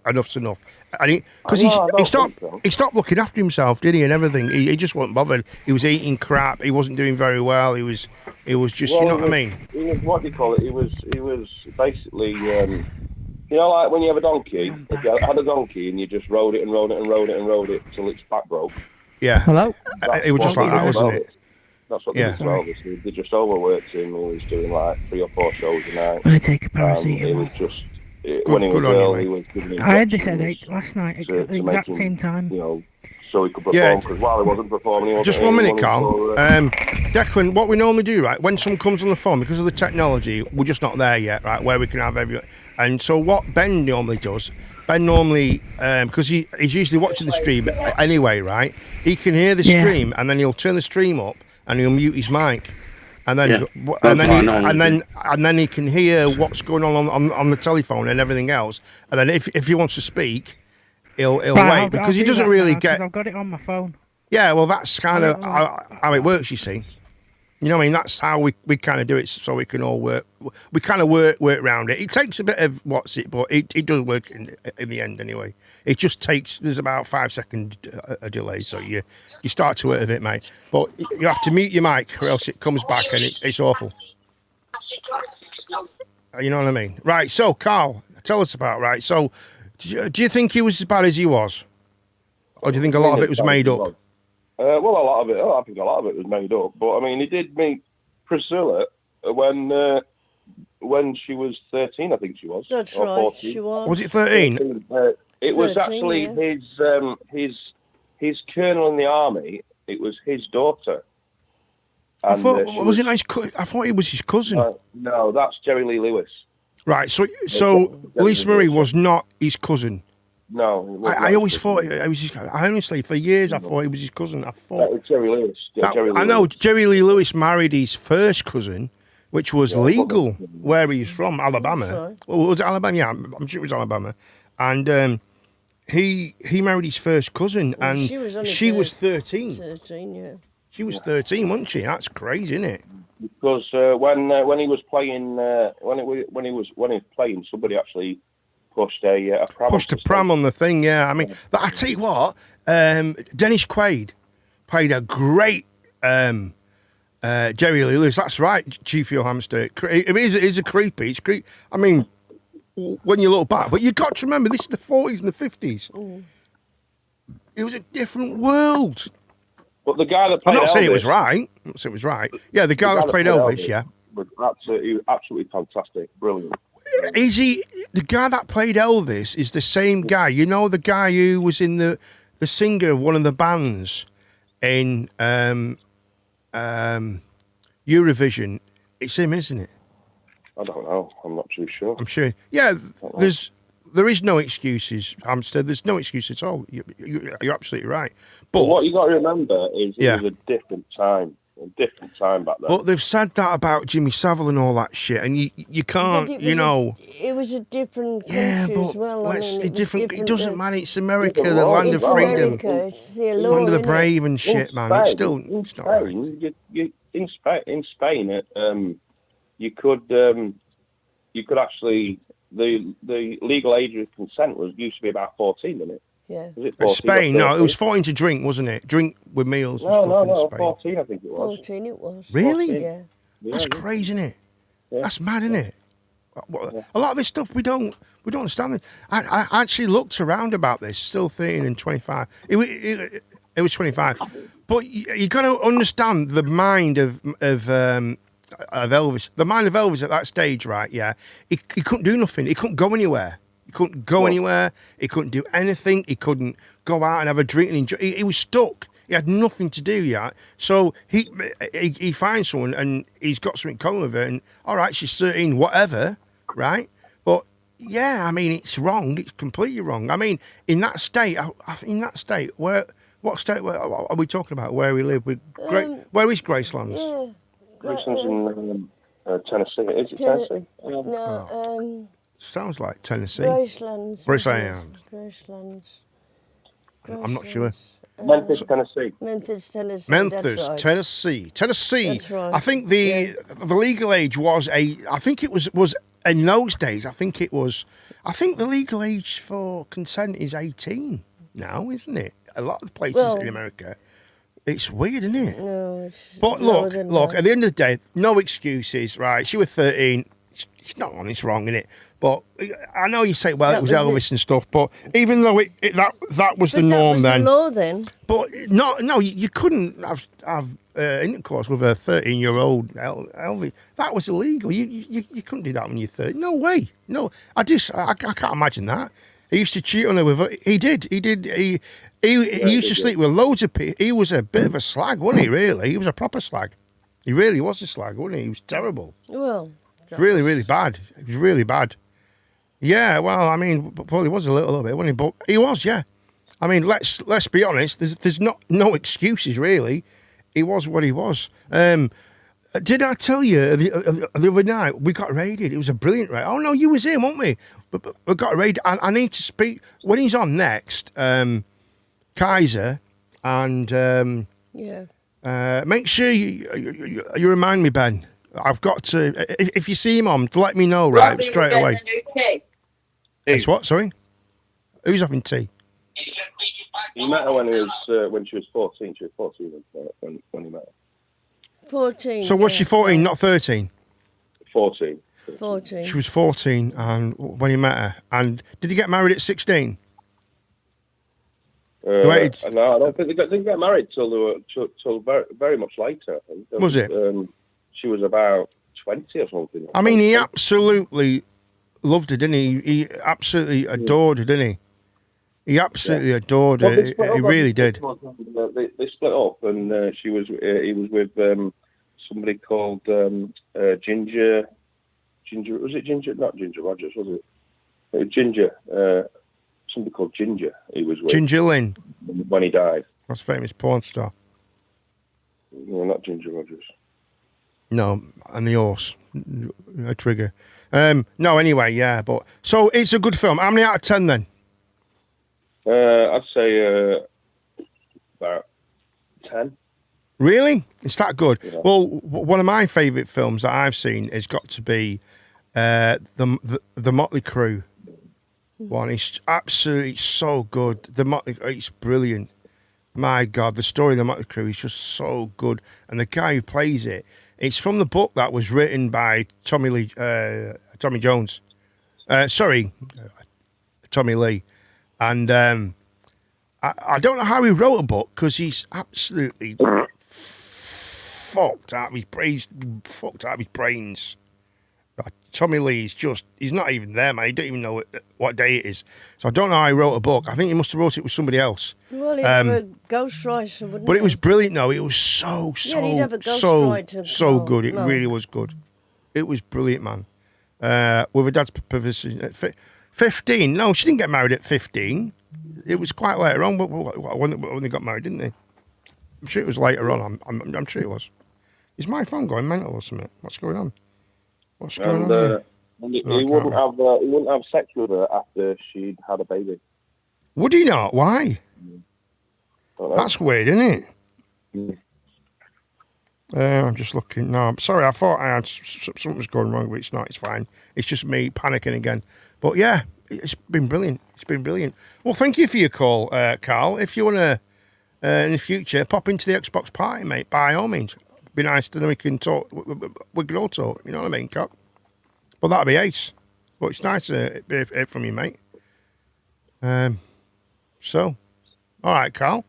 Speaker 4: Enough's enough. And because
Speaker 9: No, I don't
Speaker 4: he stopped,
Speaker 9: think so.
Speaker 4: he stopped looking after himself, did he? And everything. He just wasn't bothered. He was eating crap. He wasn't doing very well. He was just, you know what I mean?
Speaker 9: He was, what do you call it? He was basically, you know, like when you have a donkey. If you had a donkey and you just rode it and rode it and rode it and rode it till its back broke.
Speaker 4: Yeah.
Speaker 5: Hello?
Speaker 4: It was just
Speaker 9: what
Speaker 4: like
Speaker 9: they
Speaker 4: that,
Speaker 9: did
Speaker 4: wasn't
Speaker 9: with
Speaker 4: it?
Speaker 9: Elvis. That's what
Speaker 4: Yeah.
Speaker 9: they did with Elvis. They just overworked him. He was doing like 3 or 4 shows a night.
Speaker 5: I'm gonna take a
Speaker 9: It
Speaker 5: paracetamol.
Speaker 9: was just when he was
Speaker 4: good on you,
Speaker 9: ill,
Speaker 4: mate.
Speaker 9: he was giving
Speaker 5: I had this
Speaker 9: injections
Speaker 5: headache last night at
Speaker 9: to
Speaker 5: the
Speaker 9: make
Speaker 5: exact
Speaker 9: him,
Speaker 5: same time.
Speaker 9: You know, so he could perform.
Speaker 4: Yeah.
Speaker 9: Because while he wasn't performing, he wasn't
Speaker 4: Just 1 minute,
Speaker 9: earning
Speaker 4: Carl.
Speaker 9: money
Speaker 4: Declan, what we normally do, right, when someone comes on the phone, because of the technology, we're just not there yet, right, where we can have every. And so what Ben normally does, because he's usually watching the stream anyway, right? He can hear the
Speaker 5: Yeah.
Speaker 4: stream, and then he'll turn the stream up, and he'll mute his mic. And then,
Speaker 6: Yeah, that's what I normally
Speaker 4: and then he can hear what's going on the telephone and everything else. And then if he wants to speak, he'll
Speaker 5: Right,
Speaker 4: wait
Speaker 5: I'll
Speaker 4: because he
Speaker 5: do
Speaker 4: doesn't
Speaker 5: that
Speaker 4: really
Speaker 5: now, 'cause
Speaker 4: get.
Speaker 5: I've got it on my phone.
Speaker 4: Yeah, well, that's kind of
Speaker 5: Oh.
Speaker 4: how it works, you see. You know what I mean? That's how we kind of do it, so we can all work. We kind of work around it. It takes a bit of but it does work in the end anyway. It just takes, there's about 5 second a delay, so you start to work with it, mate. But you have to mute your mic, or else it comes back and it's awful. You know what I mean? Right. So, Carl, tell us about right. So, do you think he was as bad as he was, or do you think a lot of it was made up?
Speaker 9: Well, a lot of it. I think a lot of it was made up. But I mean, he did meet Priscilla when she was 13. I think she was.
Speaker 7: That's
Speaker 9: or
Speaker 7: right,
Speaker 9: 14.
Speaker 7: she was.
Speaker 4: Was it 13?
Speaker 9: It was
Speaker 7: 13,
Speaker 9: actually
Speaker 7: yeah.
Speaker 9: his colonel in the army. It was his daughter.
Speaker 4: I
Speaker 9: And,
Speaker 4: thought
Speaker 9: she
Speaker 4: was it nice? I thought it was his cousin.
Speaker 9: no, that's Jerry Lee Lewis.
Speaker 4: Right. So Lisa Marie was not his cousin.
Speaker 9: No, it was
Speaker 4: I
Speaker 9: not
Speaker 4: always
Speaker 9: his
Speaker 4: thought
Speaker 9: cousin.
Speaker 4: I was his. I honestly, for years, I thought he was his cousin. I
Speaker 9: That
Speaker 4: thought.
Speaker 9: was Jerry Lewis. Yeah,
Speaker 4: That-
Speaker 9: Jerry Lee
Speaker 4: I know
Speaker 9: Lewis.
Speaker 4: Jerry Lee Lewis married his first cousin, which was
Speaker 9: Yeah,
Speaker 4: legal
Speaker 9: probably.
Speaker 4: where he's from, Alabama.
Speaker 7: That's right.
Speaker 4: Well, was it Alabama? Yeah, I'm sure it was Alabama. And he married his first cousin,
Speaker 7: Well,
Speaker 4: and
Speaker 7: she was only
Speaker 4: she was 13.
Speaker 7: 13, yeah.
Speaker 4: She was 13, wasn't she? That's crazy, isn't it?
Speaker 9: Because when he was playing, when he was playing, somebody actually pushed a pram.
Speaker 4: Pushed a pram on the thing, yeah. I mean, but I tell you what, Dennis Quaid played a great Jerry Lee Lewis. That's right, Chief Your Hamster. It is a creepy. It's creepy. I mean, when you look back, but you got to remember this is the 40s and the 50s. It was a different world.
Speaker 9: But the guy that
Speaker 4: I'm
Speaker 9: played
Speaker 4: not saying it
Speaker 9: Elvis-
Speaker 4: was right. I'm not saying it was right. Yeah, the guy that played Elvis, yeah.
Speaker 9: was absolutely fantastic, brilliant.
Speaker 4: Is he the guy that played Elvis? Is the same guy? You know, the guy who was in the singer of one of the bands in Eurovision. It's him, isn't it?
Speaker 9: I don't know. I'm not too sure.
Speaker 4: I'm sure. Yeah, there is no excuses, Hamster. There's no excuse at all. You're absolutely right. But
Speaker 9: what you got to remember is
Speaker 4: Yeah.
Speaker 9: it was a different time back then.
Speaker 4: But they've said that about Jimmy Savile and all that shit, and you can't,
Speaker 7: But
Speaker 4: you know.
Speaker 7: It was a different country
Speaker 4: Yeah, but
Speaker 7: as well.
Speaker 4: let's,
Speaker 7: it was
Speaker 4: different. It doesn't matter. It's America,
Speaker 9: Different
Speaker 4: the
Speaker 9: laws
Speaker 4: land of
Speaker 9: as well.
Speaker 4: freedom,
Speaker 7: America, it's the law,
Speaker 4: land of the
Speaker 7: innit?
Speaker 4: brave and shit, man. It's still,
Speaker 9: in
Speaker 4: it's not right.
Speaker 9: Spain, in Spain, you could actually the legal age of consent used to be about 14, didn't it?
Speaker 7: Yeah.
Speaker 9: Was it
Speaker 4: In
Speaker 9: 14
Speaker 4: Spain,
Speaker 9: or
Speaker 4: no, it
Speaker 9: 13?
Speaker 4: was 14 to drink, wasn't it? Drink with meals and
Speaker 9: No,
Speaker 4: stuff in Spain.
Speaker 9: 14, I think it was.
Speaker 7: 14 it was.
Speaker 4: Really?
Speaker 9: 14.
Speaker 7: Yeah.
Speaker 4: That's crazy, isn't it?
Speaker 9: Yeah.
Speaker 4: That's mad, isn't it? A lot of this stuff we don't understand. It. I actually looked around about this. Still 13 and 25. It was 25, but you got to understand the mind of Elvis. The mind of Elvis at that stage, right? Yeah, he couldn't do nothing. He couldn't go anywhere. He couldn't go anywhere. He couldn't do anything. He couldn't go out and have a drink and enjoy. He was stuck. He had nothing to do yet. So he finds someone and he's got something common with her. And all right, she's 13, whatever, right? But yeah, I mean, it's wrong. It's completely wrong. I mean, in that state, what state are we talking about? Where we live? Where is Gracelands?
Speaker 7: Yeah.
Speaker 9: Graceland's in Tennessee. Is it Tennessee?
Speaker 7: No,
Speaker 4: Sounds like Tennessee.
Speaker 7: Gracelands.
Speaker 4: Gracelands. I'm not sure.
Speaker 9: Memphis, Tennessee.
Speaker 7: Memphis, Tennessee.
Speaker 4: Memphis,
Speaker 7: that's right.
Speaker 4: Tennessee.
Speaker 7: That's right.
Speaker 4: I think the legal age was in those days. I think the legal age for consent is 18 now, isn't it? A lot of places in America. It's weird, isn't it?
Speaker 7: No, it's
Speaker 4: But
Speaker 7: lower than
Speaker 4: look.
Speaker 7: that.
Speaker 4: At the end of the day, no excuses, right? She was 13. It's not on. It's wrong, isn't it? But I know you say, well, it was Elvis and stuff. But even though that was the norm
Speaker 7: that was
Speaker 4: then.
Speaker 7: the law then.
Speaker 4: But you couldn't have intercourse with a 13-year-old Elvis. That was illegal. You couldn't do that when you're 30. No way. No, I can't imagine that. He used to cheat on her with her. He did. He used to sleep with loads of people. He was a bit of a slag, wasn't he? Really, he was a proper slag. He really was a slag, wasn't he? He was terrible.
Speaker 7: Well,
Speaker 4: Really, really bad. It was really bad. Yeah, well, I mean, Paul, he was a little bit, wasn't he? But he was, yeah. I mean, let's be honest. There's no excuses really. He was what he was. Did I tell you the other night we got raided? It was a brilliant raid. Oh no, you was here, weren't we? But we got raided. I need to speak when he's on next. Kaiser and
Speaker 7: yeah.
Speaker 4: make sure you remind me, Ben. I've got to. If you see him on, let me know, right, straight away. It's what? Sorry, who's having tea?
Speaker 9: He met her when she was 14. She was 14 when he met her.
Speaker 7: 14.
Speaker 4: So was she 14, not 13?
Speaker 9: 14.
Speaker 7: 14.
Speaker 4: She was 14, and when he met her, and did he get married at 16?
Speaker 9: No, I don't think they didn't get married till very, very much later. I think.
Speaker 4: Was it?
Speaker 9: She was about 20 or something.
Speaker 4: I mean, he absolutely loved her, didn't he? He absolutely adored her, didn't he? He absolutely adored her. He really did.
Speaker 9: They split up, and he was with somebody called Ginger. Was it Ginger? Not Ginger Rogers, was it? Ginger. Somebody called Ginger. He was with
Speaker 4: Ginger Lynn.
Speaker 9: When he died.
Speaker 4: That's a famous porn star.
Speaker 9: No, not Ginger Rogers.
Speaker 4: No, and the horse, a trigger. No, anyway, yeah, but so it's a good film. How many out of 10 then?
Speaker 9: I'd say about 10.
Speaker 4: Really? It's that good?
Speaker 9: Yeah.
Speaker 4: Well, one of my favourite films that I've seen has got to be the Motley Crue one. It's absolutely so good. It's brilliant. My God, the story of the Motley Crue is just so good. And the guy who plays it, it's from the book that was written by Tommy Jones. Tommy Lee. And I don't know how he wrote a book because he's absolutely fucked out of his brains. Tommy Lee is he's not even there, man. He don't even know what day it is. So I don't know how he wrote a book. I think he must have wrote it with somebody else.
Speaker 7: Well, he'd have a ghostwriter, wouldn't
Speaker 4: But
Speaker 7: he?
Speaker 4: it was brilliant, though. It was he'd have a so good. It really was good. It was brilliant, man. With her dad's permission. 15? No, she didn't get married at 15. It was quite later on, but when they got married, didn't they? I'm sure it was later on. I'm sure it was. Is my phone going mental or something? What's going on? What's going on here?
Speaker 9: And he wouldn't have sex with her after she'd had a baby.
Speaker 4: Would he not? Why?
Speaker 9: Don't know.
Speaker 4: That's weird, isn't it?
Speaker 9: Mm.
Speaker 4: I'm just looking. No, I'm sorry. I thought I had something was going wrong, but it's not. It's fine. It's just me panicking again. But yeah, it's been brilliant. It's been brilliant. Well, thank you for your call, Carl. If you want to, in the future, pop into the Xbox party, mate, by all means. Be nice, then we can talk. We can all talk. You know what I mean, Cock? Well, that'd be ace. But it's nice to hear from you, mate. So, all right, Carl.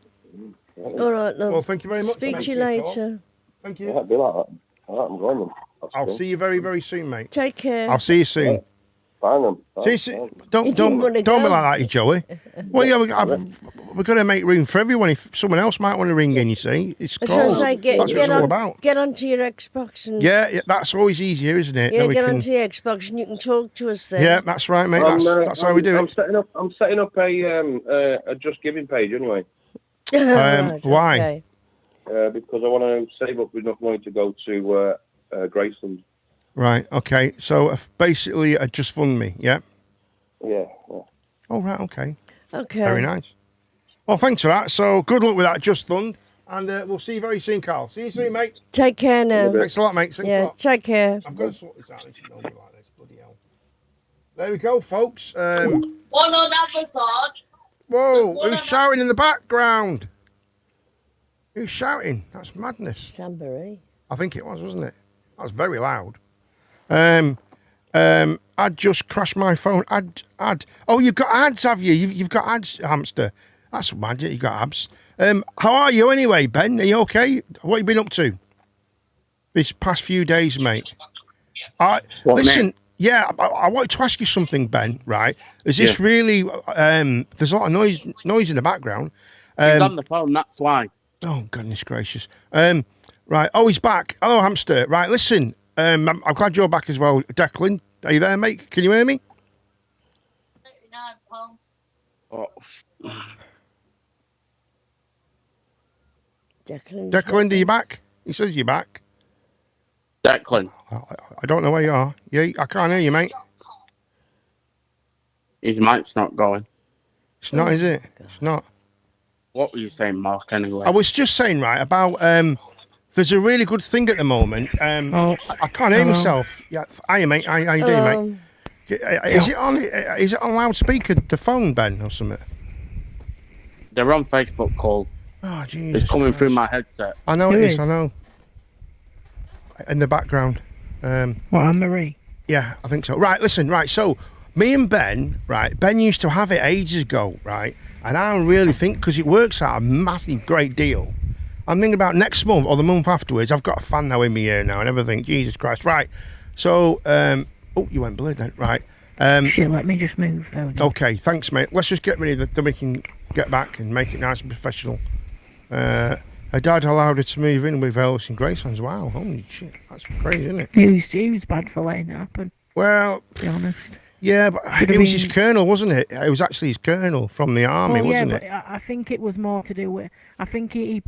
Speaker 7: All right, love.
Speaker 4: Well, thank you very much.
Speaker 7: Speak
Speaker 4: Thank
Speaker 7: to you
Speaker 4: you, Carl.
Speaker 7: later.
Speaker 4: Thank
Speaker 9: Yeah,
Speaker 4: you.
Speaker 9: it'd be like that. All right, I'm going then.
Speaker 4: I'll see you very, very soon, mate.
Speaker 7: Take care.
Speaker 4: I'll see you soon.
Speaker 9: Fine then.
Speaker 4: See you soon. Don't be like that, Joey. Well, yeah, we're going to make room for everyone. If someone else might want to ring in, you see, it's
Speaker 7: That's what I
Speaker 4: cool.
Speaker 7: say,
Speaker 4: That's what it's all about.
Speaker 7: Get onto your Xbox and
Speaker 4: Yeah, that's always easier, isn't it?
Speaker 7: yeah,
Speaker 4: Then we
Speaker 7: get
Speaker 4: can-
Speaker 7: onto your Xbox and you can talk to us there.
Speaker 4: Yeah, that's right, mate. That's how we do
Speaker 9: I'm
Speaker 4: it.
Speaker 9: setting up a Just Giving page anyway.
Speaker 7: Right,
Speaker 4: why?
Speaker 7: okay.
Speaker 9: Because I want to save up enough money to go to Graceland.
Speaker 4: Right, okay. So basically, just fund me, yeah?
Speaker 9: Yeah.
Speaker 4: Oh, right, okay.
Speaker 7: Okay.
Speaker 4: Very nice. Well, thanks for that. So good luck with that, Just Fund. And we'll see you very soon, Carl. See you soon, mate.
Speaker 7: Take care now.
Speaker 4: Thanks a lot, mate. Thanks a
Speaker 7: Yeah,
Speaker 4: lot.
Speaker 7: take care.
Speaker 4: I've got to sort this out. This is not like this. Bloody hell. There we go, folks.
Speaker 10: One on episode.
Speaker 4: Whoa, who's shouting in the background? Who's shouting? That's madness.
Speaker 7: Sambury.
Speaker 4: I think it was, wasn't it? That was very loud. I'd just crashed my phone. Ad. Oh, you've got ads, have you? You've got ads, hamster. That's mad. You've got abs. How are you anyway, Ben? Are you okay? What have you been up to these past few days, mate? Listen,
Speaker 6: mate?
Speaker 4: yeah, I wanted to ask you something, Ben. Right? Is this really? There's a lot of noise in the background.
Speaker 6: He's on the phone. That's why.
Speaker 4: Oh, goodness gracious. Right. Oh, he's back. Hello, hamster. Right. Listen. I'm glad you're back as well, Declan. Are you there, mate? Can you hear me?
Speaker 10: 39 pounds.
Speaker 6: Oh.
Speaker 7: Declan.
Speaker 4: Are you back? He says you're back.
Speaker 6: Declan.
Speaker 4: I don't know where you are. Yeah, I can't hear you, mate.
Speaker 6: His mic's not going.
Speaker 4: It's not, is it? It's not.
Speaker 6: What were you saying, Mark, anyway?
Speaker 4: I was just saying, right, about there's a really good thing at the moment. I can't hear myself. Yeah, hiya, mate. How you doing, mate? Is it on loudspeaker, the phone, Ben, or something?
Speaker 6: They're on Facebook call.
Speaker 4: Oh, Jesus.
Speaker 6: It's coming
Speaker 4: Christ.
Speaker 6: through my headset.
Speaker 4: I know it is, I know. In the background.
Speaker 5: What, Anne-Marie?
Speaker 4: Yeah, I think so. Right, listen, right, so me and Ben, right, Ben used to have it ages ago, right, and I really think, because it works out a massive, great deal, I'm thinking about next month or the month afterwards, I've got a fan now in my ear now and everything, Jesus Christ, right, so, oh, you went blurred then, right.
Speaker 5: Shit, let me just move. There we go.
Speaker 4: Okay, thanks, mate. Let's just get rid of it, then we can get back and make it nice and professional. Her dad allowed her to move in with Elvis and Gracelands. Wow, holy shit, that's crazy, isn't it?
Speaker 5: He was bad for letting it happen,
Speaker 4: Well,
Speaker 5: to be honest.
Speaker 4: yeah, but it was his colonel, wasn't it? It was actually his colonel from the army, wasn't
Speaker 5: but
Speaker 4: it?
Speaker 5: I think it was more to do with. I think he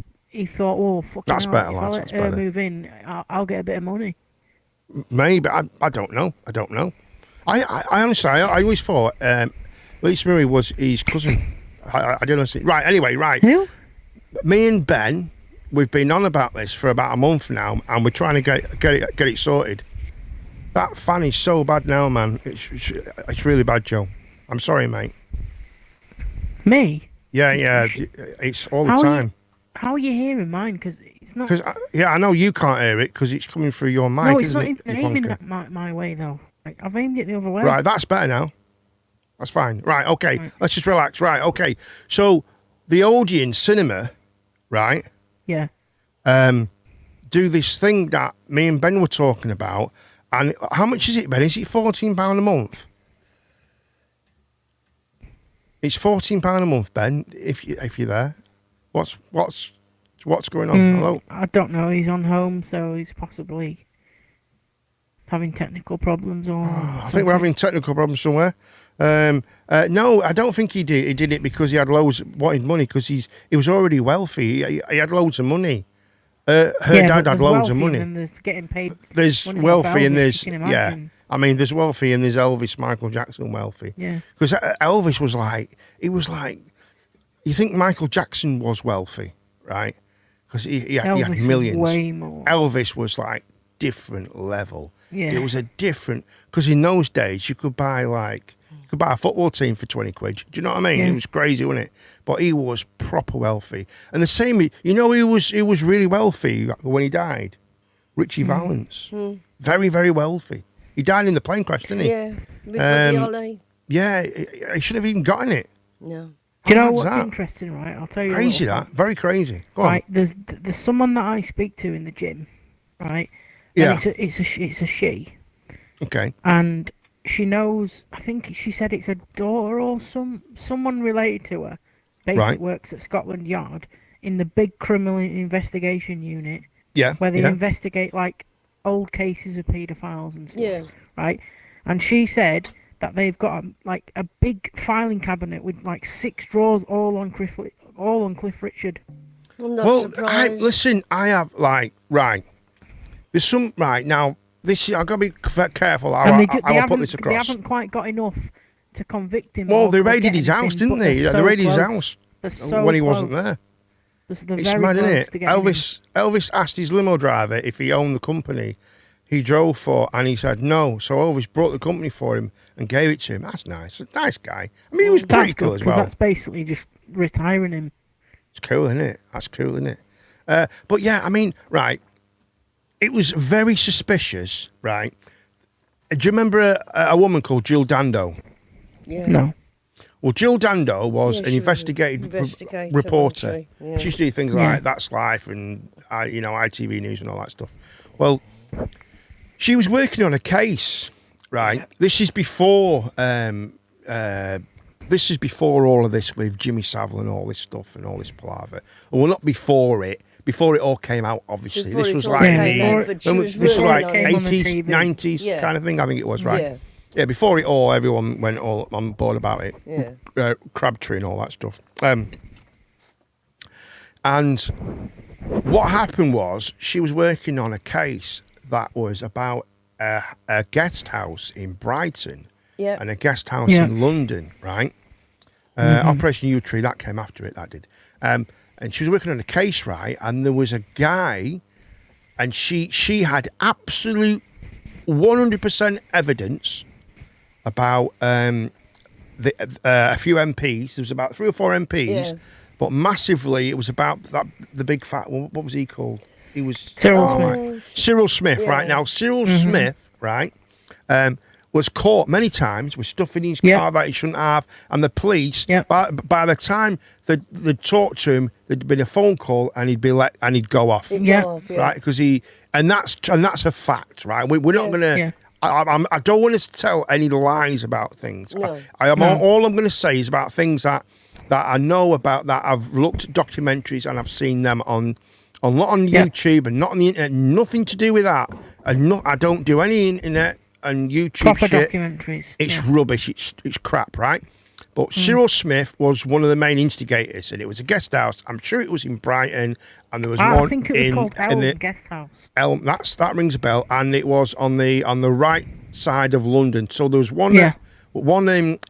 Speaker 5: thought, oh, fucking
Speaker 4: That's
Speaker 5: hell,
Speaker 4: better,
Speaker 5: if
Speaker 4: lads,
Speaker 5: I
Speaker 4: that's
Speaker 5: let her
Speaker 4: better.
Speaker 5: move in, I'll get a bit of money.
Speaker 4: Maybe, I don't know. I honestly, I always thought Lisa Murray was his cousin. I don't know. Right, anyway, right.
Speaker 5: Who?
Speaker 4: Me and Ben, we've been on about this for about a month now, and we're trying to get it sorted. That fan is so bad now, man. It's really bad, Joe. I'm sorry, mate.
Speaker 5: Me?
Speaker 4: Yeah, it's all the time.
Speaker 5: How are you hearing mine? Because it's not.
Speaker 4: I know you can't hear it because it's coming through your mic.
Speaker 5: No, it's
Speaker 4: isn't
Speaker 5: not
Speaker 4: it,
Speaker 5: even
Speaker 4: you
Speaker 5: aiming
Speaker 4: plonker?
Speaker 5: my way though. Like, I've aimed it the other way.
Speaker 4: Right, that's better now. That's fine. Right, okay. Let's just relax. Right, okay. So the Odeon Cinema, right?
Speaker 5: Yeah.
Speaker 4: Do this thing that me and Ben were talking about, and how much is it, Ben? Is it £14 a month? It's £14 a month, Ben. If you're there, what's going on? Hello.
Speaker 5: I don't know. He's on home, so he's possibly having technical problems or.
Speaker 4: I think we're having technical problems somewhere. No, I don't think he did. He did it because he had wanted money because he was already wealthy. He had loads of money. Her dad had loads of money.
Speaker 5: And there's getting paid.
Speaker 4: There's
Speaker 5: money
Speaker 4: wealthy and
Speaker 5: Elvis,
Speaker 4: there's
Speaker 5: you can imagine.
Speaker 4: I mean, there's wealthy and there's Elvis, Michael Jackson wealthy.
Speaker 5: Yeah.
Speaker 4: Because Elvis was like, you think Michael Jackson was wealthy, right? Because he had millions.
Speaker 5: Way more.
Speaker 4: Elvis was like different level.
Speaker 5: Yeah.
Speaker 4: It was a different, because in those days you could buy a football team for 20 quid. Do you know what I mean?
Speaker 5: Yeah.
Speaker 4: It was crazy, wasn't it? But he was proper wealthy. And the same, he was really wealthy when he died. Richie Valens. Very, very wealthy. He died in the plane crash, didn't he?
Speaker 7: Yeah. With Buddy Holly.
Speaker 4: Yeah, he should have even gotten it.
Speaker 7: No.
Speaker 5: Do you know
Speaker 4: What's
Speaker 5: what's
Speaker 4: that?
Speaker 5: interesting, right? I'll tell you.
Speaker 4: Crazy
Speaker 5: what,
Speaker 4: that. Very crazy. Go
Speaker 5: right,
Speaker 4: on.
Speaker 5: there's someone that I speak to in the gym, right?
Speaker 4: Yeah.
Speaker 5: And it's a she.
Speaker 4: Okay.
Speaker 5: And she knows. I think she said it's a daughter or someone related to her. Basically
Speaker 4: Right.
Speaker 5: works at Scotland Yard in the big criminal investigation unit.
Speaker 4: Yeah.
Speaker 5: Where they
Speaker 4: yeah.
Speaker 5: investigate like old cases of paedophiles and stuff.
Speaker 7: Yeah.
Speaker 5: Right. And she said that they've got a big filing cabinet with like 6 drawers all on Cliff Richard.
Speaker 7: I'm not surprised.
Speaker 4: Listen, I have right. There's some right now. This I've got to be careful. I will put this across.
Speaker 5: They haven't quite got enough to convict him.
Speaker 4: Well,
Speaker 5: or
Speaker 4: they
Speaker 5: get
Speaker 4: raided his
Speaker 5: anything,
Speaker 4: house, didn't
Speaker 5: but
Speaker 4: they?
Speaker 5: they're
Speaker 4: They
Speaker 5: so
Speaker 4: raided his
Speaker 5: close.
Speaker 4: house
Speaker 5: They're so
Speaker 4: when he
Speaker 5: close.
Speaker 4: wasn't there.
Speaker 5: They're
Speaker 4: It's
Speaker 5: very
Speaker 4: mad, isn't
Speaker 5: close
Speaker 4: it?
Speaker 5: to getting him.
Speaker 4: Elvis asked his limo driver if he owned the company he drove for, and he said no. So Elvis brought the company for him and gave it to him. That's nice. A nice guy. I mean, he was pretty
Speaker 5: That's
Speaker 4: cool
Speaker 5: good,
Speaker 4: as
Speaker 5: 'cause
Speaker 4: well.
Speaker 5: That's basically just retiring him.
Speaker 4: It's cool, isn't it? That's cool, isn't it? But yeah, I mean, right. It was very suspicious, right? Do you remember a woman called Jill Dando?
Speaker 7: Yeah.
Speaker 5: No.
Speaker 4: Well, Jill Dando was
Speaker 7: Yeah,
Speaker 4: an
Speaker 7: she was
Speaker 4: investigative
Speaker 7: investigator,
Speaker 4: reporter.
Speaker 7: wasn't she? Yeah.
Speaker 4: She used to do things
Speaker 5: Yeah.
Speaker 4: like That's Life and ITV News and all that stuff. Well, she was working on a case, right? This is before all of this with Jimmy Savile and all this stuff and all this palaver. Well, not before it. Before it all came out, obviously.
Speaker 7: Before
Speaker 4: this
Speaker 7: it
Speaker 4: was
Speaker 7: all
Speaker 4: like
Speaker 7: came out, but she was
Speaker 4: this was
Speaker 7: working
Speaker 4: like
Speaker 7: on it.
Speaker 4: 80s,
Speaker 5: TV.
Speaker 4: 90s
Speaker 7: Yeah.
Speaker 4: kind of thing. I think it was, right?
Speaker 7: Yeah.
Speaker 4: Yeah, before it all, everyone went all on board about it.
Speaker 7: Yeah.
Speaker 4: Crabtree and all that stuff. And what happened was she was working on a case that was about a guest house in Brighton
Speaker 7: Yeah.
Speaker 4: and a guest house
Speaker 5: Yeah.
Speaker 4: in London, right? Operation U Tree, that came after it, that did. And she was working on a case, right? And there was a guy, and she had absolute 100% evidence about a few MPs. There was about 3 or 4 MPs,
Speaker 7: Yeah.
Speaker 4: but massively it was about the big fat. What was he called? He was
Speaker 5: Cyril
Speaker 7: Oh,
Speaker 4: Cyril Smith.
Speaker 7: Yeah.
Speaker 4: Right now, Cyril Smith, right, was caught many times with stuff in his
Speaker 5: Yeah.
Speaker 4: car that he shouldn't have, and the police.
Speaker 5: Yeah.
Speaker 4: By the time they'd talked to him, there'd been a phone call, and he'd go off.
Speaker 5: Yeah.
Speaker 4: Right, because and that's a fact, right? We're not gonna.
Speaker 5: Yeah.
Speaker 4: I don't want us to tell any lies about things.
Speaker 7: No.
Speaker 4: All I'm going to say is about things that I know about, that I've looked at documentaries and I've seen them on
Speaker 5: Yeah.
Speaker 4: YouTube and not on the internet. Nothing to do with that. And I don't do any internet and YouTube
Speaker 5: Proper
Speaker 4: shit.
Speaker 5: documentaries.
Speaker 4: It's
Speaker 5: yeah.
Speaker 4: rubbish. It's crap, right? But Cyril Smith was one of the main instigators, and it was a guest house. I'm sure it was in Brighton, and there was
Speaker 5: I
Speaker 4: one
Speaker 5: think it was
Speaker 4: in
Speaker 5: called
Speaker 4: in
Speaker 5: Elm
Speaker 4: the
Speaker 5: Guest House.
Speaker 4: Elm. That rings a bell, and it was on the right side of London. So there was one
Speaker 5: Yeah.
Speaker 4: one in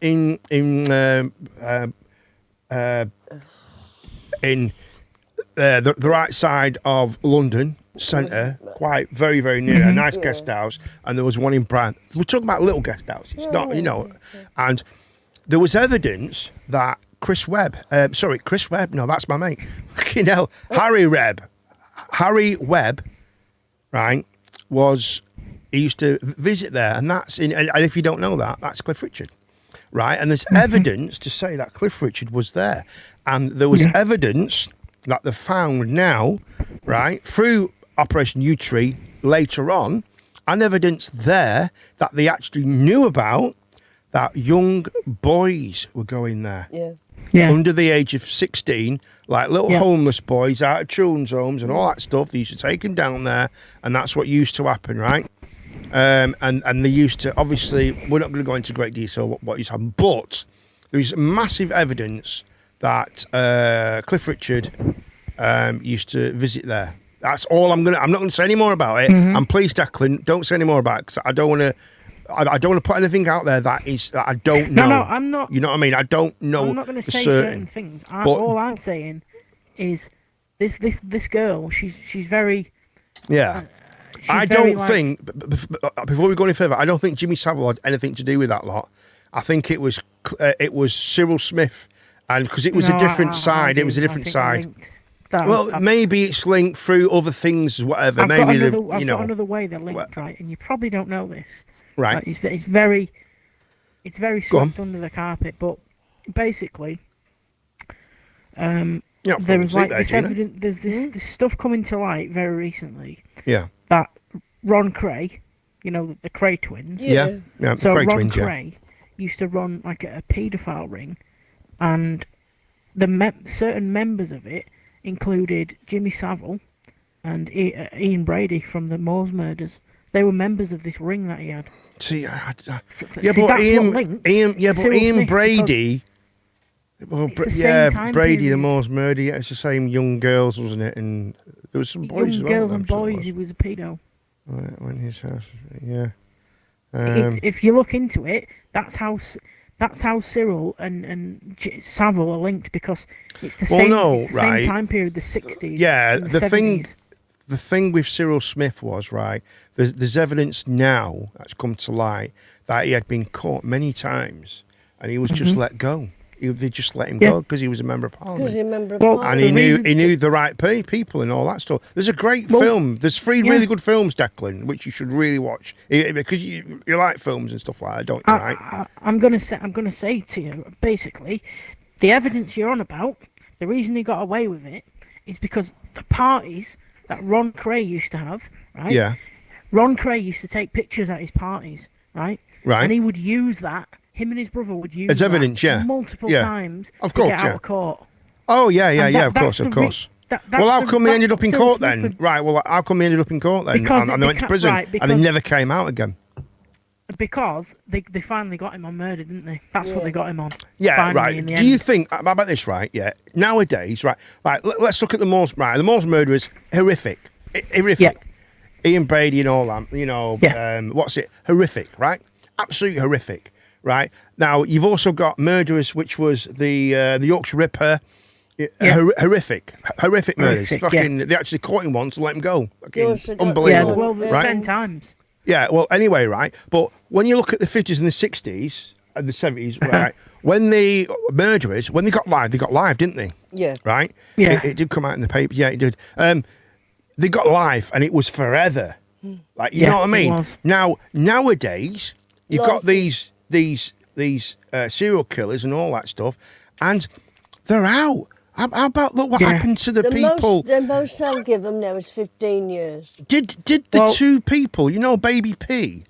Speaker 4: the right side of London Centre, quite very, very near a nice guest house, and there was one in Brand. We're talking about little guest houses, not, you know, and there was evidence that Chris Webb, no, that's my mate, fucking hell, Harry Webb, right, he used to visit there, and and if you don't know that, that's Cliff Richard, right, and there's evidence to say that Cliff Richard was there, and there was evidence that they've found now, right, through Operation U-Tree later on, and evidence there that they actually knew about that young boys were going there. Under the age of 16, like little homeless boys out of children's homes and all that stuff. They used to take them down there, and that's what used to happen, right? And they used to, obviously, we're not going to go into great detail what used to happen, but there is massive evidence that Cliff Richard used to visit there. That's all I'm not going to say any more about it. And please, Declan, don't say any more about it, because I don't want to. I don't want to put anything out there that I don't know.
Speaker 5: No, I'm not.
Speaker 4: You know what I mean? I don't know.
Speaker 5: I'm not going to say certain things. All I'm saying is this girl. She's very.
Speaker 4: Yeah. I don't think. Before we go any further, I don't think Jimmy Savile had anything to do with that lot. I think it was Cyril Smith, and because it was a different side. It was a different side. Well, maybe it's linked through other things, whatever.
Speaker 5: I've
Speaker 4: maybe
Speaker 5: got another way they're linked, right? And you probably don't know this.
Speaker 4: Right.
Speaker 5: It's very swept under the carpet, but basically, there was like this evidence. There's this stuff coming to light very recently.
Speaker 4: Yeah.
Speaker 5: That Ron Cray, you know, the Cray twins.
Speaker 4: Yeah.
Speaker 5: So Ron Cray used to run like a paedophile ring, and certain members of it included Jimmy Savile and Ian Brady from the Moors murders. They were members of this ring that he had.
Speaker 4: But Ian Brady. Brady, the Moors murder. Yeah, it's the same young girls, wasn't it? And there was some boys as well.
Speaker 5: Girls and boys. He was a pedo.
Speaker 4: Right, went his house. Yeah.
Speaker 5: If you look into it, that's how Cyril and Savile are linked, because it's the same time period, the 60s.
Speaker 4: Yeah,
Speaker 5: the 70s.
Speaker 4: The thing with Cyril Smith was, right, there's evidence now that's come to light that he had been caught many times, and he was just let go. They just let him go because he was a member of Parliament. And he knew the right people and all that stuff. There's a great film. There's 3 really good films, Declan, which you should really watch, because you like films and stuff like that, don't you? Right?
Speaker 5: I'm gonna say to you, basically, the evidence you're on about, the reason he got away with it is because the parties that Ron Cray used to have, right?
Speaker 4: Yeah.
Speaker 5: Ron Cray used to take pictures at his parties, right?
Speaker 4: Right.
Speaker 5: And he would use that. Him and his brother would use
Speaker 4: as evidence,
Speaker 5: multiple times to get out of court.
Speaker 4: Oh yeah, of course. Well, how come he ended up in court then? Right. Well, how come he ended up in court then? And they went to prison, and they never came out again.
Speaker 5: Because they finally got him on murder, didn't they? That's what they got him on.
Speaker 4: Yeah,
Speaker 5: finally,
Speaker 4: right. Do you think about this? Right. Yeah. Nowadays, right. Let's look at the Moors. Right. The Moors murder is horrific. Horrific. Yeah. Ian Brady and all that. You know. Yeah. What's it? Horrific. Right. Absolutely horrific. Right. Now you've also got Murderers, which was the Yorkshire Ripper. Horrific murders. They actually caught him once and let him go. Unbelievable.
Speaker 5: Yeah. Well, right? 10 times.
Speaker 4: Yeah, well, anyway, right, but when you look at the 50s and the 60s and the 70s, right, when the murderers, when they got live, didn't they?
Speaker 7: Yeah.
Speaker 4: Right?
Speaker 5: Yeah.
Speaker 4: It did come out in the paper. Yeah, it did. They got live, and it was forever. Like, you know what I mean? Now, nowadays, you've got these serial killers and all that stuff, and they're out. How about what happened to the people?
Speaker 7: The most I'll give them now is 15 years.
Speaker 4: Did the 2 people, you know, Baby P?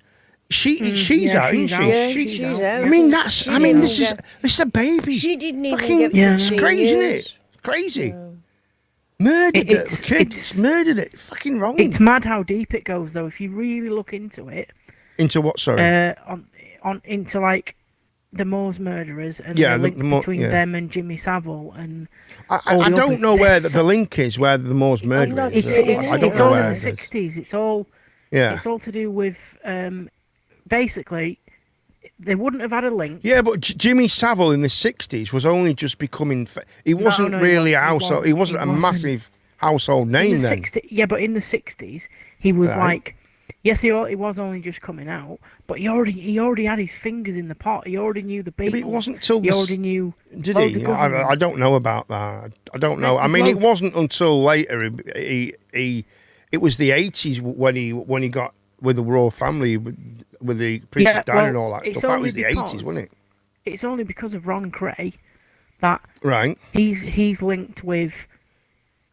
Speaker 4: She's out, isn't she?
Speaker 7: Yeah, she's out.
Speaker 4: I mean, this is a baby.
Speaker 7: She didn't even
Speaker 4: fucking,
Speaker 7: get 15
Speaker 4: It's crazy,
Speaker 7: years.
Speaker 4: isn't it? Crazy. No. Murdered the kids. Murdered it. Fucking wrong.
Speaker 5: It's mad how deep it goes, though. If you really look into it.
Speaker 4: Into what? Sorry.
Speaker 5: Into like the Moors murderers and the link between them and Jimmy Savile and
Speaker 4: I don't know where the link is, where the Moors murderers.
Speaker 5: It's all in the 60s. It's all to do with basically they wouldn't have had a link.
Speaker 4: Yeah, but Jimmy Savile in the 60s was only just becoming. He wasn't really a household. He wasn't a massive. household name then.
Speaker 5: Yeah, but in the 60s, he was
Speaker 4: Right.
Speaker 5: like, yes, he was only just coming out, but he already had his fingers in the pot. He already knew the Beatles.
Speaker 4: But it wasn't till
Speaker 5: he already knew.
Speaker 4: Did
Speaker 5: loads
Speaker 4: he?
Speaker 5: of government.
Speaker 4: I don't know about that. I don't know. I
Speaker 5: There's
Speaker 4: mean, it
Speaker 5: loads-
Speaker 4: wasn't until later. It was the 80s when he got with the royal family with the Princess Diana and all that
Speaker 5: it's
Speaker 4: stuff. That
Speaker 5: only
Speaker 4: was the 80s, wasn't it?
Speaker 5: It's only because of Ron Cray that
Speaker 4: Right.
Speaker 5: he's linked with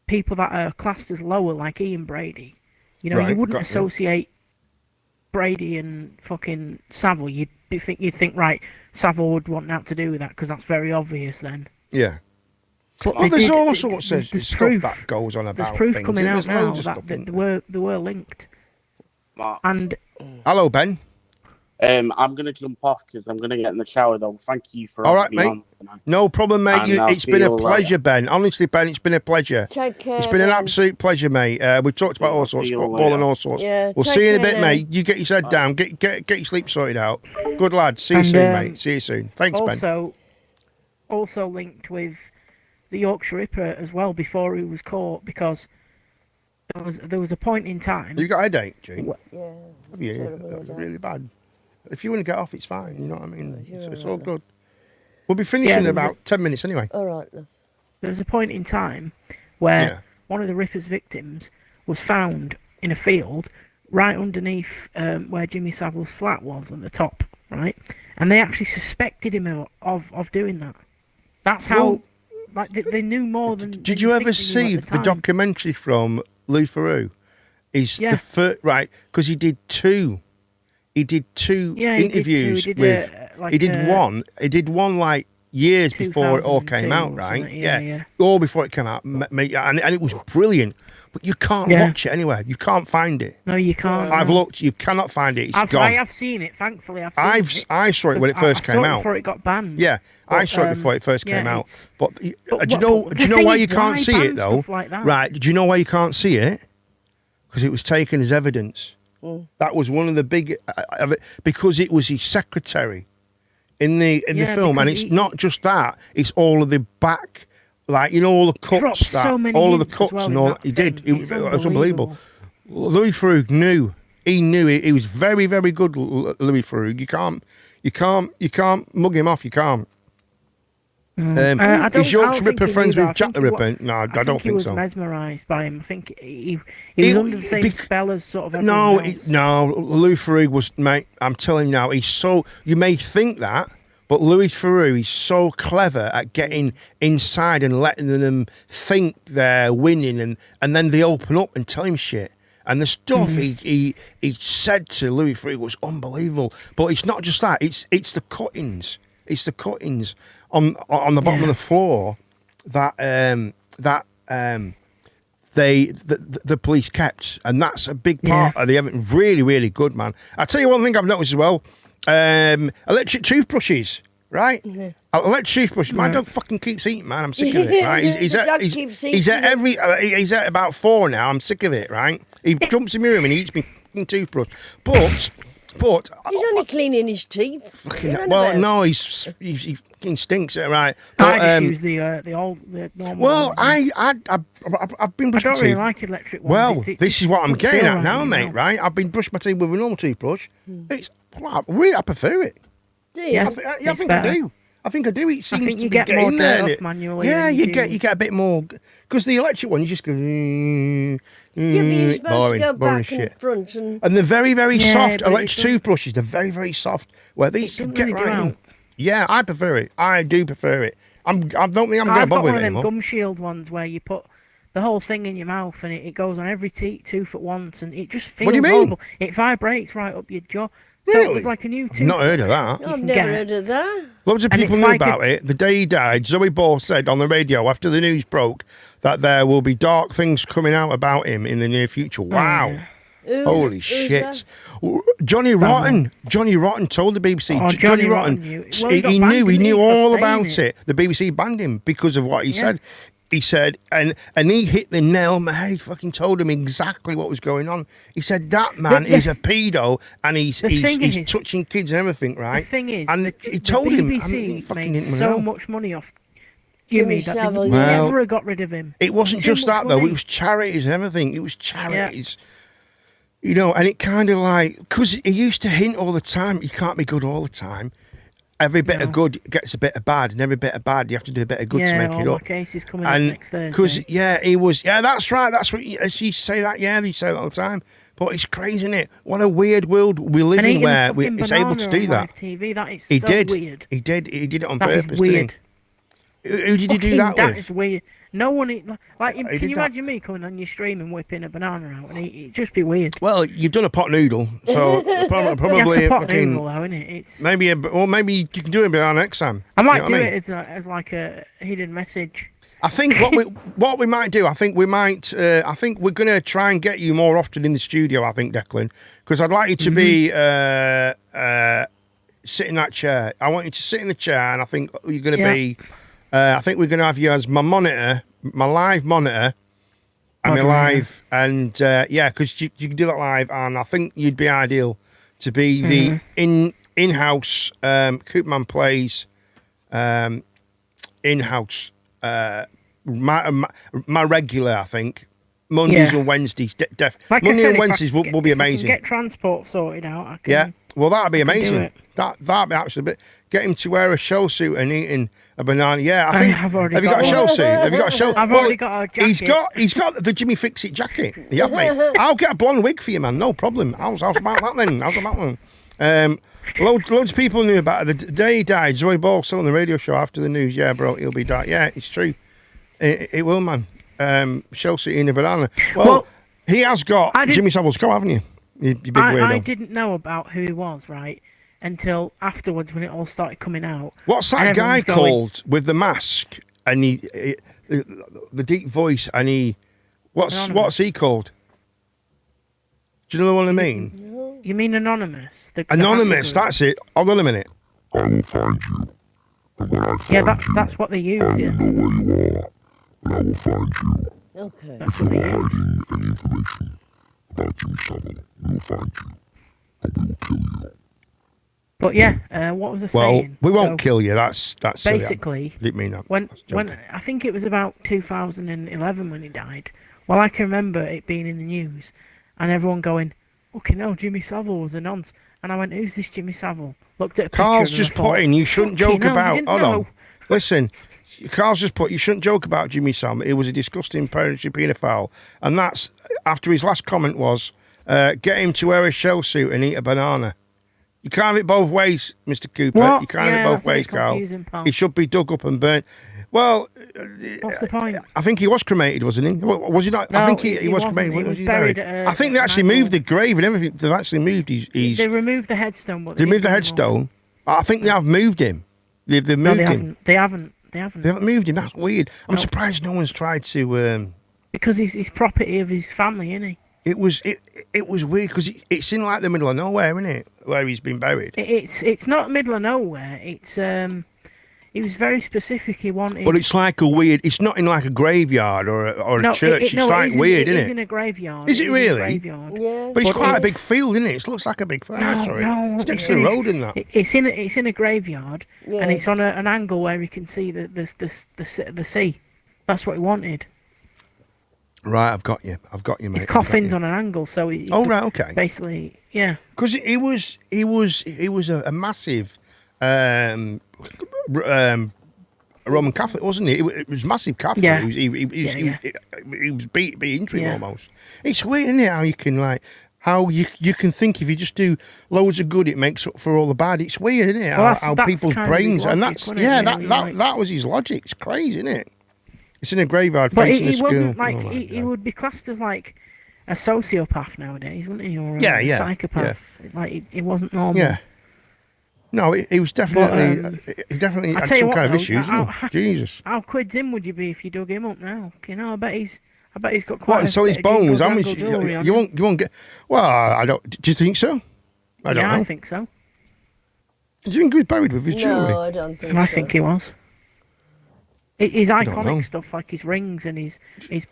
Speaker 5: people that are classed as lower, like Ian Brady. You know,
Speaker 4: Right,
Speaker 5: you wouldn't
Speaker 4: got you.
Speaker 5: associate Brady and fucking Savile. You'd think right, Savile would want out to do with that because that's very obvious then.
Speaker 4: Yeah.
Speaker 5: But
Speaker 4: Well,
Speaker 5: they
Speaker 4: there's
Speaker 5: did-
Speaker 4: all
Speaker 5: there's
Speaker 4: sorts of stuff
Speaker 5: proof.
Speaker 4: that goes on about
Speaker 5: There's proof
Speaker 4: things.
Speaker 5: coming out
Speaker 4: There's
Speaker 5: now
Speaker 4: loads of
Speaker 5: that
Speaker 4: stuff,
Speaker 5: they
Speaker 4: isn't there?
Speaker 5: were linked.
Speaker 6: Mark.
Speaker 5: And
Speaker 4: Hello, Ben.
Speaker 6: I'm going to jump off because I'm going to get in the shower, though. Thank you for
Speaker 4: All right,
Speaker 6: having me
Speaker 4: mate.
Speaker 6: on tonight.
Speaker 4: No problem, mate.
Speaker 6: And I'll
Speaker 4: It's
Speaker 6: see
Speaker 4: been a
Speaker 6: you later.
Speaker 4: pleasure, Ben. Honestly, Ben, it's been a pleasure.
Speaker 7: Take care.
Speaker 4: It's been an
Speaker 7: Ben.
Speaker 4: absolute pleasure, mate. We've talked about all sorts,
Speaker 6: See you
Speaker 4: football
Speaker 6: later.
Speaker 4: and all sorts.
Speaker 7: Yeah,
Speaker 4: We'll
Speaker 7: take
Speaker 4: see you in a
Speaker 7: care
Speaker 4: bit,
Speaker 7: now.
Speaker 4: mate. You get your head down. Get your sleep sorted out. Good lad. See you
Speaker 5: And,
Speaker 4: soon,
Speaker 5: um,
Speaker 4: mate. See you soon. Thanks, Ben.
Speaker 5: Also linked with the Yorkshire Ripper as well before he was caught because there was a point in time.
Speaker 4: You got a headache, Gene?
Speaker 7: Yeah.
Speaker 4: Have you?
Speaker 7: terrible
Speaker 4: That was
Speaker 7: headache.
Speaker 4: really bad. If you want to get off, it's fine. You know what I mean?
Speaker 7: You're
Speaker 4: It's
Speaker 7: all
Speaker 4: all
Speaker 7: right,
Speaker 4: good. We'll be finishing in
Speaker 5: there was
Speaker 4: about 10 minutes anyway.
Speaker 7: All right, love.
Speaker 5: There was a point in time where
Speaker 4: Yeah.
Speaker 5: one of the Ripper's victims was found in a field right underneath where Jimmy Savile's flat was at the top, right? And they actually suspected him of doing that. That's how,
Speaker 4: Well,
Speaker 5: like, they knew more than.
Speaker 4: Did
Speaker 5: than
Speaker 4: you ever
Speaker 5: think they knew
Speaker 4: see
Speaker 5: at
Speaker 4: the
Speaker 5: time.
Speaker 4: documentary from Lou Ferrou? He's
Speaker 5: Yeah.
Speaker 4: the first, right? Because he did two. He did two
Speaker 5: Yeah, he did two.
Speaker 4: interviews
Speaker 5: He did,
Speaker 4: with.
Speaker 5: like,
Speaker 4: he did one. He did one like years before it all came
Speaker 5: 2002
Speaker 4: out,
Speaker 5: or
Speaker 4: right?
Speaker 5: something, yeah.
Speaker 4: all before it came out, and it was brilliant. But you can't
Speaker 5: Yeah.
Speaker 4: watch it anywhere. You can't find it.
Speaker 5: No, you can't.
Speaker 4: I've
Speaker 5: no.
Speaker 4: looked. You cannot find it. It's
Speaker 5: I
Speaker 4: gone.
Speaker 5: have seen it. Thankfully, I've seen it.
Speaker 4: I saw it when it
Speaker 5: 'cause
Speaker 4: first
Speaker 5: I
Speaker 4: came
Speaker 5: saw it
Speaker 4: out.
Speaker 5: before it got banned.
Speaker 4: Yeah, I
Speaker 5: But,
Speaker 4: saw it before it first
Speaker 5: yeah,
Speaker 4: came out.
Speaker 5: it's-
Speaker 4: But,
Speaker 5: but
Speaker 4: do you
Speaker 5: what-
Speaker 4: know?
Speaker 5: but
Speaker 4: Do you
Speaker 5: the
Speaker 4: know
Speaker 5: thing
Speaker 4: why
Speaker 5: is,
Speaker 4: you can't
Speaker 5: why
Speaker 4: see
Speaker 5: ban
Speaker 4: it though?
Speaker 5: stuff like that?
Speaker 4: Right? Do you know why you can't see it? Because it was taken as evidence. That was one of the big of it because it was his secretary in the
Speaker 5: Yeah,
Speaker 4: film, and
Speaker 5: because
Speaker 4: it's not just that; it's all of the back, like all the
Speaker 5: Dropped
Speaker 4: cuts,
Speaker 5: so many
Speaker 4: all of the
Speaker 5: hints as
Speaker 4: cuts
Speaker 5: well
Speaker 4: and
Speaker 5: in
Speaker 4: all.
Speaker 5: that
Speaker 4: He did.
Speaker 5: film.
Speaker 4: It
Speaker 5: It's
Speaker 4: was unbelievable. Louis Farrouk knew. He knew it. He was very, very good. Louis Farrouk. You can't mug him off. You can't.
Speaker 5: I don't-
Speaker 4: Is Yorkshire
Speaker 5: I don't think
Speaker 4: Ripper
Speaker 5: he
Speaker 4: friends
Speaker 5: knew that.
Speaker 4: with Jack the
Speaker 5: I think he
Speaker 4: Ripper? No, I
Speaker 5: think
Speaker 4: don't
Speaker 5: he
Speaker 4: think
Speaker 5: was
Speaker 4: so.
Speaker 5: mesmerised by him. I think he was under the same spell as sort of.
Speaker 4: No,
Speaker 5: everyone else.
Speaker 4: no. Louis Farrouk was, mate. I'm telling you now, he's so. You may think that, but Louis Farrouk is so clever at getting inside and letting them think they're winning, and then they open up and tell him shit. And the stuff he said to Louis Farrouk was unbelievable. But it's not just that. It's the cuttings. It's the cuttings on the bottom of the floor that the police kept, and that's a big part of the evidence. Really, really good, man. I tell you one thing I've noticed as well: electric toothbrushes. Right, electric toothbrushes. My dog fucking keeps eating, man. I'm sick of it. Right, he's
Speaker 7: The dog
Speaker 4: at
Speaker 7: keeps
Speaker 4: he's at
Speaker 7: eating.
Speaker 4: he's at about 4 now. I'm sick of it. Right, he jumps in my room and he eats my fucking toothbrush. But
Speaker 7: He's only cleaning his teeth.
Speaker 4: fucking,
Speaker 7: You know
Speaker 4: well,
Speaker 7: about-
Speaker 4: no, he fucking stinks. Right,
Speaker 5: I
Speaker 4: but,
Speaker 5: just use the normal.
Speaker 4: well,
Speaker 5: one.
Speaker 4: I've been
Speaker 5: I
Speaker 4: brushing my
Speaker 5: don't really
Speaker 4: teeth.
Speaker 5: like electric ones.
Speaker 4: Well,
Speaker 5: It
Speaker 4: this is what I'm
Speaker 5: doesn't
Speaker 4: getting
Speaker 5: feel
Speaker 4: at
Speaker 5: right
Speaker 4: now,
Speaker 5: in
Speaker 4: mate.
Speaker 5: your mouth.
Speaker 4: Right, I've been brushing my teeth with a normal toothbrush.
Speaker 5: Hmm.
Speaker 4: It's I prefer it.
Speaker 7: Do you?
Speaker 5: Yeah.
Speaker 4: I
Speaker 5: It's
Speaker 4: think
Speaker 5: better.
Speaker 4: I do. I think I do. It seems
Speaker 5: think
Speaker 4: to
Speaker 5: you
Speaker 4: be
Speaker 5: get more
Speaker 4: getting there.
Speaker 5: dirt
Speaker 4: and
Speaker 5: off manually
Speaker 4: Yeah,
Speaker 5: than
Speaker 4: you
Speaker 5: you
Speaker 4: get
Speaker 5: do.
Speaker 4: you get a bit more because the electric one you just go.
Speaker 7: Yeah, but you're supposed
Speaker 4: boring,
Speaker 7: to go
Speaker 4: boring
Speaker 7: back
Speaker 4: shit.
Speaker 7: and front and...
Speaker 4: And they're very, very
Speaker 5: Yeah,
Speaker 4: soft.
Speaker 5: but it
Speaker 4: Electric
Speaker 5: doesn't-
Speaker 4: toothbrushes, they're very, very soft. Where these
Speaker 5: doesn't
Speaker 4: get
Speaker 5: really
Speaker 4: right
Speaker 5: drown.
Speaker 4: in. Yeah, I prefer it. I do prefer it. I don't think I'm going to
Speaker 5: I've
Speaker 4: bother
Speaker 5: got
Speaker 4: with
Speaker 5: one
Speaker 4: it
Speaker 5: of them
Speaker 4: anymore.
Speaker 5: gum shield ones where you put the whole thing in your mouth and it goes on every tooth at once, and it just feels
Speaker 4: What do you mean?
Speaker 5: horrible. It vibrates right up your jaw. So it was like a new tooth.
Speaker 4: Not heard of that.
Speaker 7: I've
Speaker 5: can
Speaker 7: never
Speaker 5: get
Speaker 7: heard of that.
Speaker 4: Loads of
Speaker 5: And
Speaker 4: people
Speaker 5: it's
Speaker 4: knew
Speaker 5: like
Speaker 4: about it. The day he died, Zoe Ball said on the radio after the news broke that there will be dark things coming out about him in the near future. Wow.
Speaker 5: yeah.
Speaker 4: Holy
Speaker 7: Who's
Speaker 4: shit. Johnny Rotten. Johnny Rotten told the BBC.
Speaker 5: Oh,
Speaker 4: Johnny
Speaker 5: Johnny
Speaker 4: Rotten.
Speaker 5: Rotten knew. Well, he got
Speaker 4: he
Speaker 5: banned,
Speaker 4: knew. He
Speaker 5: didn't he,
Speaker 4: knew
Speaker 5: for
Speaker 4: all
Speaker 5: saying
Speaker 4: about it. The BBC banned him because of what he
Speaker 5: Yeah.
Speaker 4: said. He said, and he hit the nail on the head. He fucking told him exactly what was going on. He said that man
Speaker 5: The-
Speaker 4: is a pedo and he's
Speaker 5: the thing is-
Speaker 4: touching kids and everything, right?
Speaker 5: The thing is,
Speaker 4: and
Speaker 5: the,
Speaker 4: he
Speaker 5: the
Speaker 4: told him,
Speaker 5: BBC
Speaker 4: I mean, he fucking
Speaker 5: made
Speaker 4: hit him in the
Speaker 5: so
Speaker 4: nail.
Speaker 5: much money off Jimmy
Speaker 7: Jimmy Savile,
Speaker 5: they
Speaker 4: Well,
Speaker 5: never got rid of him.
Speaker 4: It wasn't
Speaker 5: Jim
Speaker 4: just
Speaker 5: was
Speaker 4: that though.
Speaker 5: funny.
Speaker 4: It was charities and everything. It was charities. You know, and it kind of like because he used to hint all the time. You can't be good all the time. Every bit of good gets a bit of bad, and every bit of bad you have to do a bit of good to make it
Speaker 5: all
Speaker 4: up.
Speaker 5: my cases coming up
Speaker 4: And
Speaker 5: next Thursday.
Speaker 4: because he was that's right. That's what as you say that. Yeah, they say that all the time. But it's crazy, isn't it? What a weird world we live
Speaker 5: And
Speaker 4: in
Speaker 5: eating a
Speaker 4: where
Speaker 5: fucking
Speaker 4: it's able to
Speaker 5: banana
Speaker 4: do
Speaker 5: on
Speaker 4: that.
Speaker 5: live TV, that is
Speaker 4: He
Speaker 5: so
Speaker 4: did.
Speaker 5: weird.
Speaker 4: He did it on
Speaker 5: That is
Speaker 4: purpose.
Speaker 5: weird.
Speaker 4: Didn't he? Who did he do
Speaker 5: Fucking
Speaker 4: that with?
Speaker 5: That is weird. No one, like,
Speaker 4: He
Speaker 5: can
Speaker 4: did
Speaker 5: you
Speaker 4: that.
Speaker 5: imagine me coming on your stream and whipping a banana out and it'd just be weird.
Speaker 4: Well, you've done a pot noodle, so probably
Speaker 5: That's a pot
Speaker 4: fucking-
Speaker 5: noodle, though, isn't it? It's.
Speaker 4: maybe maybe you can do it behind next time.
Speaker 5: I might
Speaker 4: You know
Speaker 5: do
Speaker 4: what
Speaker 5: it as like a hidden message.
Speaker 4: I think what we might do, I think we're gonna try and get you more often in the studio. I think, Declan, because I'd like you to be sit in that chair. I want you to sit in the chair, and I think you're gonna be. I think we're gonna have you as my monitor, my live monitor, and my live, and because you can do that live, and I think you'd be ideal to be the in-house Coopman Plays in-house. My regular, I think, Mondays and Wednesdays.
Speaker 5: Like
Speaker 4: Monday
Speaker 5: I said,
Speaker 4: and
Speaker 5: if
Speaker 4: Wednesdays
Speaker 5: I
Speaker 4: will
Speaker 5: can
Speaker 4: be
Speaker 5: get- if I can
Speaker 4: amazing.
Speaker 5: Get transport sorted out. I can,
Speaker 4: Yeah, well, that'd be
Speaker 5: I can do
Speaker 4: amazing.
Speaker 5: it.
Speaker 4: That'd be absolutely. Get him to wear a shell suit and eating a banana. Yeah, I think.
Speaker 5: have already
Speaker 4: Have you got a
Speaker 5: got
Speaker 4: shell
Speaker 5: one.
Speaker 4: suit? Have you got a shell?
Speaker 5: I've already got a jacket.
Speaker 4: He's got the Jimmy Fix It jacket. Yeah, mate. I'll get a blonde wig for you, man. No problem. How's about that then? How's about that? Loads of people knew about it. The day he died, Zoe Ball still on the radio show after the news. Yeah, bro, he'll be died. Yeah, it's true. It will, man. Shell suit in a banana. Well, he has got Jimmy Savile's go, haven't you? You big weirdo.
Speaker 5: I didn't know about who he was, right, until afterwards when it all started coming out.
Speaker 4: What's that
Speaker 5: And
Speaker 4: guy
Speaker 5: everyone's going,
Speaker 4: called with the mask and the deep voice and what's he called? Do you know what I mean?
Speaker 5: You mean Anonymous? The
Speaker 4: Anonymous,
Speaker 5: hacker
Speaker 4: that's it. Hold on a minute.
Speaker 1: I will find you. And when I
Speaker 5: group.
Speaker 1: find
Speaker 5: Yeah,
Speaker 1: you,
Speaker 5: that's what they use.
Speaker 1: I will
Speaker 5: Yeah,
Speaker 1: know where you are. And I will find you.
Speaker 7: Okay.
Speaker 5: that's
Speaker 1: If you
Speaker 5: what they
Speaker 1: are
Speaker 5: use.
Speaker 1: hiding any information about Jimmy Savile, we will find you. And we will kill you.
Speaker 5: But yeah, what was I
Speaker 4: Well,
Speaker 5: saying?
Speaker 4: we won't
Speaker 5: So,
Speaker 4: kill you. That's silly.
Speaker 5: basically,
Speaker 4: Didn't mean that.
Speaker 5: when
Speaker 4: That's joking.
Speaker 5: I think it was about 2011 when he died. Well, I can remember it being in the news and everyone going, "Okay, no, Jimmy Savile was a nonce." And I went, "Who's this Jimmy Savile?" Looked at a picture
Speaker 4: Carl's
Speaker 5: and
Speaker 4: just
Speaker 5: I thought,
Speaker 4: putting you shouldn't
Speaker 5: "Fucking
Speaker 4: joke
Speaker 5: hell, I
Speaker 4: about.
Speaker 5: didn't
Speaker 4: Hold
Speaker 5: know."
Speaker 4: on. Listen, Carl's just put you shouldn't joke about Jimmy Savile. It was a disgusting predatory paedophile, and that's after his last comment was get him to wear a shell suit and eat a banana. You can't have it both ways, Mr. Cooper.
Speaker 5: What?
Speaker 4: You can't have
Speaker 5: Yeah,
Speaker 4: it both
Speaker 5: that's a bit
Speaker 4: ways, Carl.
Speaker 5: confusing, pal.
Speaker 4: He should be dug up and burnt. Well,
Speaker 5: What's the point?
Speaker 4: I think he was cremated, wasn't he? Was he not? I
Speaker 5: No,
Speaker 4: think he
Speaker 5: he
Speaker 4: was
Speaker 5: wasn't.
Speaker 4: cremated.
Speaker 5: He
Speaker 4: When
Speaker 5: was
Speaker 4: he
Speaker 5: buried
Speaker 4: buried?
Speaker 5: at
Speaker 4: I think they
Speaker 5: an
Speaker 4: actually
Speaker 5: angle.
Speaker 4: moved the grave and everything. They've actually moved his.
Speaker 5: They removed the headstone, but
Speaker 4: They moved the
Speaker 5: didn't remove-
Speaker 4: headstone. I think they have moved him. They've
Speaker 5: No,
Speaker 4: moved
Speaker 5: they
Speaker 4: him.
Speaker 5: haven't. They haven't. They haven't.
Speaker 4: They haven't moved him. That's weird. I'm
Speaker 5: No.
Speaker 4: surprised no one's tried to.
Speaker 5: Because he's property of his family, isn't he?
Speaker 4: It was weird because it's in like the middle of nowhere, isn't it? Where he's been buried.
Speaker 5: It's not middle of nowhere. It's he was very specific. He wanted.
Speaker 4: But it's like a weird. It's not in like a graveyard or a church. It's like weird,
Speaker 5: it
Speaker 4: isn't
Speaker 5: is
Speaker 4: it?
Speaker 5: in a graveyard.
Speaker 4: Is it
Speaker 5: is in a
Speaker 4: really?
Speaker 5: graveyard.
Speaker 7: Yeah.
Speaker 4: But it's
Speaker 5: But
Speaker 4: quite a
Speaker 5: it's-
Speaker 4: big field, isn't it? It looks like a big.
Speaker 5: No,
Speaker 4: It's next to the road, isn't that?
Speaker 5: It's in a graveyard,
Speaker 7: Yeah.
Speaker 5: and it's on an angle where you can see the sea. That's what he wanted.
Speaker 4: Right, I've got you, mate.
Speaker 5: His
Speaker 4: I've got
Speaker 5: coffin's
Speaker 4: you.
Speaker 5: on an angle, so he
Speaker 4: Oh
Speaker 5: could
Speaker 4: right, okay.
Speaker 5: basically, yeah.
Speaker 4: Because he was a massive Roman Catholic, wasn't he? It was massive Catholic.
Speaker 5: Yeah.
Speaker 4: He was beat into him
Speaker 5: Yeah.
Speaker 4: almost. It's weird, isn't it? How you can how you can think if you just do loads of good, it makes up for all the bad. It's weird, isn't it?
Speaker 5: Well,
Speaker 4: how
Speaker 5: that's
Speaker 4: people's
Speaker 5: kind of his
Speaker 4: brains and
Speaker 5: logic,
Speaker 4: that's
Speaker 5: wasn't it,
Speaker 4: yeah,
Speaker 5: really,
Speaker 4: that
Speaker 5: like-
Speaker 4: that was his logic. It's crazy, isn't it? It's in a graveyard
Speaker 5: But
Speaker 4: facing
Speaker 5: he
Speaker 4: a school.
Speaker 5: wasn't like
Speaker 4: Oh, my
Speaker 5: he
Speaker 4: God.
Speaker 5: would be classed as like a sociopath nowadays, wouldn't he? Or a
Speaker 4: Yeah.
Speaker 5: psychopath. Like he wasn't normal.
Speaker 4: Yeah. No, he was definitely. he definitely
Speaker 5: I
Speaker 4: had
Speaker 5: tell you
Speaker 4: some
Speaker 5: what,
Speaker 4: kind of
Speaker 5: though,
Speaker 4: issues, didn't he? Jesus.
Speaker 5: How quids in would you be if you dug him up now? You know, I bet he's got quite.
Speaker 4: What, and sell his
Speaker 5: bit of
Speaker 4: bones? How much?
Speaker 5: jingle jewellery on
Speaker 4: You
Speaker 5: him.
Speaker 4: won't get. Well, I don't. Do you think so? I don't
Speaker 5: Yeah,
Speaker 4: know.
Speaker 5: I think so.
Speaker 4: Do you think he was buried with his jewellery?
Speaker 7: No, I don't think
Speaker 5: And I
Speaker 7: so.
Speaker 5: think he was. His
Speaker 4: don't know.
Speaker 5: iconic stuff, like his rings and his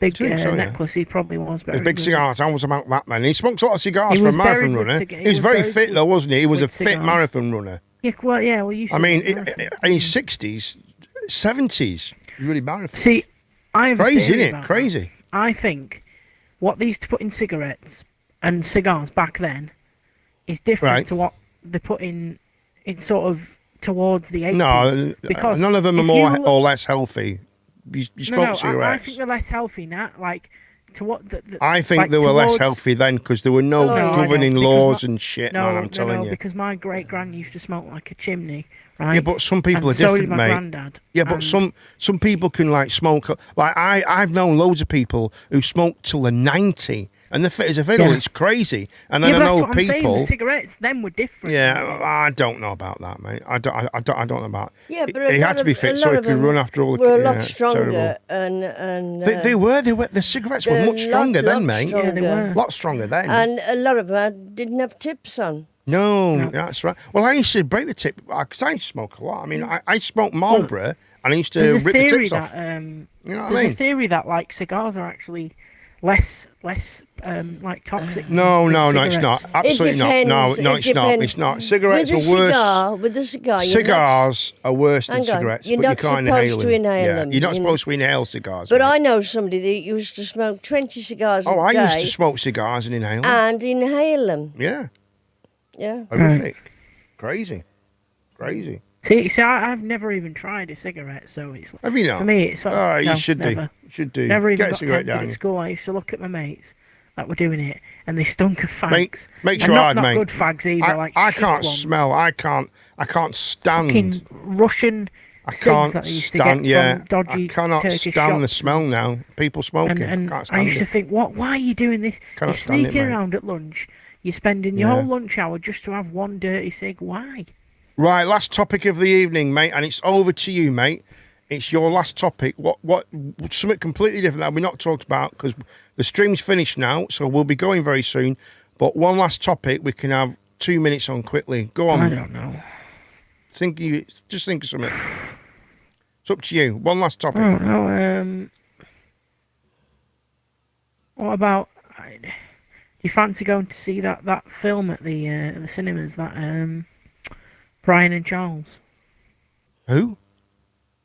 Speaker 5: big
Speaker 4: Do you think so, yeah?
Speaker 5: necklace, he probably was
Speaker 4: His
Speaker 5: buried
Speaker 4: big
Speaker 5: with.
Speaker 4: cigars. I was about that man. He smoked a lot of cigars
Speaker 5: He
Speaker 4: for a
Speaker 5: was
Speaker 4: marathon
Speaker 5: buried with
Speaker 4: runner.
Speaker 5: ciga-
Speaker 4: He was very
Speaker 5: buried
Speaker 4: fit though, wasn't he? He was a
Speaker 5: with
Speaker 4: fit
Speaker 5: cigars.
Speaker 4: marathon runner.
Speaker 5: Yeah, well, yeah. Well, you.
Speaker 4: I mean, in his 60s, 70s. really bad.
Speaker 5: See, I have a
Speaker 4: Crazy,
Speaker 5: theory
Speaker 4: isn't it?
Speaker 5: about that.
Speaker 4: Crazy.
Speaker 5: I think what they used to put in cigarettes and cigars back then is different
Speaker 4: Right.
Speaker 5: to what they put in sort of towards the 80s.
Speaker 4: No,
Speaker 5: because
Speaker 4: none of them are
Speaker 5: if
Speaker 4: more
Speaker 5: you look-
Speaker 4: or less healthy. You smoke
Speaker 5: I
Speaker 4: cigarettes.
Speaker 5: think they're less healthy now. Like, to what
Speaker 4: I think
Speaker 5: like
Speaker 4: they were less
Speaker 5: towards-
Speaker 4: healthy then because there were no
Speaker 7: No, I don't,
Speaker 4: governing
Speaker 5: because
Speaker 4: laws
Speaker 5: my-
Speaker 4: and shit,
Speaker 5: No,
Speaker 4: man, I'm telling you.
Speaker 5: because my great-gran used to smoke like a chimney, right?
Speaker 4: Yeah, but some people
Speaker 5: and
Speaker 4: are
Speaker 5: so
Speaker 4: different,
Speaker 5: did my
Speaker 4: mate.
Speaker 5: granddad.
Speaker 4: Yeah, but
Speaker 5: and-
Speaker 4: some people can like smoke. Like I've known loads of people who smoke till they're 90 and they're fit as a fiddle.
Speaker 5: Yeah.
Speaker 4: It's crazy. And then
Speaker 5: yeah,
Speaker 4: I
Speaker 5: but that's
Speaker 4: know
Speaker 5: what I'm saying.
Speaker 4: people.
Speaker 5: The cigarettes then were different.
Speaker 4: Yeah, I don't know about that, mate. I don't know about.
Speaker 7: Yeah, but
Speaker 4: he
Speaker 7: a
Speaker 4: had
Speaker 7: lot
Speaker 4: to be
Speaker 7: of-
Speaker 4: fit
Speaker 7: a
Speaker 4: so
Speaker 7: lot
Speaker 4: he
Speaker 7: of
Speaker 4: could
Speaker 7: them
Speaker 4: run after all the.
Speaker 7: were a
Speaker 4: yeah,
Speaker 7: lot
Speaker 4: it's
Speaker 7: stronger,
Speaker 4: terrible.
Speaker 7: and
Speaker 4: They were. The cigarettes were
Speaker 7: they're
Speaker 4: much stronger then,
Speaker 7: lot
Speaker 4: mate.
Speaker 5: Yeah, they were.
Speaker 4: A lot stronger then.
Speaker 7: and a lot of them didn't have tips on.
Speaker 4: No, that's right. Well, I used to break the tip because I used to smoke a lot. I mean, I smoked Marlboro and I used to
Speaker 5: There's a
Speaker 4: rip the
Speaker 5: theory
Speaker 4: tips off.
Speaker 5: that
Speaker 4: You know what I
Speaker 5: there's
Speaker 4: mean?
Speaker 5: a theory that like cigars are actually less like toxic.
Speaker 4: No,
Speaker 5: than
Speaker 4: no, it's
Speaker 5: cigarettes.
Speaker 4: not. Absolutely not.
Speaker 7: depends,
Speaker 4: No,
Speaker 7: it
Speaker 4: it's not.
Speaker 7: depends.
Speaker 4: It's not. Cigarettes
Speaker 7: with
Speaker 4: are worse.
Speaker 7: with a cigar,
Speaker 4: Cigars are worse than
Speaker 7: Hang on,
Speaker 4: cigarettes,
Speaker 7: you're
Speaker 4: but
Speaker 7: not
Speaker 4: you can't
Speaker 7: supposed
Speaker 4: inhale
Speaker 7: to
Speaker 4: them.
Speaker 7: inhale
Speaker 4: Yeah,
Speaker 7: them,
Speaker 4: you're not
Speaker 7: you know.
Speaker 4: supposed to inhale cigars.
Speaker 7: But
Speaker 4: mate.
Speaker 7: I know somebody that used to smoke 20 cigars a
Speaker 4: Oh, I
Speaker 7: day
Speaker 4: used to smoke cigars and inhale them.
Speaker 7: and inhale them.
Speaker 4: Yeah,
Speaker 7: Yeah.
Speaker 4: horrific. Crazy.
Speaker 5: See, I've never even tried a cigarette, so it's
Speaker 4: Have you not?
Speaker 5: for me. It's
Speaker 4: Oh, you
Speaker 5: no,
Speaker 4: should
Speaker 5: never.
Speaker 4: do. You should do.
Speaker 5: Never even
Speaker 4: Get a
Speaker 5: got
Speaker 4: cigarette
Speaker 5: tempted
Speaker 4: down.
Speaker 5: at
Speaker 4: you.
Speaker 5: school. I used to look at my mates that were doing it, and they stunk of fags.
Speaker 4: Make
Speaker 5: And
Speaker 4: sure
Speaker 5: not,
Speaker 4: I'd, mate.
Speaker 5: good fags either. like
Speaker 4: I
Speaker 5: shit
Speaker 4: can't
Speaker 5: ones.
Speaker 4: smell. I can't stand.
Speaker 5: Fucking Russian
Speaker 4: I
Speaker 5: cigs
Speaker 4: can't
Speaker 5: that they used to
Speaker 4: stand.
Speaker 5: get
Speaker 4: Yeah,
Speaker 5: from dodgy
Speaker 4: I cannot
Speaker 5: Turkish
Speaker 4: stand the
Speaker 5: shops.
Speaker 4: smell now. People smoking.
Speaker 5: And
Speaker 4: can't
Speaker 5: I
Speaker 4: stand
Speaker 5: used to
Speaker 4: it.
Speaker 5: think, why are you doing this?
Speaker 4: Cannot
Speaker 5: You're
Speaker 4: stand it,
Speaker 5: sneaking
Speaker 4: mate.
Speaker 5: around at lunch. You're spending your
Speaker 4: Yeah.
Speaker 5: whole lunch hour just to have one dirty cig. Why?
Speaker 4: Right, last topic of the evening, mate, and it's over to you, mate. It's your last topic. What? Something completely different that we not talked about because the stream's finished now, so we'll be going very soon. But one last topic we can have 2 minutes on quickly. Go on.
Speaker 5: I don't know.
Speaker 4: Just think of something. It's up to you. One last topic.
Speaker 5: I don't know. What about? Do you fancy going to see that film at the cinemas? That Brian and Charles.
Speaker 4: Who?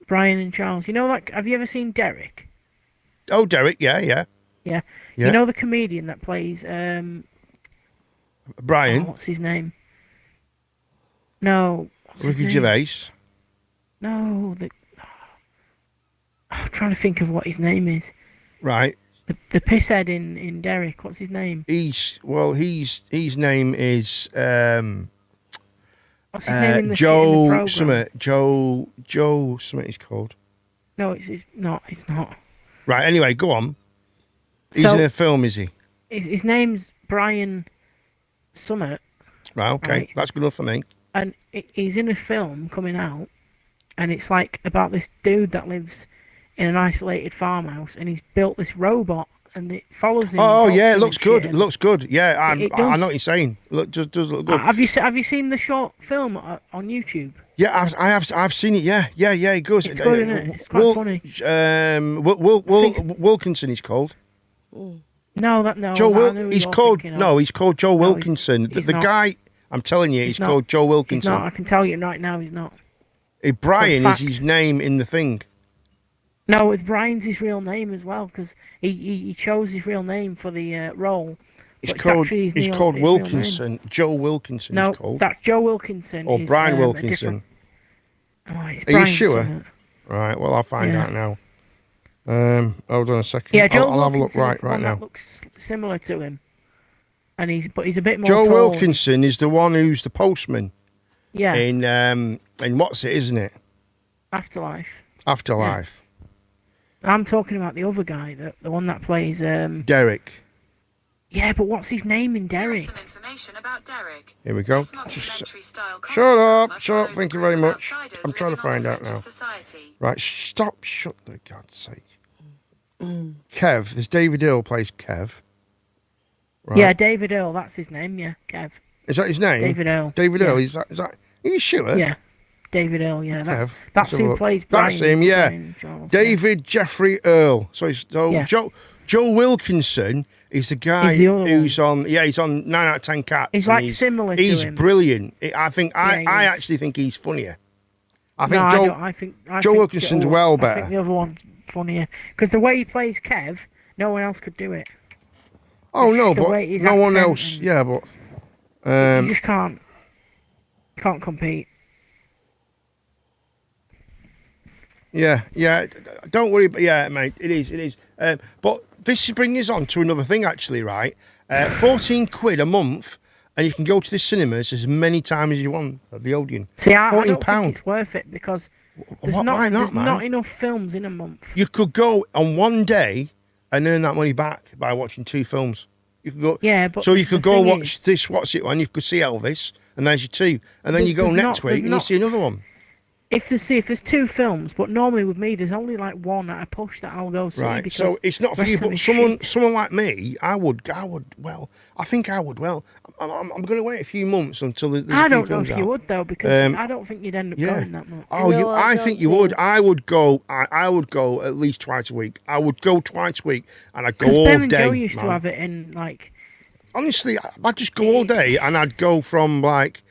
Speaker 5: Brian and Charles. You know, like, have you ever seen Derek?
Speaker 4: Oh, Derek. Yeah.
Speaker 5: Yeah.
Speaker 4: Yeah.
Speaker 5: You know the comedian that plays
Speaker 4: Brian.
Speaker 5: what's his name? No. What's his
Speaker 4: Ricky
Speaker 5: name?
Speaker 4: Gervais.
Speaker 5: No, I'm trying to think of what his name is.
Speaker 4: Right.
Speaker 5: The pisshead in Derek. What's his name?
Speaker 4: His name is
Speaker 5: What's his name in the
Speaker 4: Joe
Speaker 5: program?
Speaker 4: Summit. Joe Summit is called.
Speaker 5: No, it's not. It's not.
Speaker 4: Right. Anyway, go on. He's
Speaker 5: So-
Speaker 4: in a film, is he?
Speaker 5: His name's Brian Summit,
Speaker 4: Right. Okay.
Speaker 5: Right.
Speaker 4: That's good enough for me.
Speaker 5: and he's in a film coming out, and it's like about this dude that lives in an isolated farmhouse, and he's built this robot, and it follows him.
Speaker 4: Oh
Speaker 5: and
Speaker 4: yeah, it
Speaker 5: talks
Speaker 4: looks
Speaker 5: to him
Speaker 4: good.
Speaker 5: and
Speaker 4: It
Speaker 5: shit.
Speaker 4: looks good. Yeah, I
Speaker 5: It
Speaker 4: know
Speaker 5: does.
Speaker 4: what you're saying. Does look good.
Speaker 5: Have you seen the short film on YouTube?
Speaker 4: Yeah, I've seen it. Yeah, it goes.
Speaker 5: It's good, isn't it? It's quite funny.
Speaker 4: Wilkinson is called.
Speaker 5: No. I know who
Speaker 4: He's
Speaker 5: you're
Speaker 4: called.
Speaker 5: thinking of.
Speaker 4: No, he's called Joe
Speaker 5: No, he's-
Speaker 4: Wilkinson. The
Speaker 5: he's not.
Speaker 4: guy. I'm telling you, he's
Speaker 5: not.
Speaker 4: called Joe
Speaker 5: He's
Speaker 4: Wilkinson.
Speaker 5: not. I can tell you right now, he's not.
Speaker 4: Brian
Speaker 5: For a
Speaker 4: is
Speaker 5: fact.
Speaker 4: his name in the thing.
Speaker 5: No, with Brian's his real name as well, because he chose his real name for the role.
Speaker 4: He's
Speaker 5: but it's
Speaker 4: called.
Speaker 5: actually his
Speaker 4: He's
Speaker 5: real-
Speaker 4: called
Speaker 5: his real name.
Speaker 4: Wilkinson. Joe Wilkinson.
Speaker 5: No,
Speaker 4: He's called.
Speaker 5: that's Joe Wilkinson.
Speaker 4: Or
Speaker 5: is,
Speaker 4: Brian
Speaker 5: a
Speaker 4: Wilkinson.
Speaker 5: different- Oh, it's
Speaker 4: Are you
Speaker 5: Brian
Speaker 4: sure?
Speaker 5: something.
Speaker 4: Right. Well, I'll find
Speaker 5: Yeah.
Speaker 4: out now. Hold on a second.
Speaker 5: Yeah, Joe
Speaker 4: I'll have a look
Speaker 5: Wilkinson is the
Speaker 4: right
Speaker 5: one
Speaker 4: now.
Speaker 5: that looks similar to him, and he's a bit more.
Speaker 4: Joe
Speaker 5: tall.
Speaker 4: Wilkinson is the one who's the postman
Speaker 5: Yeah,
Speaker 4: in what's it, isn't it?
Speaker 5: Afterlife.
Speaker 4: Afterlife.
Speaker 5: I'm talking about the other guy, the one that plays.
Speaker 4: Derek.
Speaker 5: Yeah, but what's his name in Derek?
Speaker 11: Some information about Derek.
Speaker 4: Here we go.
Speaker 11: This mockumentary-style
Speaker 4: Shut
Speaker 11: comedy
Speaker 4: up.
Speaker 11: drama
Speaker 4: Shut up.
Speaker 11: follows
Speaker 4: Thank
Speaker 11: a
Speaker 4: you very
Speaker 11: group of
Speaker 4: much.
Speaker 11: outsiders
Speaker 4: I'm trying to
Speaker 11: living on
Speaker 4: find
Speaker 11: the
Speaker 4: out
Speaker 11: fringe
Speaker 4: now.
Speaker 11: of society.
Speaker 4: Right. Stop. Shut the God's sake. Kev. There's David Hill plays Kev. Right.
Speaker 5: Yeah, David Earl. That's his name. Yeah, Kev.
Speaker 4: Is that his name?
Speaker 5: David Earl.
Speaker 4: David
Speaker 5: Yeah.
Speaker 4: Hill. Is that? Are you sure?
Speaker 5: Yeah, David Earl. Yeah,
Speaker 4: Kev.
Speaker 5: that's
Speaker 4: Let's have a
Speaker 5: who
Speaker 4: look.
Speaker 5: plays Brian.
Speaker 4: That's him. Yeah.
Speaker 5: Brian Charles,
Speaker 4: David Jeffrey Earl. So
Speaker 5: Yeah.
Speaker 4: Joe Wilkinson is the guy
Speaker 5: He's the other
Speaker 4: who's on. Yeah, he's on 9 out of 10 Cats.
Speaker 5: He's
Speaker 4: and
Speaker 5: like similar to
Speaker 4: He's
Speaker 5: him.
Speaker 4: brilliant. I
Speaker 5: he
Speaker 4: I
Speaker 5: is.
Speaker 4: actually think he's funnier. I think
Speaker 5: no,
Speaker 4: Joe.
Speaker 5: I think
Speaker 4: Joe Wilkinson's well
Speaker 5: I
Speaker 4: better.
Speaker 5: think the other one's funnier because the way he plays Kev, no one else could do it.
Speaker 4: Oh
Speaker 5: It's
Speaker 4: no,
Speaker 5: the
Speaker 4: but
Speaker 5: way his
Speaker 4: no one
Speaker 5: accent
Speaker 4: else.
Speaker 5: and-
Speaker 4: Yeah, but
Speaker 5: You just can't compete.
Speaker 4: yeah. Don't worry. But yeah, mate, it is. But this brings us on to another thing, actually, right? 14 quid a month, and you can go to the cinemas as many times as you want at the Odeon.
Speaker 5: See, I don't
Speaker 4: £14.
Speaker 5: think it's worth it because there's
Speaker 4: Why not,
Speaker 5: there's
Speaker 4: man?
Speaker 5: not enough films in a month.
Speaker 4: You could go on one day and earn that money back by watching 2 films. You could go.
Speaker 5: Yeah, but
Speaker 4: so you
Speaker 5: the
Speaker 4: could go
Speaker 5: thing
Speaker 4: watch
Speaker 5: is-
Speaker 4: this. What's it one? You could see Elvis, and there's your 2, and then
Speaker 5: There-
Speaker 4: you go
Speaker 5: there's
Speaker 4: next
Speaker 5: not-
Speaker 4: week
Speaker 5: there's
Speaker 4: and you
Speaker 5: not-
Speaker 4: see another one.
Speaker 5: If there's 2 films, but normally with me there's only like one at a push that I'll go see.
Speaker 4: Right.
Speaker 5: Because
Speaker 4: So it's not for
Speaker 5: rest
Speaker 4: you,
Speaker 5: of them
Speaker 4: but
Speaker 5: is
Speaker 4: someone
Speaker 5: shit.
Speaker 4: like me, I would. Well, I think I would. Well, I'm going to wait a few months until there's a
Speaker 5: I
Speaker 4: few
Speaker 5: don't know
Speaker 4: films
Speaker 5: if you
Speaker 4: out.
Speaker 5: would though, because I don't think you'd end up
Speaker 4: yeah.
Speaker 5: going that much.
Speaker 4: Oh,
Speaker 7: No,
Speaker 4: you?
Speaker 7: I
Speaker 4: I
Speaker 7: don't
Speaker 4: think you would. I would go. I would go at least twice a week. I would go twice a week, and I'd go
Speaker 5: Because
Speaker 4: all
Speaker 5: Ben and
Speaker 4: day.
Speaker 5: Joe used
Speaker 4: man.
Speaker 5: to have it in like.
Speaker 4: Honestly, I'd just go all day, and I'd go from like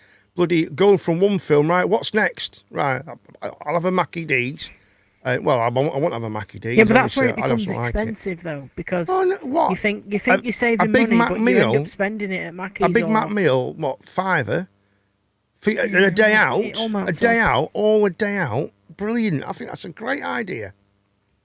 Speaker 4: going from one film. Right, what's next? Right, I'll have a Mackie D's. Well, I won't have a Mackie D's.
Speaker 5: Yeah, but that's where it
Speaker 4: obviously, I
Speaker 5: becomes
Speaker 4: don't like it.
Speaker 5: expensive though, because
Speaker 4: Oh, no, what?
Speaker 5: you think
Speaker 4: A-
Speaker 5: you're saving
Speaker 4: a Big
Speaker 5: money,
Speaker 4: Mac
Speaker 5: but you end
Speaker 4: meal-
Speaker 5: up spending it at Mackey's.
Speaker 4: A Big
Speaker 5: or,
Speaker 4: Mac meal, what, £5? And a day
Speaker 5: Yeah,
Speaker 4: out,
Speaker 5: it all
Speaker 4: a
Speaker 5: mounts
Speaker 4: day
Speaker 5: up.
Speaker 4: out, all a day out. Brilliant. I think that's a great idea.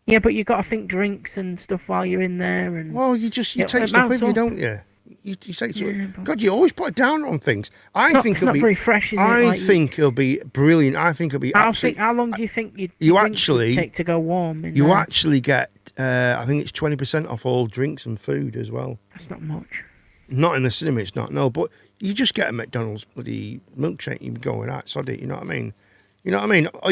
Speaker 5: Yeah, but you got to think drinks and stuff while you're in there, and
Speaker 4: Well, you
Speaker 5: Yeah,
Speaker 4: take
Speaker 5: it
Speaker 4: stuff with
Speaker 5: mounts
Speaker 4: you,
Speaker 5: up.
Speaker 4: don't you? You take
Speaker 5: Yeah, but-
Speaker 4: God, you always put down on things. I
Speaker 5: Not-
Speaker 4: think
Speaker 5: it's
Speaker 4: it'll
Speaker 5: not
Speaker 4: be
Speaker 5: very fresh, is it?
Speaker 4: I
Speaker 5: Like,
Speaker 4: think it'll be brilliant. I think it'll be absolutely.
Speaker 5: how long do you think
Speaker 4: you
Speaker 5: drinks would
Speaker 4: actually-
Speaker 5: take to go warm? In
Speaker 4: You
Speaker 5: there?
Speaker 4: actually get, I think it's 20% off all drinks and food as well.
Speaker 5: That's not much.
Speaker 4: Not in the cinema, it's not. No, but you just get a McDonald's bloody milkshake. You go with that, sod it. You know what I mean? You know what I mean? Or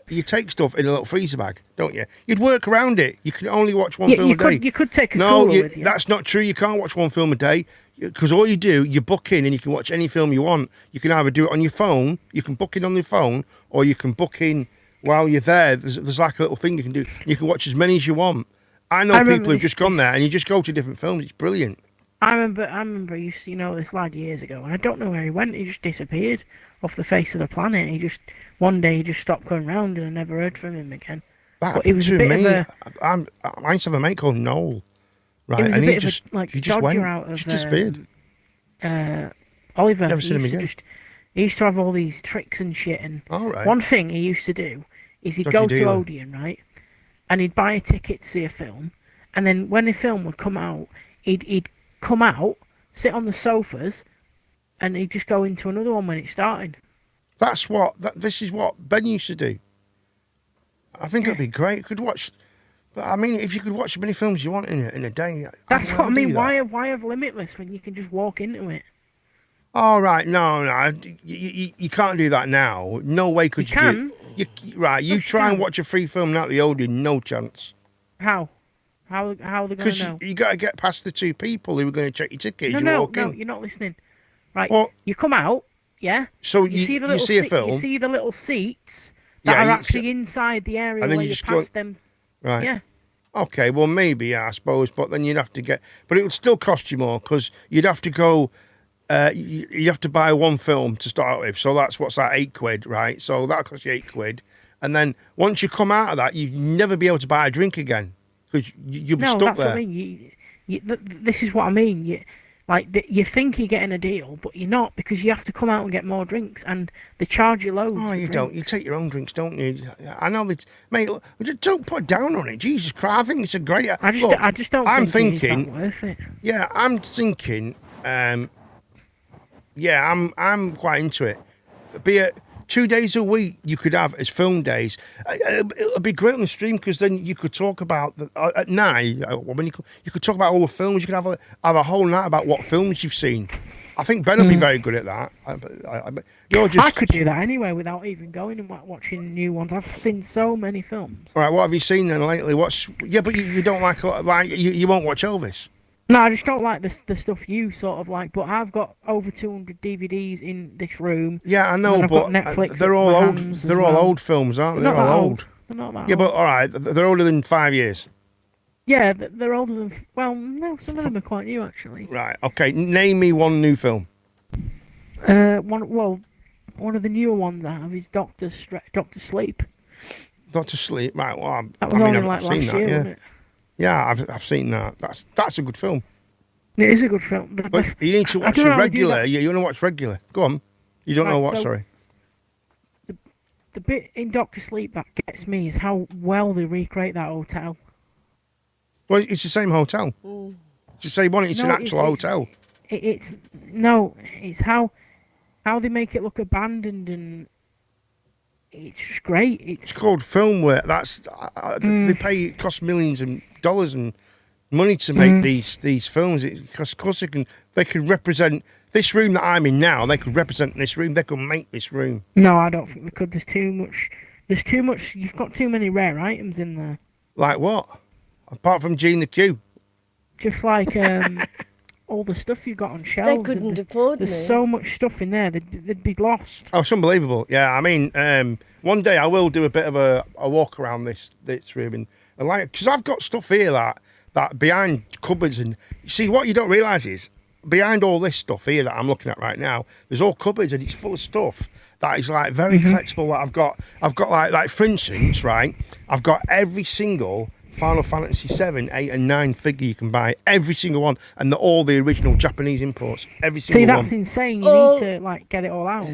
Speaker 4: you take stuff in a little freezer bag, don't you? You'd work around it. You can only watch one
Speaker 5: Yeah,
Speaker 4: film
Speaker 5: you
Speaker 4: a day.
Speaker 5: could you could take a
Speaker 4: No,
Speaker 5: cooler with you.
Speaker 4: that's not true. You can't watch one film a day because all you do, you book in and you can watch any film you want. You can either do it on your phone, you can book in on your phone, or you can book in while you're there. There's like a little thing you can do. You can watch as many as you want. I know
Speaker 5: I remember
Speaker 4: people who've
Speaker 5: this-
Speaker 4: just gone there and you just go to different films. It's brilliant.
Speaker 5: I remember you see, this lad years ago, and I don't know where he went. He just disappeared off the face of the planet. One day he just stopped going round, and I never heard from him again.
Speaker 4: That
Speaker 5: But it was a
Speaker 4: to
Speaker 5: bit
Speaker 4: me,
Speaker 5: of
Speaker 4: I used to have a mate called Noel, right?
Speaker 5: It was
Speaker 4: and
Speaker 5: a
Speaker 4: he
Speaker 5: bit
Speaker 4: just
Speaker 5: of a like
Speaker 4: he just
Speaker 5: dodger
Speaker 4: went,
Speaker 5: out of
Speaker 4: just disappeared.
Speaker 5: Oliver.
Speaker 4: Never seen him
Speaker 5: used to
Speaker 4: again.
Speaker 5: he used to have all these tricks and shit. And
Speaker 4: All right.
Speaker 5: one thing he used to do is he'd
Speaker 4: Dodgy
Speaker 5: go to
Speaker 4: dealer.
Speaker 5: Odeon, right, and he'd buy a ticket to see a film, and then when the film would come out, he'd come out, sit on the sofas, and he'd just go into another one when it started.
Speaker 4: That's what. This is what Ben used to do. I think it'd be great. You could watch. But I mean, if you could watch as many films you want in a day,
Speaker 5: That's
Speaker 4: I'd
Speaker 5: what I mean.
Speaker 4: do that.
Speaker 5: Why have Limitless when you can just walk into it?
Speaker 4: All right, no, you can't do that now. No way could
Speaker 5: You
Speaker 4: you, do it. Right, you
Speaker 5: Yes, you
Speaker 4: try and
Speaker 5: can.
Speaker 4: watch a free film now at the Odeon, no chance.
Speaker 5: How? How are they going
Speaker 4: Because
Speaker 5: to know?
Speaker 4: you got to get past the 2 people who are going to check your ticket as you
Speaker 5: No,
Speaker 4: walk in.
Speaker 5: you're not listening. Right,
Speaker 4: Well-
Speaker 5: you come out, yeah.
Speaker 4: So
Speaker 5: You see the little
Speaker 4: see a
Speaker 5: seat-
Speaker 4: film,
Speaker 5: You see the little seats that
Speaker 4: Yeah,
Speaker 5: are
Speaker 4: you
Speaker 5: actually
Speaker 4: see-
Speaker 5: inside the area
Speaker 4: and then
Speaker 5: where
Speaker 4: you
Speaker 5: you
Speaker 4: just go-
Speaker 5: pass them.
Speaker 4: right?
Speaker 5: Yeah.
Speaker 4: Okay, well maybe I suppose, but then you'd have to get. But it would still cost you more because you'd have to go. You have to buy one film to start with, so that's what's that, £8, right? So that costs you £8, and then once you come out of that, you'd never be able to buy a drink again because you'll be
Speaker 5: No,
Speaker 4: stuck
Speaker 5: that's
Speaker 4: there.
Speaker 5: what I mean. This is what I mean. You think you're getting a deal, but you're not because you have to come out and get more drinks, and they charge you loads.
Speaker 4: Oh,
Speaker 5: for
Speaker 4: you don't. You
Speaker 5: drinks.
Speaker 4: take your own drinks, don't you? I know that, mate. Look, just don't put down on it. Jesus Christ, I think it's a great.
Speaker 5: I just don't.
Speaker 4: I'm
Speaker 5: think it's
Speaker 4: thinking.
Speaker 5: that worth it.
Speaker 4: Yeah, I'm thinking. Yeah, I'm quite into it. Be it 2 days a week you could have as film days. It'll be great on the stream because then you could talk about at night when you could talk about all the films. You could have a whole night about what films you've seen. I think Ben will be very good at that. You're just
Speaker 5: I could do that anyway without even going and watching new ones. I've seen so many films.
Speaker 4: all right. What have you seen then lately? But you don't like you won't watch Elvis.
Speaker 5: No, I just don't like the stuff you sort of like. But I've got over 200 DVDs in this room.
Speaker 4: Yeah, I
Speaker 5: and
Speaker 4: know,
Speaker 5: then I've
Speaker 4: but
Speaker 5: got Netflix
Speaker 4: they're
Speaker 5: at
Speaker 4: all
Speaker 5: my
Speaker 4: old.
Speaker 5: hands as
Speaker 4: They're all
Speaker 5: well.
Speaker 4: old films, aren't they?
Speaker 5: They're
Speaker 4: They're
Speaker 5: not
Speaker 4: all
Speaker 5: that
Speaker 4: old.
Speaker 5: They're not that
Speaker 4: Yeah,
Speaker 5: old.
Speaker 4: but all right, they're older than 5 years.
Speaker 5: Yeah, they're older than. Well, no, some of them are quite new actually.
Speaker 4: Right. Okay. Name me one new film.
Speaker 5: Well, one of the newer ones I have is Doctor Sleep.
Speaker 4: Doctor Sleep, right? Well,
Speaker 5: That was only like last
Speaker 4: seen
Speaker 5: year,
Speaker 4: that. Yeah,
Speaker 5: wasn't it?
Speaker 4: yeah, I've seen that. That's a good film.
Speaker 5: It is a good film.
Speaker 4: But you need to
Speaker 5: I
Speaker 4: watch
Speaker 5: don't
Speaker 4: it
Speaker 5: know how they do
Speaker 4: regular.
Speaker 5: that.
Speaker 4: Yeah, you want to watch regular. Go on. You don't know
Speaker 5: Right,
Speaker 4: what?
Speaker 5: so-
Speaker 4: Sorry.
Speaker 5: The bit in Doctor Sleep that gets me is how well they recreate that hotel.
Speaker 4: Well, it's the same hotel. It's the same one. It's an
Speaker 5: No,
Speaker 4: actual
Speaker 5: it's-
Speaker 4: hotel.
Speaker 5: It's how they make it look abandoned, and it's just great.
Speaker 4: It's called film work. That's they pay. It costs millions of dollars and money to make these films. Because of course they can represent this room that I'm in now. They could represent this room. They could make this room.
Speaker 5: No, I don't think they could. There's too much. You've got too many rare items in there.
Speaker 4: Like what? Apart from Gene the Q.
Speaker 5: Just like all the stuff you've got on shelves. and
Speaker 7: couldn't
Speaker 5: there's,
Speaker 7: afford
Speaker 5: There's
Speaker 7: me.
Speaker 5: so much stuff in there. They'd be lost.
Speaker 4: Oh, it's unbelievable. Yeah, I mean, one day I will do a bit of a walk around this room and like, because I've got stuff here that behind cupboards, and you see what you don't realise is behind all this stuff here that I'm looking at right now, there's all cupboards and it's full of stuff that is like very collectible. That I've got like for instance, right, I've got every single Final Fantasy 7, 8 and 9 figure you can buy, every single one, and all the original Japanese imports, every single
Speaker 5: See,
Speaker 4: one.
Speaker 5: that's insane. You need to like get it all out.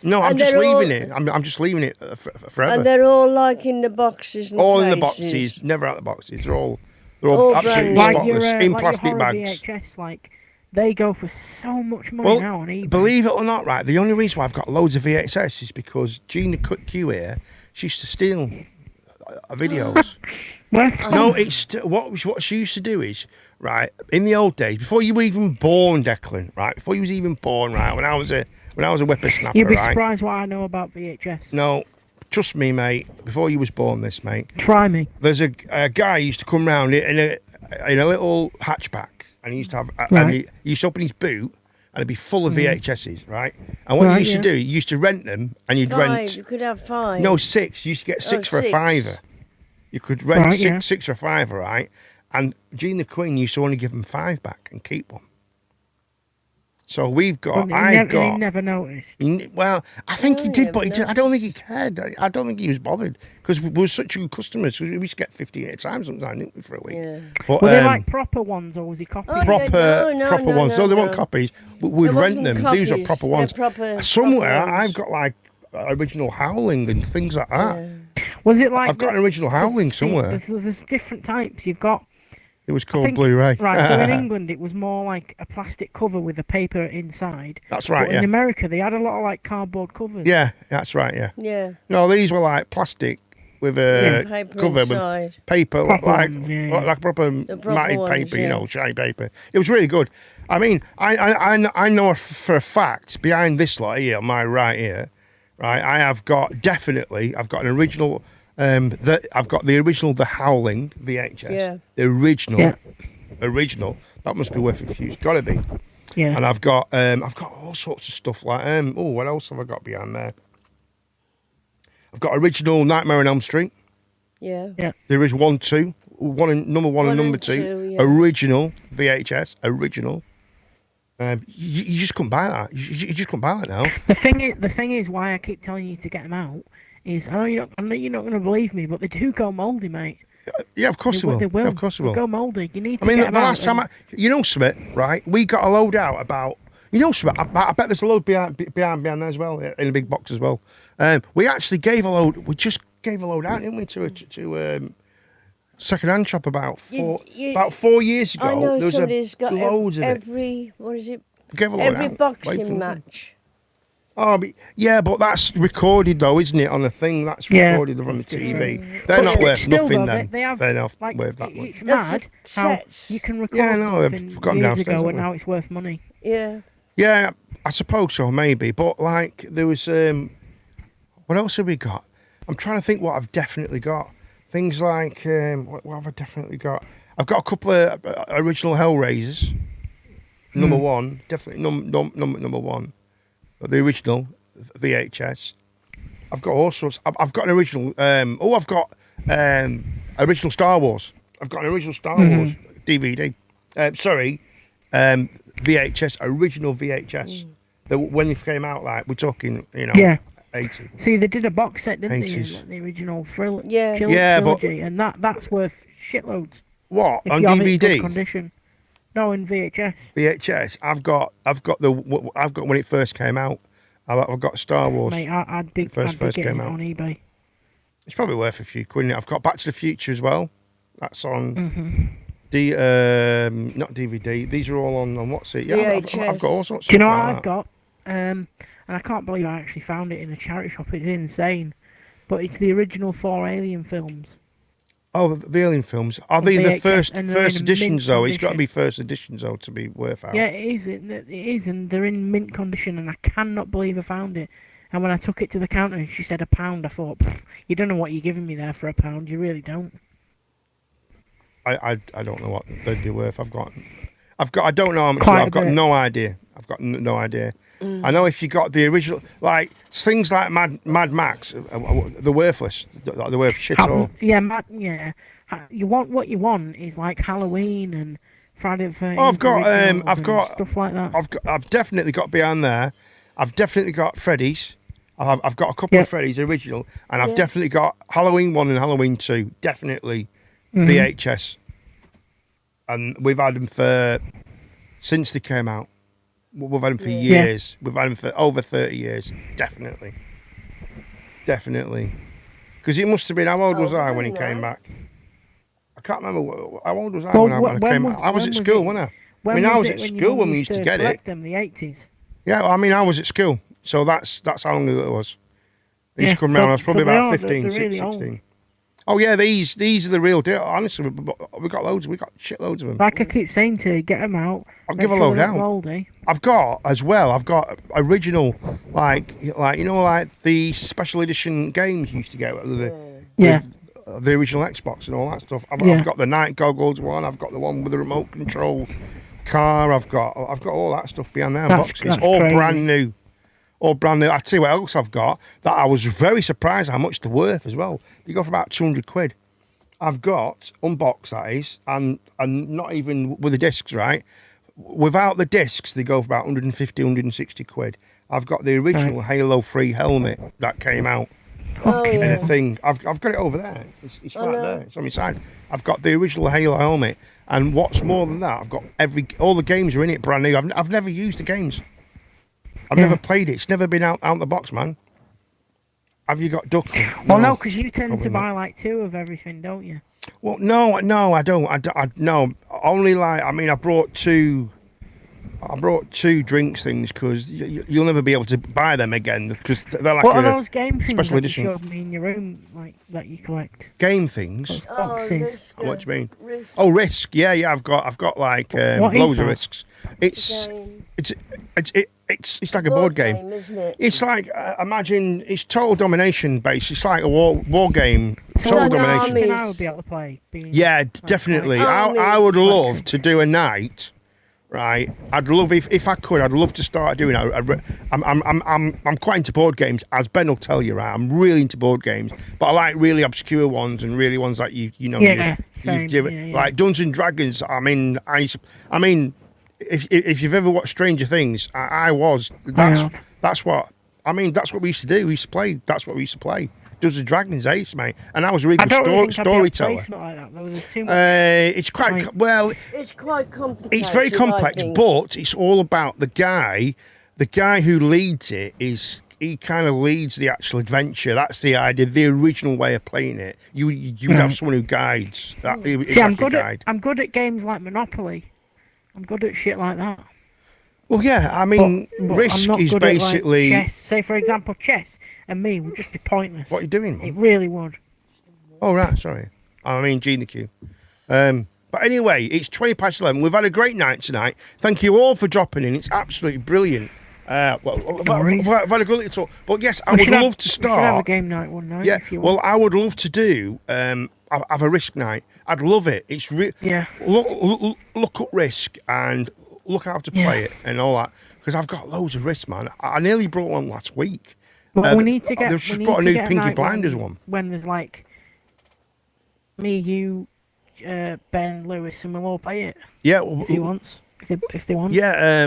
Speaker 4: No, I'm
Speaker 7: And
Speaker 4: just
Speaker 7: they're
Speaker 4: leaving
Speaker 7: all-
Speaker 4: it. I'm just leaving it forever.
Speaker 7: And they're all like in the boxes and
Speaker 4: all in the
Speaker 7: cases.
Speaker 4: boxes, never out the boxes. They're all
Speaker 7: All
Speaker 4: absolutely
Speaker 7: brand new.
Speaker 4: spotless in
Speaker 5: like
Speaker 4: plastic
Speaker 5: your horror
Speaker 4: bags.
Speaker 5: VHS, like they go for so much money
Speaker 4: Well,
Speaker 5: now on eBay.
Speaker 4: believe it or not, right, the only reason why I've got loads of VHS is because Gina Q here, she used to steal videos. No, it's what she used to do is, right, in the old days, before you were even born, Declan, right, before you was even born, right, when I was a whippersnapper,
Speaker 5: You'd be
Speaker 4: right.
Speaker 5: surprised what I know about VHS.
Speaker 4: No, trust me, mate. Before you was born, this mate.
Speaker 5: Try me.
Speaker 4: There's a guy who used to come round in a little hatchback, and he used to have, and
Speaker 5: Right.
Speaker 4: he used to open his boot, and it'd be full of VHSs, right? And what you
Speaker 5: Right,
Speaker 4: used
Speaker 5: yeah.
Speaker 4: to do, you used to rent them, and you'd
Speaker 7: 5,
Speaker 4: rent.
Speaker 7: you could have 5.
Speaker 4: No, 6. You used to get 6 for a
Speaker 7: 6.
Speaker 4: fiver. You could rent
Speaker 5: Right, yeah.
Speaker 4: 6 for a fiver, right? And Gene the Queen used to only give them 5 back and keep one. So we've got,
Speaker 5: He never noticed.
Speaker 4: Well, I think
Speaker 7: Oh,
Speaker 4: he did,
Speaker 7: yeah,
Speaker 4: but he
Speaker 7: no.
Speaker 4: did. I don't think he cared. I don't think he was bothered because we were such good customers. We used to get 15 at a time sometimes, didn't we, for a week?
Speaker 7: Yeah.
Speaker 4: But
Speaker 5: Were they like proper ones, or was he copying?
Speaker 7: Oh,
Speaker 4: proper
Speaker 7: no,
Speaker 4: ones. No, they weren't
Speaker 7: no.
Speaker 4: copies. We'd
Speaker 7: There
Speaker 4: rent
Speaker 7: wasn't
Speaker 4: them. These are
Speaker 7: copies,
Speaker 4: proper
Speaker 7: they're
Speaker 4: ones.
Speaker 7: proper-
Speaker 4: Somewhere
Speaker 7: proper ones.
Speaker 4: I've got like original Howling and things like that.
Speaker 5: Was it like?
Speaker 4: I've got an original Howling somewhere.
Speaker 5: There's different types. You've got.
Speaker 4: It was
Speaker 5: I
Speaker 4: called
Speaker 5: think-
Speaker 4: Blu-ray.
Speaker 5: Right, so in England it was more like a plastic cover with a paper inside.
Speaker 4: That's right,
Speaker 5: But
Speaker 4: yeah.
Speaker 5: in America they had a lot of like cardboard covers.
Speaker 4: Yeah, that's right. Yeah.
Speaker 7: Yeah.
Speaker 4: No, these were like plastic with a
Speaker 7: Paper
Speaker 4: cover
Speaker 7: inside.
Speaker 4: with paper,
Speaker 5: Proper
Speaker 4: like
Speaker 5: ones, yeah.
Speaker 4: like proper
Speaker 7: proper
Speaker 4: matted
Speaker 7: ones,
Speaker 4: paper,
Speaker 7: yeah.
Speaker 4: you know, shiny paper. It was really good. I mean, I know for a fact behind this lot here, on my right here, right, I've got an original. I've got the original The Howling VHS.
Speaker 7: Yeah.
Speaker 4: The original.
Speaker 5: Yeah.
Speaker 4: Original. That must be worth a few. It's got to be.
Speaker 5: Yeah.
Speaker 4: And I've got all sorts of stuff like what else have I got behind there? I've got original Nightmare on Elm Street.
Speaker 7: Yeah.
Speaker 4: There is number one and number two.
Speaker 7: Yeah.
Speaker 4: Original VHS. Original. You just couldn't buy that. You just couldn't buy that now.
Speaker 5: The thing is why I keep telling you to get them out is I know you're not going to believe me, but they do go mouldy, mate.
Speaker 4: Yeah, of course they will.
Speaker 5: They will.
Speaker 4: Yeah, of course they will.
Speaker 5: They go mouldy. You need to
Speaker 4: I mean,
Speaker 5: get
Speaker 4: the
Speaker 5: them out.
Speaker 4: last time you know something, right? We got a load out about. You know something? I bet there's a load behind there as well, in a big box as well. We actually gave a load. We just gave a load out, didn't we, to second-hand shop about 4 years ago.
Speaker 7: I know
Speaker 4: there was
Speaker 7: somebody's got
Speaker 4: loads of it.
Speaker 7: every what is it?
Speaker 4: Gave a load
Speaker 7: Every
Speaker 4: out.
Speaker 7: boxing
Speaker 4: Wait for it.
Speaker 7: match.
Speaker 4: Oh, but, yeah, but that's recorded though, isn't it? On the thing that's
Speaker 5: Yeah.
Speaker 4: recorded on the TV. They're
Speaker 5: But
Speaker 4: not worth
Speaker 5: still,
Speaker 4: nothing.
Speaker 5: though,
Speaker 4: Then
Speaker 5: they have,
Speaker 4: they're not
Speaker 5: like,
Speaker 4: worth that much.
Speaker 5: It's
Speaker 7: That's
Speaker 5: mad
Speaker 7: the
Speaker 5: how
Speaker 7: sets.
Speaker 5: you can record
Speaker 4: Yeah, no, I've
Speaker 5: something
Speaker 4: got 'em
Speaker 5: years
Speaker 4: downstairs,
Speaker 5: ago
Speaker 4: haven't
Speaker 5: and
Speaker 4: I?
Speaker 5: now it's worth money.
Speaker 7: Yeah.
Speaker 4: Yeah, I suppose so, maybe. But like, there was what else have we got? I'm trying to think what I've definitely got. Things like what have I definitely got? I've got a couple of original Hellraisers. Number one, definitely number one. The original VHS. I've got all sorts. I've got an original. I've got original Star Wars. I've got an original Star Wars DVD. VHS, original VHS. when it came out, like we're talking, you know,
Speaker 5: Yeah.
Speaker 4: 80.
Speaker 5: See, they did a box set, didn't they?
Speaker 4: 80s.
Speaker 5: Like the original
Speaker 7: Yeah.
Speaker 5: trilogy, and that's worth shitloads.
Speaker 4: What
Speaker 5: If
Speaker 4: on
Speaker 5: you have it in good
Speaker 4: DVD?
Speaker 5: condition. No, in VHS.
Speaker 4: VHS. I've got when it first came out. I've got Star Wars.
Speaker 5: Mate, I'd be
Speaker 4: first
Speaker 5: getting
Speaker 4: came
Speaker 5: it
Speaker 4: out.
Speaker 5: on eBay.
Speaker 4: It's probably worth a few quid. Innit? I've got Back to the Future as well. That's on not DVD. These are all on what's it? Yeah, I've got all sorts.
Speaker 5: Do you know
Speaker 4: of
Speaker 5: what
Speaker 4: stuff like
Speaker 5: I've got? And I can't believe I actually found it in a charity shop. It's insane, but it's the original 4 Alien films.
Speaker 4: Oh, the Alien films. Are they the
Speaker 5: VHS,
Speaker 4: first
Speaker 5: and they're in
Speaker 4: editions
Speaker 5: mint
Speaker 4: though? It's got to
Speaker 5: condition.
Speaker 4: be first editions though to be worth out.
Speaker 5: Yeah, it is. It is, and they're in mint condition, and I cannot believe I found it. And when I took it to the counter, and she said £1. I thought, you don't know what you're giving me there for £1. You really don't.
Speaker 4: I don't know what they'd be worth. I've got. I don't know how much.
Speaker 5: Quite a
Speaker 4: I've got
Speaker 5: bit.
Speaker 4: no idea. I've got no idea. I know if you got the original, like things like Mad Max, they're worthless. They're worth shit all.
Speaker 5: Yeah. You want what you want is like Halloween and Friday the 13th.
Speaker 4: Oh, I've got
Speaker 5: originals and stuff like that.
Speaker 4: I've definitely got behind there. I've definitely got Freddy's. I've got a couple of Freddy's original, and I've definitely got Halloween 1 and Halloween 2. Definitely VHS, and we've had them since they came out. We've had them for years. We've had them for over 30 years. Definitely. Because it must have been, how old was I when he came back? I can't remember. How old was I when I came back? I was at school, wasn't I? I mean, I was at school when we used to get it.
Speaker 5: Them, the 80s.
Speaker 4: Yeah, I mean, I was at school. So that's how long ago it was. They used to come round. I was probably about 15,
Speaker 5: they're really
Speaker 4: 16.
Speaker 5: old.
Speaker 4: Oh, yeah, these are the real deal. Honestly, we got loads. We got shitloads of them.
Speaker 5: Like I keep saying to you, get them out.
Speaker 4: I'll
Speaker 5: make
Speaker 4: give a
Speaker 5: sure
Speaker 4: load
Speaker 5: they're
Speaker 4: out.
Speaker 5: not moldy.
Speaker 4: I've got original, like you know, like the special edition games you used to get with the original Xbox and all that stuff. I've got the night goggles one. I've got the one with the remote control car. I've got all that stuff behind there in boxes.
Speaker 5: That's
Speaker 4: All
Speaker 5: crazy.
Speaker 4: brand new. All brand new. I tell you what else I've got that I was very surprised how much they're worth as well. They go for about 200 quid. I've got unboxed, that is, and not even with the discs, right? Without the discs, they go for about 150, 160 quid. I've got the original Halo 3 helmet that came out in a thing. I've got it over there. It's right there. It's on my side. I've got the original Halo helmet, and what's more than that, I've got all the games are in it brand new. I've never used the games. I've never played it. It's never been out the box, man. Have you got Duck?
Speaker 5: Well, no, because you tend
Speaker 4: probably
Speaker 5: to buy
Speaker 4: not.
Speaker 5: like 2 of everything, don't you?
Speaker 4: Well, no, I don't. No, only like, I mean, I brought two drinks things because you'll never be able to buy them again because they're like
Speaker 5: What are those game things
Speaker 4: special
Speaker 5: that
Speaker 4: edition.
Speaker 5: you showed me in your room, like that you collect?
Speaker 4: Game things.
Speaker 5: Those boxes.
Speaker 4: What do you mean? Oh, Risk. Yeah, I've got like
Speaker 5: What is
Speaker 4: loads of
Speaker 5: that?
Speaker 4: Risks. It's like a board game.
Speaker 7: Isn't it?
Speaker 4: It's like imagine it's Total Domination based. It's like a war game.
Speaker 5: So
Speaker 4: Total
Speaker 7: like
Speaker 4: Domination.
Speaker 7: armies.
Speaker 5: I would be able to play.
Speaker 4: Yeah, definitely. I would love to do a night. Right, I'd love if I could. I'd love to start doing it. I'm quite into board games, as Ben will tell you. Right, I'm really into board games, but I like really obscure ones and really ones that you know.
Speaker 5: Same, yeah.
Speaker 4: Like Dungeons and Dragons. I mean, if you've ever watched Stranger Things, that's what we used to do. We used to play. That's what we used to play. Dungeons and Dragons Ace, mate, and I was a really good storyteller.
Speaker 5: Like that. There was too much,
Speaker 4: It's quite
Speaker 7: It's quite complicated.
Speaker 4: it's very complex,
Speaker 7: I think.
Speaker 4: but it's all about the guy. The guy who leads it he kind of leads the actual adventure. That's the idea. The original way of playing it. You would have someone who guides.
Speaker 5: See, I'm good at games like Monopoly. I'm good at shit like that.
Speaker 4: Well, yeah. I mean,
Speaker 5: But
Speaker 4: Risk
Speaker 5: I'm not
Speaker 4: is
Speaker 5: good at,
Speaker 4: basically.
Speaker 5: like, chess. Say, for example, chess and me would just be pointless.
Speaker 4: What are you doing, man?
Speaker 5: It really would.
Speaker 4: Oh, right. Sorry. I mean, G in the queue. But anyway, it's 11:20. We've had a great night tonight. Thank you all for dropping in. It's absolutely brilliant. I've had a good little talk. But yes, I would love to
Speaker 5: We should have a
Speaker 4: start.
Speaker 5: game night one night.
Speaker 4: Yeah,
Speaker 5: if you
Speaker 4: well,
Speaker 5: want.
Speaker 4: I would love to do have a Risk night. I'd love it. It's
Speaker 5: Yeah.
Speaker 4: Look up Risk and look how to play it and all that because I've got loads of Risk, man. I nearly brought one last week.
Speaker 5: But we need to get.
Speaker 4: They've
Speaker 5: we
Speaker 4: just
Speaker 5: need
Speaker 4: brought a
Speaker 5: to
Speaker 4: new
Speaker 5: get
Speaker 4: Pinky
Speaker 5: night
Speaker 4: Blinders one.
Speaker 5: When there's like me, you, Ben, Lewis, and we'll all play it
Speaker 4: Yeah,
Speaker 5: if he wants. If they want.
Speaker 4: yeah.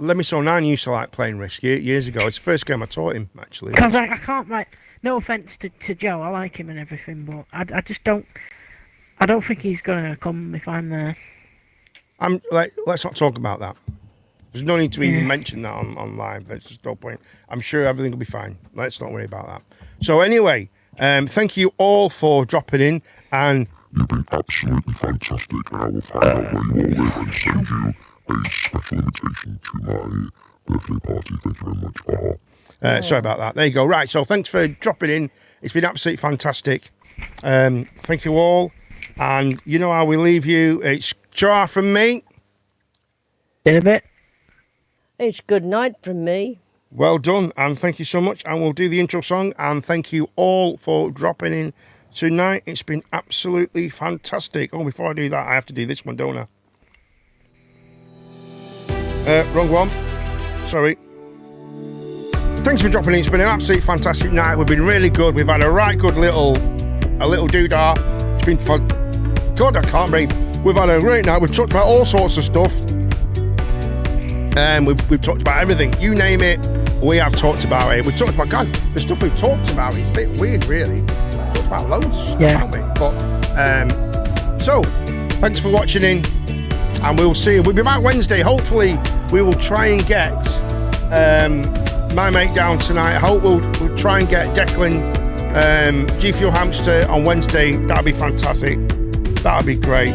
Speaker 4: Let Me Sew 9 used to like playing Risk years ago. It's the first game I taught him, actually.
Speaker 5: Because I can't, like, no offence to Joe, I like him and everything, but I just don't, I don't think he's going to come if I'm there.
Speaker 4: Let's not talk about that. There's no need to even mention that on live. There's just no point. I'm sure everything will be fine. Let's not worry about that. So anyway, thank you all for dropping in, and
Speaker 1: you've been absolutely fantastic, and I will find out where you all live and send you a special invitation to my birthday party. Thank you very much.
Speaker 4: Sorry about that. There you go. Right, so thanks for dropping in. It's been absolutely fantastic. Thank you all. And you know how we leave you. It's ta from me.
Speaker 5: In a bit.
Speaker 7: It's good night from me.
Speaker 4: Well done, and thank you so much. And we'll do the intro song, and thank you all for dropping in tonight. It's been absolutely fantastic. Oh, before I do that, I have to do this one, don't I? Wrong one. Sorry. Thanks for dropping in. It's been an absolutely fantastic night. We've been really good. We've had a right good little doodah. It's been fun. God, I can't breathe. We've had a great night. We've talked about all sorts of stuff. We've talked about everything. You name it, we have talked about it. We've talked about, God, the stuff we've talked about is a bit weird, really. We've talked about loads of stuff, haven't we? But, so, thanks for watching in, and we'll see you. We'll be back Wednesday. Hopefully, we will try and get my mate down tonight. I hope we'll try and get Declan, G Fuel Hamster on Wednesday. That'd be fantastic. That'd be great.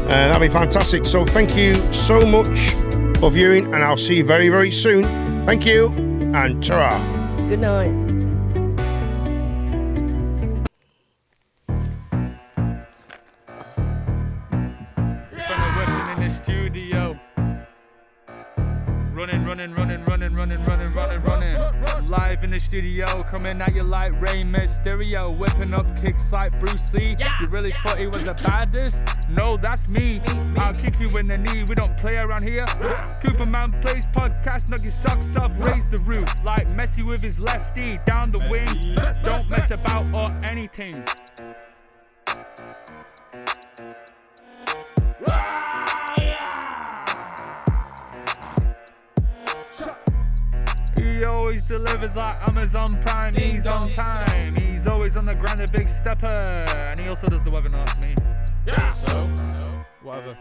Speaker 4: That'd be fantastic. So thank you so much for viewing, and I'll see you very, very soon. Thank you, and ta-ra.
Speaker 7: Good night.
Speaker 3: In the studio. Running. Live in the studio, coming at you like Rey Mysterio, whipping up kicks like Bruce Lee. You really thought he was the baddest? No, that's me. I'll kick you in the knee. We don't play around here. Cooperman Plays podcast, knock your socks off, raise the roof like Messi with his lefty down the wing. Don't mess about or anything. He always delivers like Amazon Prime. He's on time. He's always on the grind, a big stepper. And he also does the webinars for me. So, whatever.